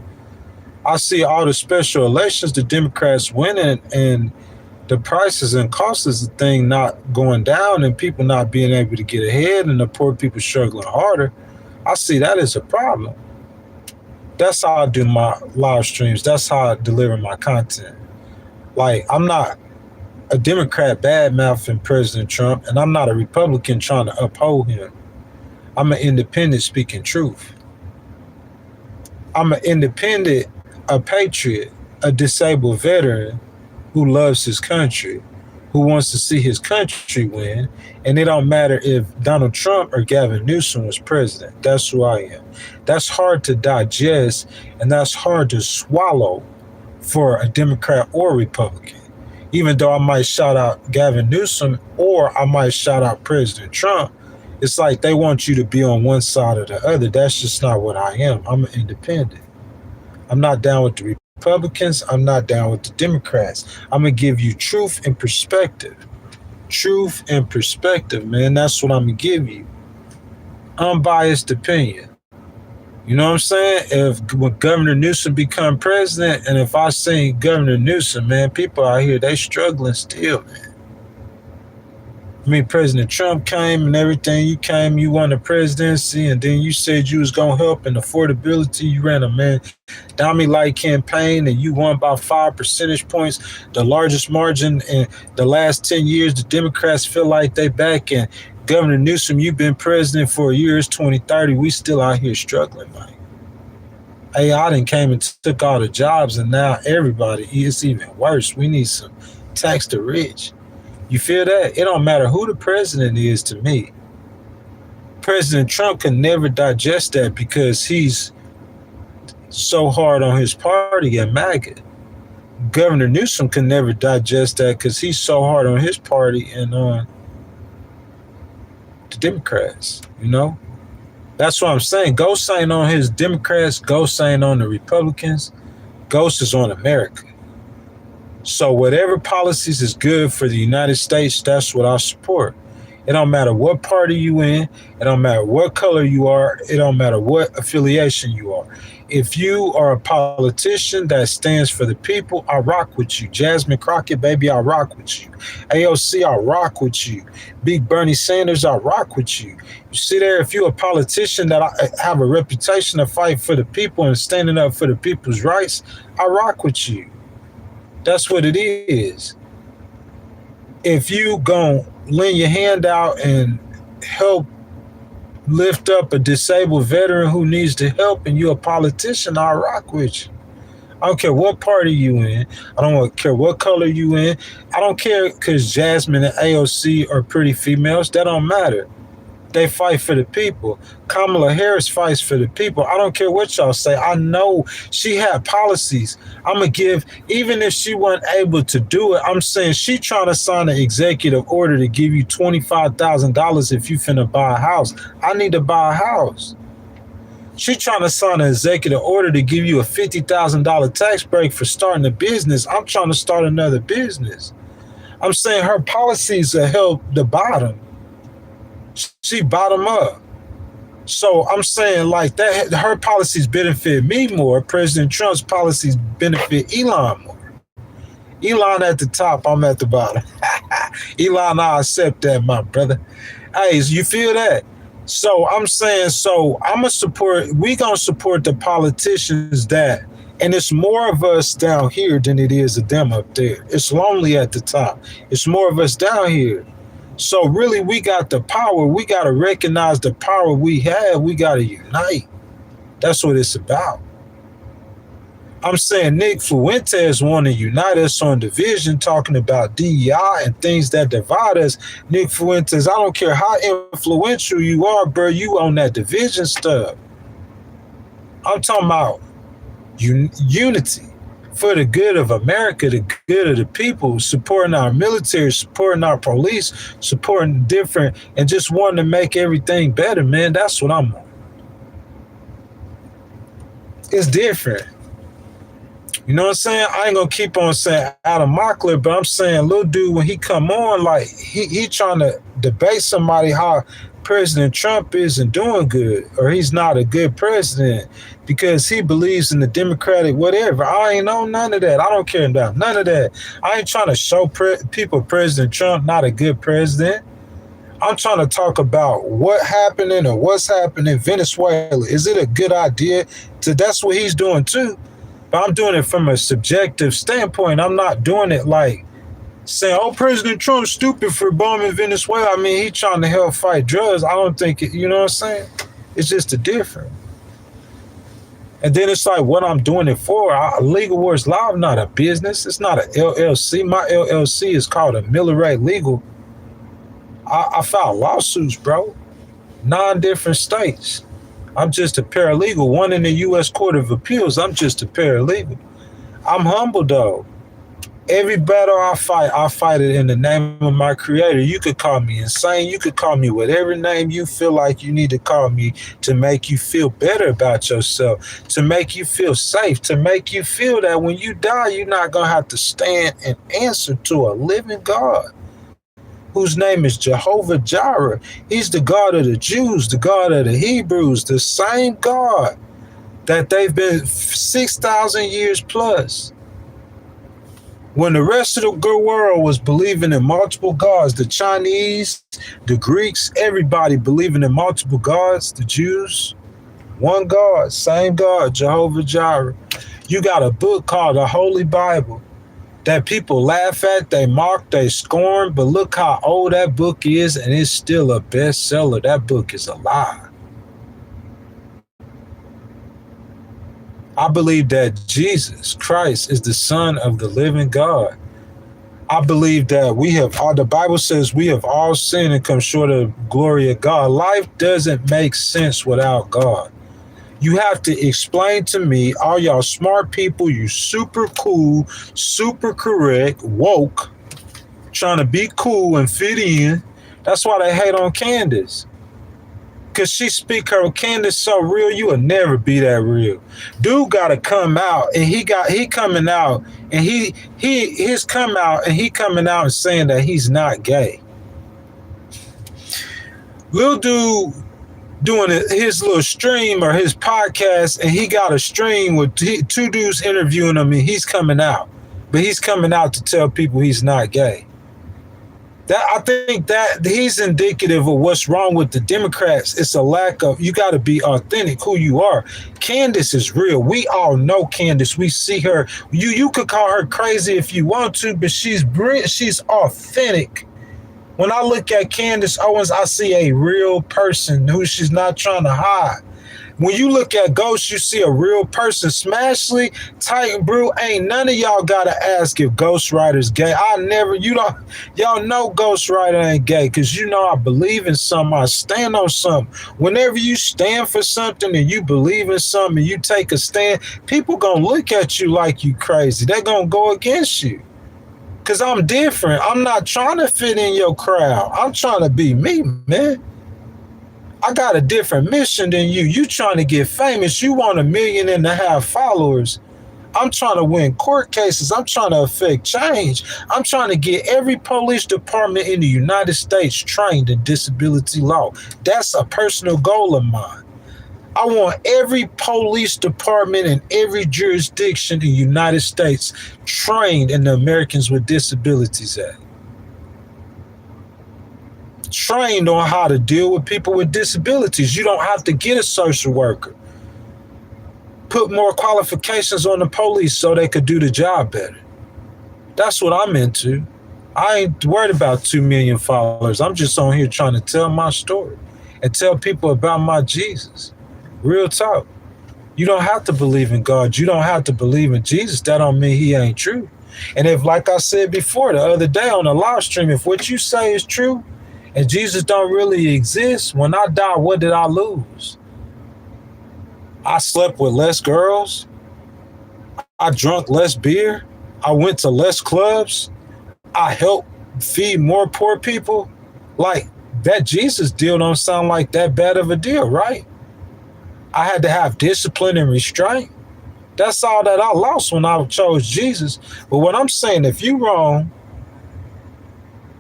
I see all the special elections, the Democrats winning, and the prices and costs of the thing not going down, and people not being able to get ahead, and the poor people struggling harder. I see that as a problem. That's how I do my live streams. That's how I deliver my content. Like, I'm not a Democrat bad mouthing President Trump, and I'm not a Republican trying to uphold him. I'm an independent speaking truth. I'm an independent, a patriot, a disabled veteran who loves his country, who wants to see his country win. And it don't matter if Donald Trump or Gavin Newsom was president. That's who I am. That's hard to digest, and that's hard to swallow for a Democrat or Republican. Even though I might shout out Gavin Newsom or I might shout out President Trump, it's like they want you to be on one side or the other. That's just not what I am. I'm an independent. I'm not down with the Republicans. I'm not down with the Democrats. I'm going to give you truth and perspective. Truth and perspective, man. That's what I'm going to give you. Unbiased opinion. You know what I'm saying? When Governor Newsom become president, and if I see Governor Newsom, man, people out here, they struggling still, man. I mean, President Trump came and everything. You came, you won the presidency, and then you said you was going to help in affordability. You ran a Dami-like campaign, and you won by 5 percentage points, the largest margin in the last 10 years. The Democrats feel like they back, and Governor Newsom, you've been president for a year. It's 2030. We still out here struggling, man. Hey, I done came and took all the jobs, and now everybody, it's even worse. We need some tax the rich. You feel that? It don't matter who the president is to me. President Trump can never digest that because he's so hard on his party and MAGA. Governor Newsom can never digest that because he's so hard on his party and on the Democrats, That's what I'm saying. Ghost ain't on his Democrats. Ghost ain't on the Republicans. Ghost is on America. So whatever policies is good for the United States, that's what I support. It don't matter what party you in. It don't matter what color you are. It don't matter what affiliation you are. If you are a politician that stands for the people, I rock with you. Jasmine Crockett, baby, I rock with you. AOC, I rock with you. Big Bernie Sanders, I rock with you. You see there, if you're a politician that I have a reputation to fight for the people and standing up for the people's rights, I rock with you. That's what it is. If you gon' lend your hand out and help lift up a disabled veteran who needs the help and you're a politician, I'll rock with you. I don't care what party you in. I don't care what color you in. I don't care because Jasmine and AOC are pretty females. That don't matter. They fight for the people. Kamala Harris fights for the people. I don't care what y'all say. I know she had policies. I'm going to give, even if she wasn't able to do it, I'm saying she trying to sign an executive order to give you $25,000 if you finna buy a house. I need to buy a house. She trying to sign an executive order to give you a $50,000 tax break for starting a business. I'm trying to start another business. I'm saying her policies will help the bottom. She bottom up. So I'm saying like that, her policies benefit me more. President Trump's policies benefit Elon more. Elon at the top, I'm at the bottom. Elon, I accept that, my brother. Hey, you feel that? So I'm saying, we gonna support the politicians that, and it's more of us down here than it is of them up there. It's lonely at the top. It's more of us down here. So really, we got the power. We got to recognize the power we have. We got to unite. That's what it's about. I'm saying Nick Fuentes want to unite us on division, talking about DEI and things that divide us. Nick Fuentes, I don't care how influential you are, bro, you on that division stuff. I'm talking about unity for the good of America, the good of the people, supporting our military, supporting our police, supporting different, and just wanting to make everything better, man. That's what I'm on. It's different. You know what I'm saying? I ain't gonna keep on saying Adam Mockler, but I'm saying little dude, when he come on, like he trying to debate somebody how President Trump isn't doing good, or he's not a good president because he believes in the Democratic whatever. I ain't on none of that. I don't care about none of that. I ain't trying to show people President Trump not a good president. I'm trying to talk about what happening or what's happening in Venezuela. Is it a good idea? That's what he's doing too. But I'm doing it from a subjective standpoint. I'm not doing it like saying, oh, President Trump's stupid for bombing Venezuela. I mean, he's trying to help fight drugs. I don't think it, you know what I'm saying? It's just a difference. And then it's like what I'm doing it for. Legal Wars Live, not a business. It's not an LLC. My LLC is called a Miller Ray Legal. I filed lawsuits, bro. 9 different states. I'm just a paralegal. One in the U.S. Court of Appeals. I'm just a paralegal. I'm humble, though. Every battle I fight it in the name of my creator. You could call me insane. You could call me whatever name you feel like you need to call me to make you feel better about yourself, to make you feel safe, to make you feel that when you die, you're not going to have to stand and answer to a living God, whose name is Jehovah Jireh. He's the God of the Jews, the God of the Hebrews, the same God that they've been 6,000 years plus. When the rest of the world was believing in multiple gods, the Chinese, the Greeks, everybody believing in multiple gods, the Jews, one God, same God, Jehovah Jireh. You got a book called the Holy Bible that people laugh at, they mock, they scorn, but look how old that book is, and it's still a bestseller. That book is alive. I believe that Jesus Christ is the Son of the living God. I believe that the Bible says we have all sinned and come short of the glory of God. Life doesn't make sense without God. You have to explain to me, all y'all smart people, you super cool, super correct, woke, trying to be cool and fit in. That's why they hate on Candace. Because she speak her, Candace so real, you will never be that real. Dude got to come out, and he coming out, and he coming out and saying that he's not gay. Little dude doing his little stream or his podcast, and he got a stream with 2 dudes interviewing him, and he's coming out. But he's coming out to tell people he's not gay. I think that he's indicative of what's wrong with the Democrats. It's a lack of, you got to be authentic who you are. Candace is real. We all know Candace. We see her. You could call her crazy if you want to, but she's authentic. When I look at Candace Owens, I see a real person who she's not trying to hide. When you look at Ghost, you see a real person. Smashly, Titan Brew, ain't none of y'all gotta ask if Ghostwriter's gay. Y'all know Ghostwriter ain't gay, because you know I believe in something. I stand on something. Whenever you stand for something and you believe in something and you take a stand, people gonna look at you like you crazy. They're gonna go against you. Because I'm different. I'm not trying to fit in your crowd. I'm trying to be me, man. I got a different mission than you. You trying to get famous. You want 1.5 million followers. I'm trying to win court cases. I'm trying to affect change. I'm trying to get every police department in the United States trained in disability law. That's a personal goal of mine. I want every police department in every jurisdiction in the United States trained in the Americans with Disabilities Act. Trained on how to deal with people with disabilities. You don't have to get a social worker. Put more qualifications on the police so they could do the job better. That's what I'm into. I ain't worried about 2 million followers. I'm just on here trying to tell my story and tell people about my Jesus. Real talk. You don't have to believe in God. You don't have to believe in Jesus. That don't mean he ain't true. And if, like I said before the other day on the live stream, if what you say is true and Jesus don't really exist, when I die, what did I lose? I slept with less girls. I drank less beer. I went to less clubs. I helped feed more poor people. Like, that Jesus deal don't sound like that bad of a deal, right? I had to have discipline and restraint. That's all that I lost when I chose Jesus. But what I'm saying, if you wrong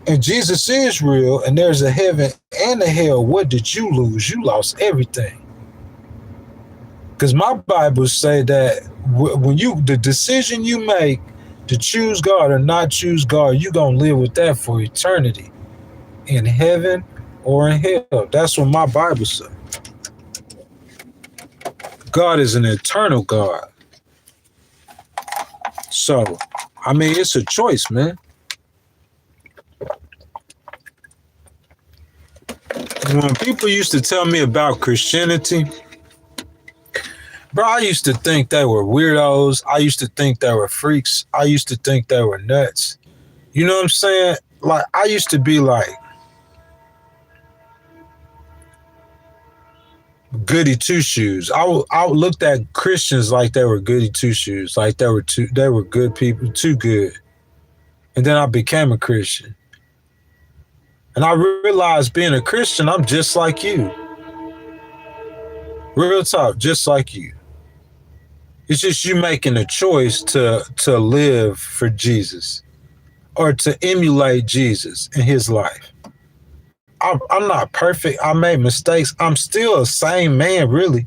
and Jesus is real and there's a heaven and a hell, what did you lose? You lost everything. Because my Bible say that when the decision you make to choose God or not choose God, you're going to live with that for eternity in heaven or in hell. That's what my Bible says. God is an eternal God. So, I mean, it's a choice, man. When people used to tell me about Christianity, bro, I used to think they were weirdos. I used to think they were freaks. I used to think they were nuts. You know what I'm saying? Like, I used to be like, goody two shoes. I looked at Christians like they were goody two shoes, like they were good people, too good. And then I became a Christian. And I realized being a Christian, I'm just like you. Real talk, just like you. It's just you making a choice to live for Jesus or to emulate Jesus in his life. I'm not perfect. I made mistakes. I'm still the same man, really.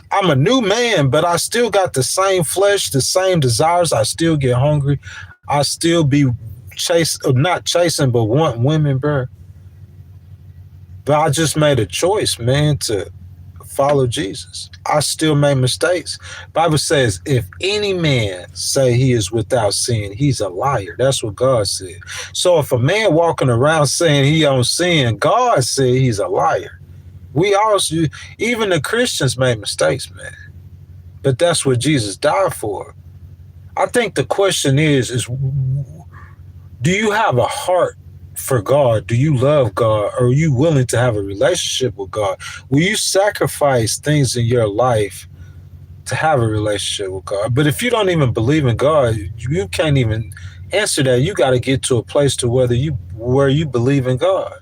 I'm a new man, but I still got the same flesh, the same desires. I still get hungry. I still be not chasing, but want women, bro. But I just made a choice, man, to follow Jesus. I still make mistakes. Bible says, if any man say he is without sin, he's a liar. That's what God said. So if a man walking around saying he don't sin, God said he's a liar. We also, even the Christians make mistakes, man. But that's what Jesus died for. I think the question is do you have a heart for God? Do you love God? Or are you willing to have a relationship with God? Will you sacrifice things in your life to have a relationship with God? But if you don't even believe in God, you can't even answer that. You got to get to a place to where you believe in God.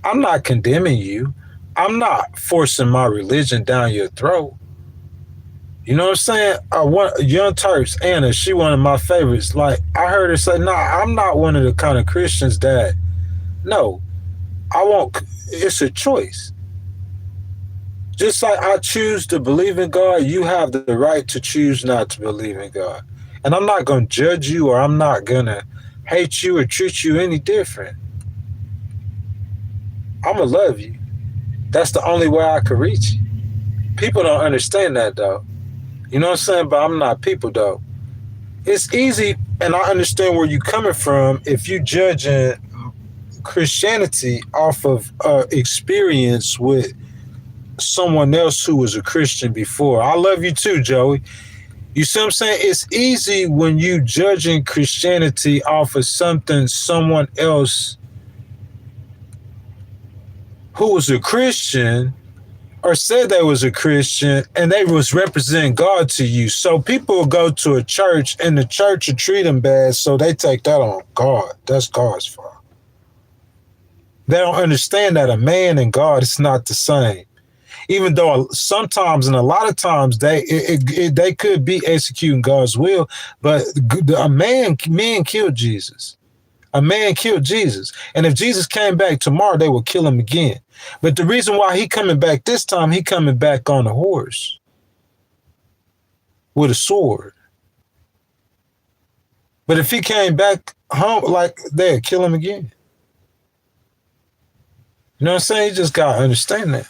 I'm not condemning you. I'm not forcing my religion down your throat. You know what I'm saying? Young Turks, Anna, she one of my favorites. Like, I heard her say, nah, I'm not one of the kind of Christians that, no, it's a choice. Just like I choose to believe in God, you have the right to choose not to believe in God. And I'm not going to judge you, or I'm not going to hate you or treat you any different. I'm going to love you. That's the only way I can reach you. People don't understand that, though. You know what I'm saying? But I'm not people, though. It's easy, and I understand where you're coming from if you judging Christianity off of experience with someone else who was a Christian before. I love you too, Joey. You see what I'm saying? It's easy when you judging Christianity off of something someone else who was a Christian or said they was a Christian and they was representing God to you. So people will go to a church and the church will treat them bad, so they take that on God. That's God's fault. They don't understand that a man and God is not the same. Even though sometimes and a lot of times they could be executing God's will, but men killed Jesus. A man killed Jesus. And if Jesus came back tomorrow, they would kill him again. But the reason why he coming back this time, he coming back on a horse with a sword. But if he came back home, like, they'd kill him again. You know what I'm saying? You just got to understand that.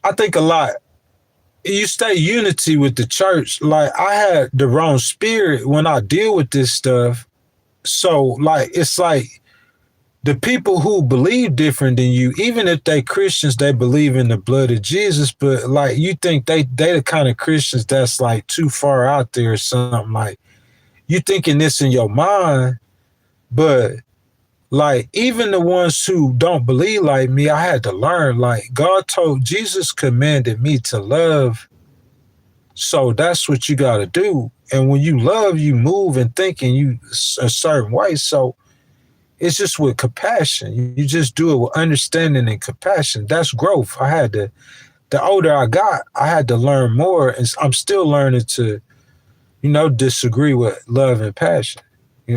I think a lot. You stay unity with the church. Like, I had the wrong spirit when I deal with this stuff. So, like, it's like The people who believe different than you, even if they Christians, they believe in the blood of Jesus, but like you think they the kind of Christians that's like too far out there or something. Like you thinking this in your mind, but like even the ones who don't believe like me, I had to learn. Like Jesus commanded me to love. So that's what you got to do. And when you love, you move and think in you a certain way. So it's just with compassion. You just do it with understanding and compassion. That's growth. The older I got, I had to learn more. And I'm still learning to, disagree with love and passion,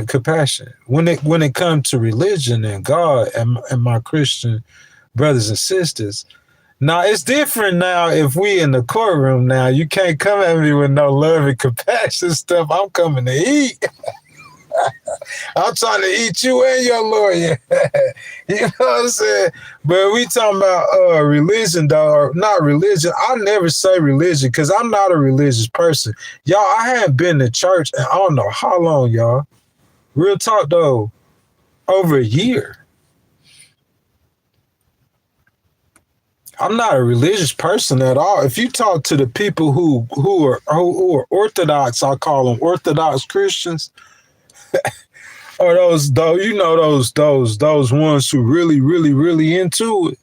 compassion. When it comes to religion and God and my Christian brothers and sisters, now it's different now. If we in the courtroom now, you can't come at me with no love and compassion stuff. I'm coming to eat. I'm trying to eat you and your lawyer. You know what I'm saying? But we talking about religion, though, or not religion. I never say religion because I'm not a religious person. Y'all, I haven't been to church in I don't know how long, y'all. Real talk, though, over a year. I'm not a religious person at all. If you talk to the people who are Orthodox, I call them Orthodox Christians, or those ones who really into it.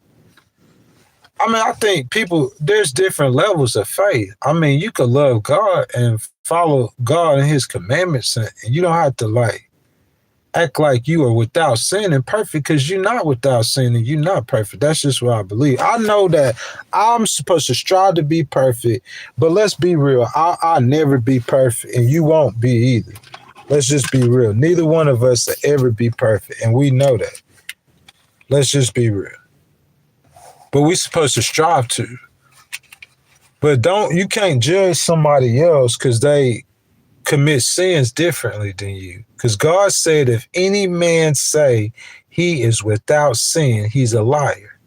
I mean, I think there's different levels of faith. I mean, you could love God and follow God and His commandments, and you don't have to like act like you are without sin and perfect because you're not without sin and you're not perfect. That's just what I believe. I know that I'm supposed to strive to be perfect, but let's be real. I'll never be perfect and you won't be either. Let's just be real. Neither one of us will ever be perfect, and we know that. Let's just be real. But we're supposed to strive to. But you can't judge somebody else because they commit sins differently than you. Because God said, if any man say he is without sin, he's a liar.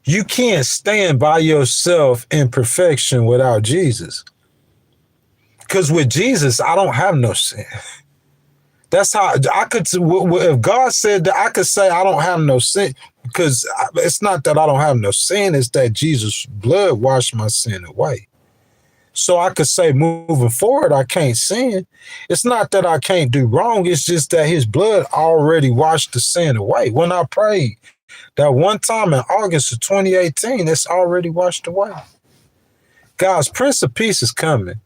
You can't stand by yourself in perfection without Jesus. Because with Jesus, I don't have no sin. That's how I could, if God said that, I could say I don't have no sin, because it's not that I don't have no sin, it's that Jesus' blood washed my sin away. So I could say moving forward, I can't sin. It's not that I can't do wrong. It's just that his blood already washed the sin away. When I prayed that one time in August of 2018, it's already washed away. Guys, Prince of Peace is coming.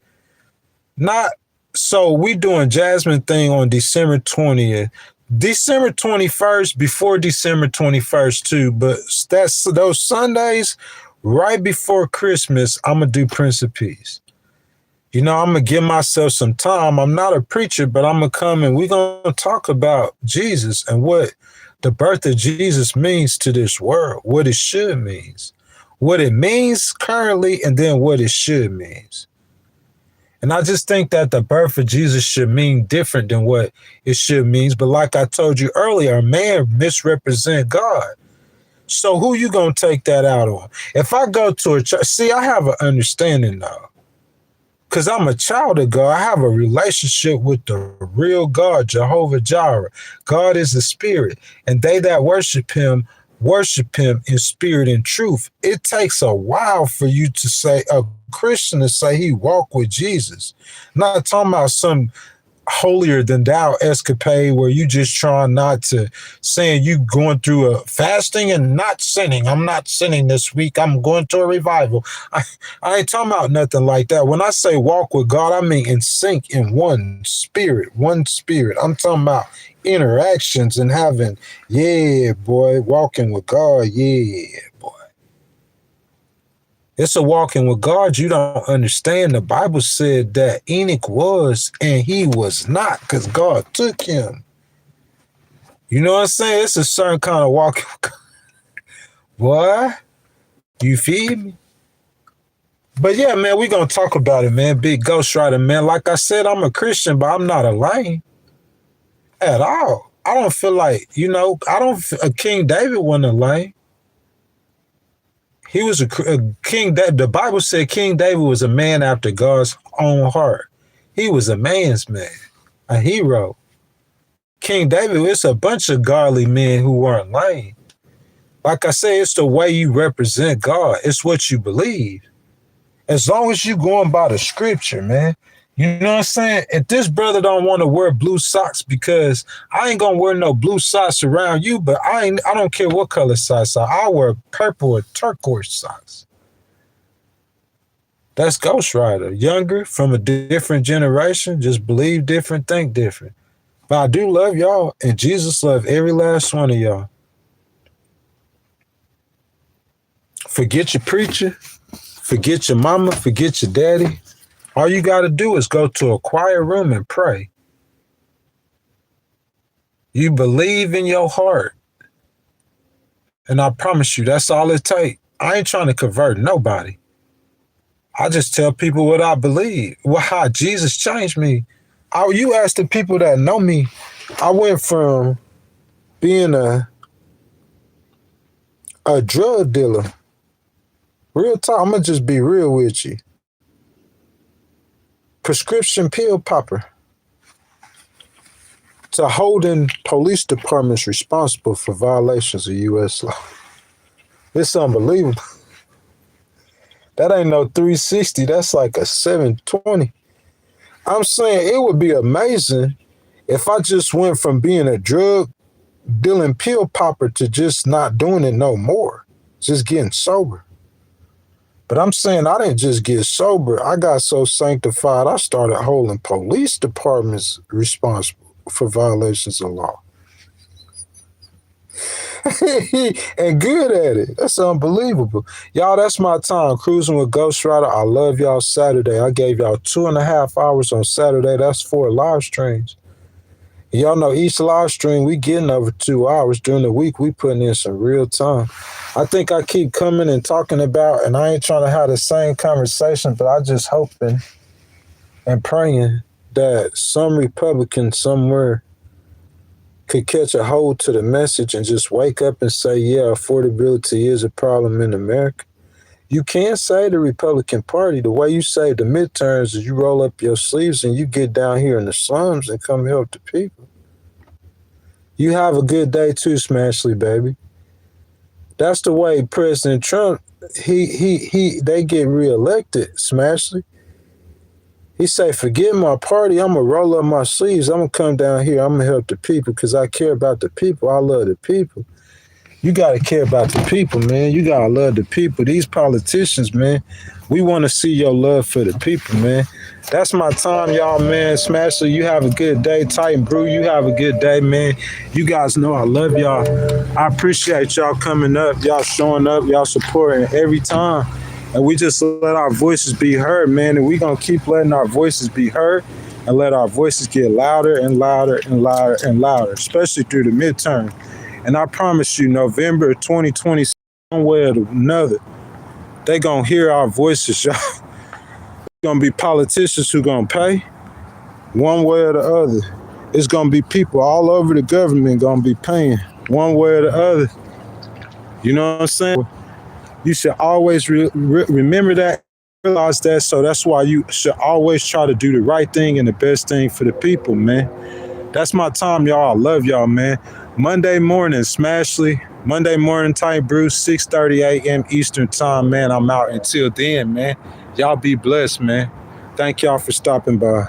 So we doing Jasmine thing on December 20th. December 21st, before December 21st too, but that's those Sundays right before Christmas, I'm going to do Prince of Peace. I'm going to give myself some time. I'm not a preacher, but I'm going to come and we're going to talk about Jesus and what the birth of Jesus means to this world, what it should means, what it means currently, and then what it should means. And I just think that the birth of Jesus should mean different than what it should mean. But like I told you earlier, man misrepresent God. So who you going to take that out on? If I go to a church, see, I have an understanding now. Because I'm a child of God. I have a relationship with the real God, Jehovah Jireh. God is the spirit. And they that worship him in spirit and truth. It takes a while for you to say, a Christian to say he walked with Jesus. Not talking about some holier than thou escapade where you just trying not to, saying you going through a fasting and not sinning. I'm not sinning this week. I'm going to a revival. I ain't talking about nothing like that. When I say walk with God, I mean in sync in one spirit. I'm talking about interactions and having, walking with God. It's a walking with God. You don't understand. The Bible said that Enoch was and he was not because God took him. You know what I'm saying? It's a certain kind of walking with God. Boy, you feed me? But yeah, man, we're going to talk about it, man. Big Ghostwriter, man. Like I said, I'm a Christian, but I'm not a lame at all. I don't feel like, King David wasn't a lame. He was a king. The Bible said King David was a man after God's own heart. He was a man's man, a hero. King David, it's a bunch of godly men who weren't lame. Like I say, it's the way you represent God. It's what you believe. As long as you going by the scripture, man. You know what I'm saying? If this brother don't want to wear blue socks, because I ain't gonna wear no blue socks around you, but I don't care what color socks I wear purple or turquoise socks. That's Ghostwriter. Younger, from a different generation, just believe different, think different. But I do love y'all, and Jesus loved every last one of y'all. Forget your preacher, forget your mama, forget your daddy. All you got to do is go to a quiet room and pray. You believe in your heart. And I promise you, that's all it takes. I ain't trying to convert nobody. I just tell people what I believe, how Jesus changed me. You ask the people that know me, I went from being a drug dealer. Real talk, I'm going to just be real with you. Prescription pill popper, to holding police departments responsible for violations of U.S. law. It's unbelievable. That ain't no 360. That's like a 720. I'm saying it would be amazing if I just went from being a drug dealing pill popper to just not doing it no more, just getting sober. But I'm saying I didn't just get sober. I got so sanctified, I started holding police departments responsible for violations of law. And good at it. That's unbelievable. Y'all, that's my time. Cruising with Ghostwriter. I love y'all. Saturday, I gave y'all 2.5 hours on Saturday. That's 4 live streams. Y'all know each live stream, we getting over 2 hours. During the week, we putting in some real time. I think I keep coming and talking about, and I ain't trying to have the same conversation, but I just hoping and praying that some Republican somewhere could catch a hold to the message and just wake up and say, yeah, affordability is a problem in America. You can't say the Republican Party. The way you say the midterms is you roll up your sleeves and you get down here in the slums and come help the people. You have a good day too, Smashley, baby. That's the way President Trump, they get reelected, Smashley. He say, forget my party, I'm going to roll up my sleeves. I'm going to come down here. I'm going to help the people because I care about the people. I love the people. You got to care about the people, man. You got to love the people. These politicians, man, we want to see your love for the people, man. That's my time, y'all, man. Smasher, you have a good day. Titan Brew, you have a good day, man. You guys know I love y'all. I appreciate y'all coming up, y'all showing up, y'all supporting every time. And we just let our voices be heard, man. And we going to keep letting our voices be heard and let our voices get louder and louder and louder and louder, especially through the midterm. And I promise you, November 2020, one way or another, they going to hear our voices, y'all. Going to be politicians who going to pay one way or the other. It's going to be people all over the government going to be paying one way or the other. You know what I'm saying? You should always remember that, realize that. So that's why you should always try to do the right thing and the best thing for the people, man. That's my time, y'all. I love y'all, man. Monday morning, Smashley. Monday morning, Titan Brew, 6:30 a.m. Eastern time, man. I'm out until then, man. Y'all be blessed, man. Thank y'all for stopping by.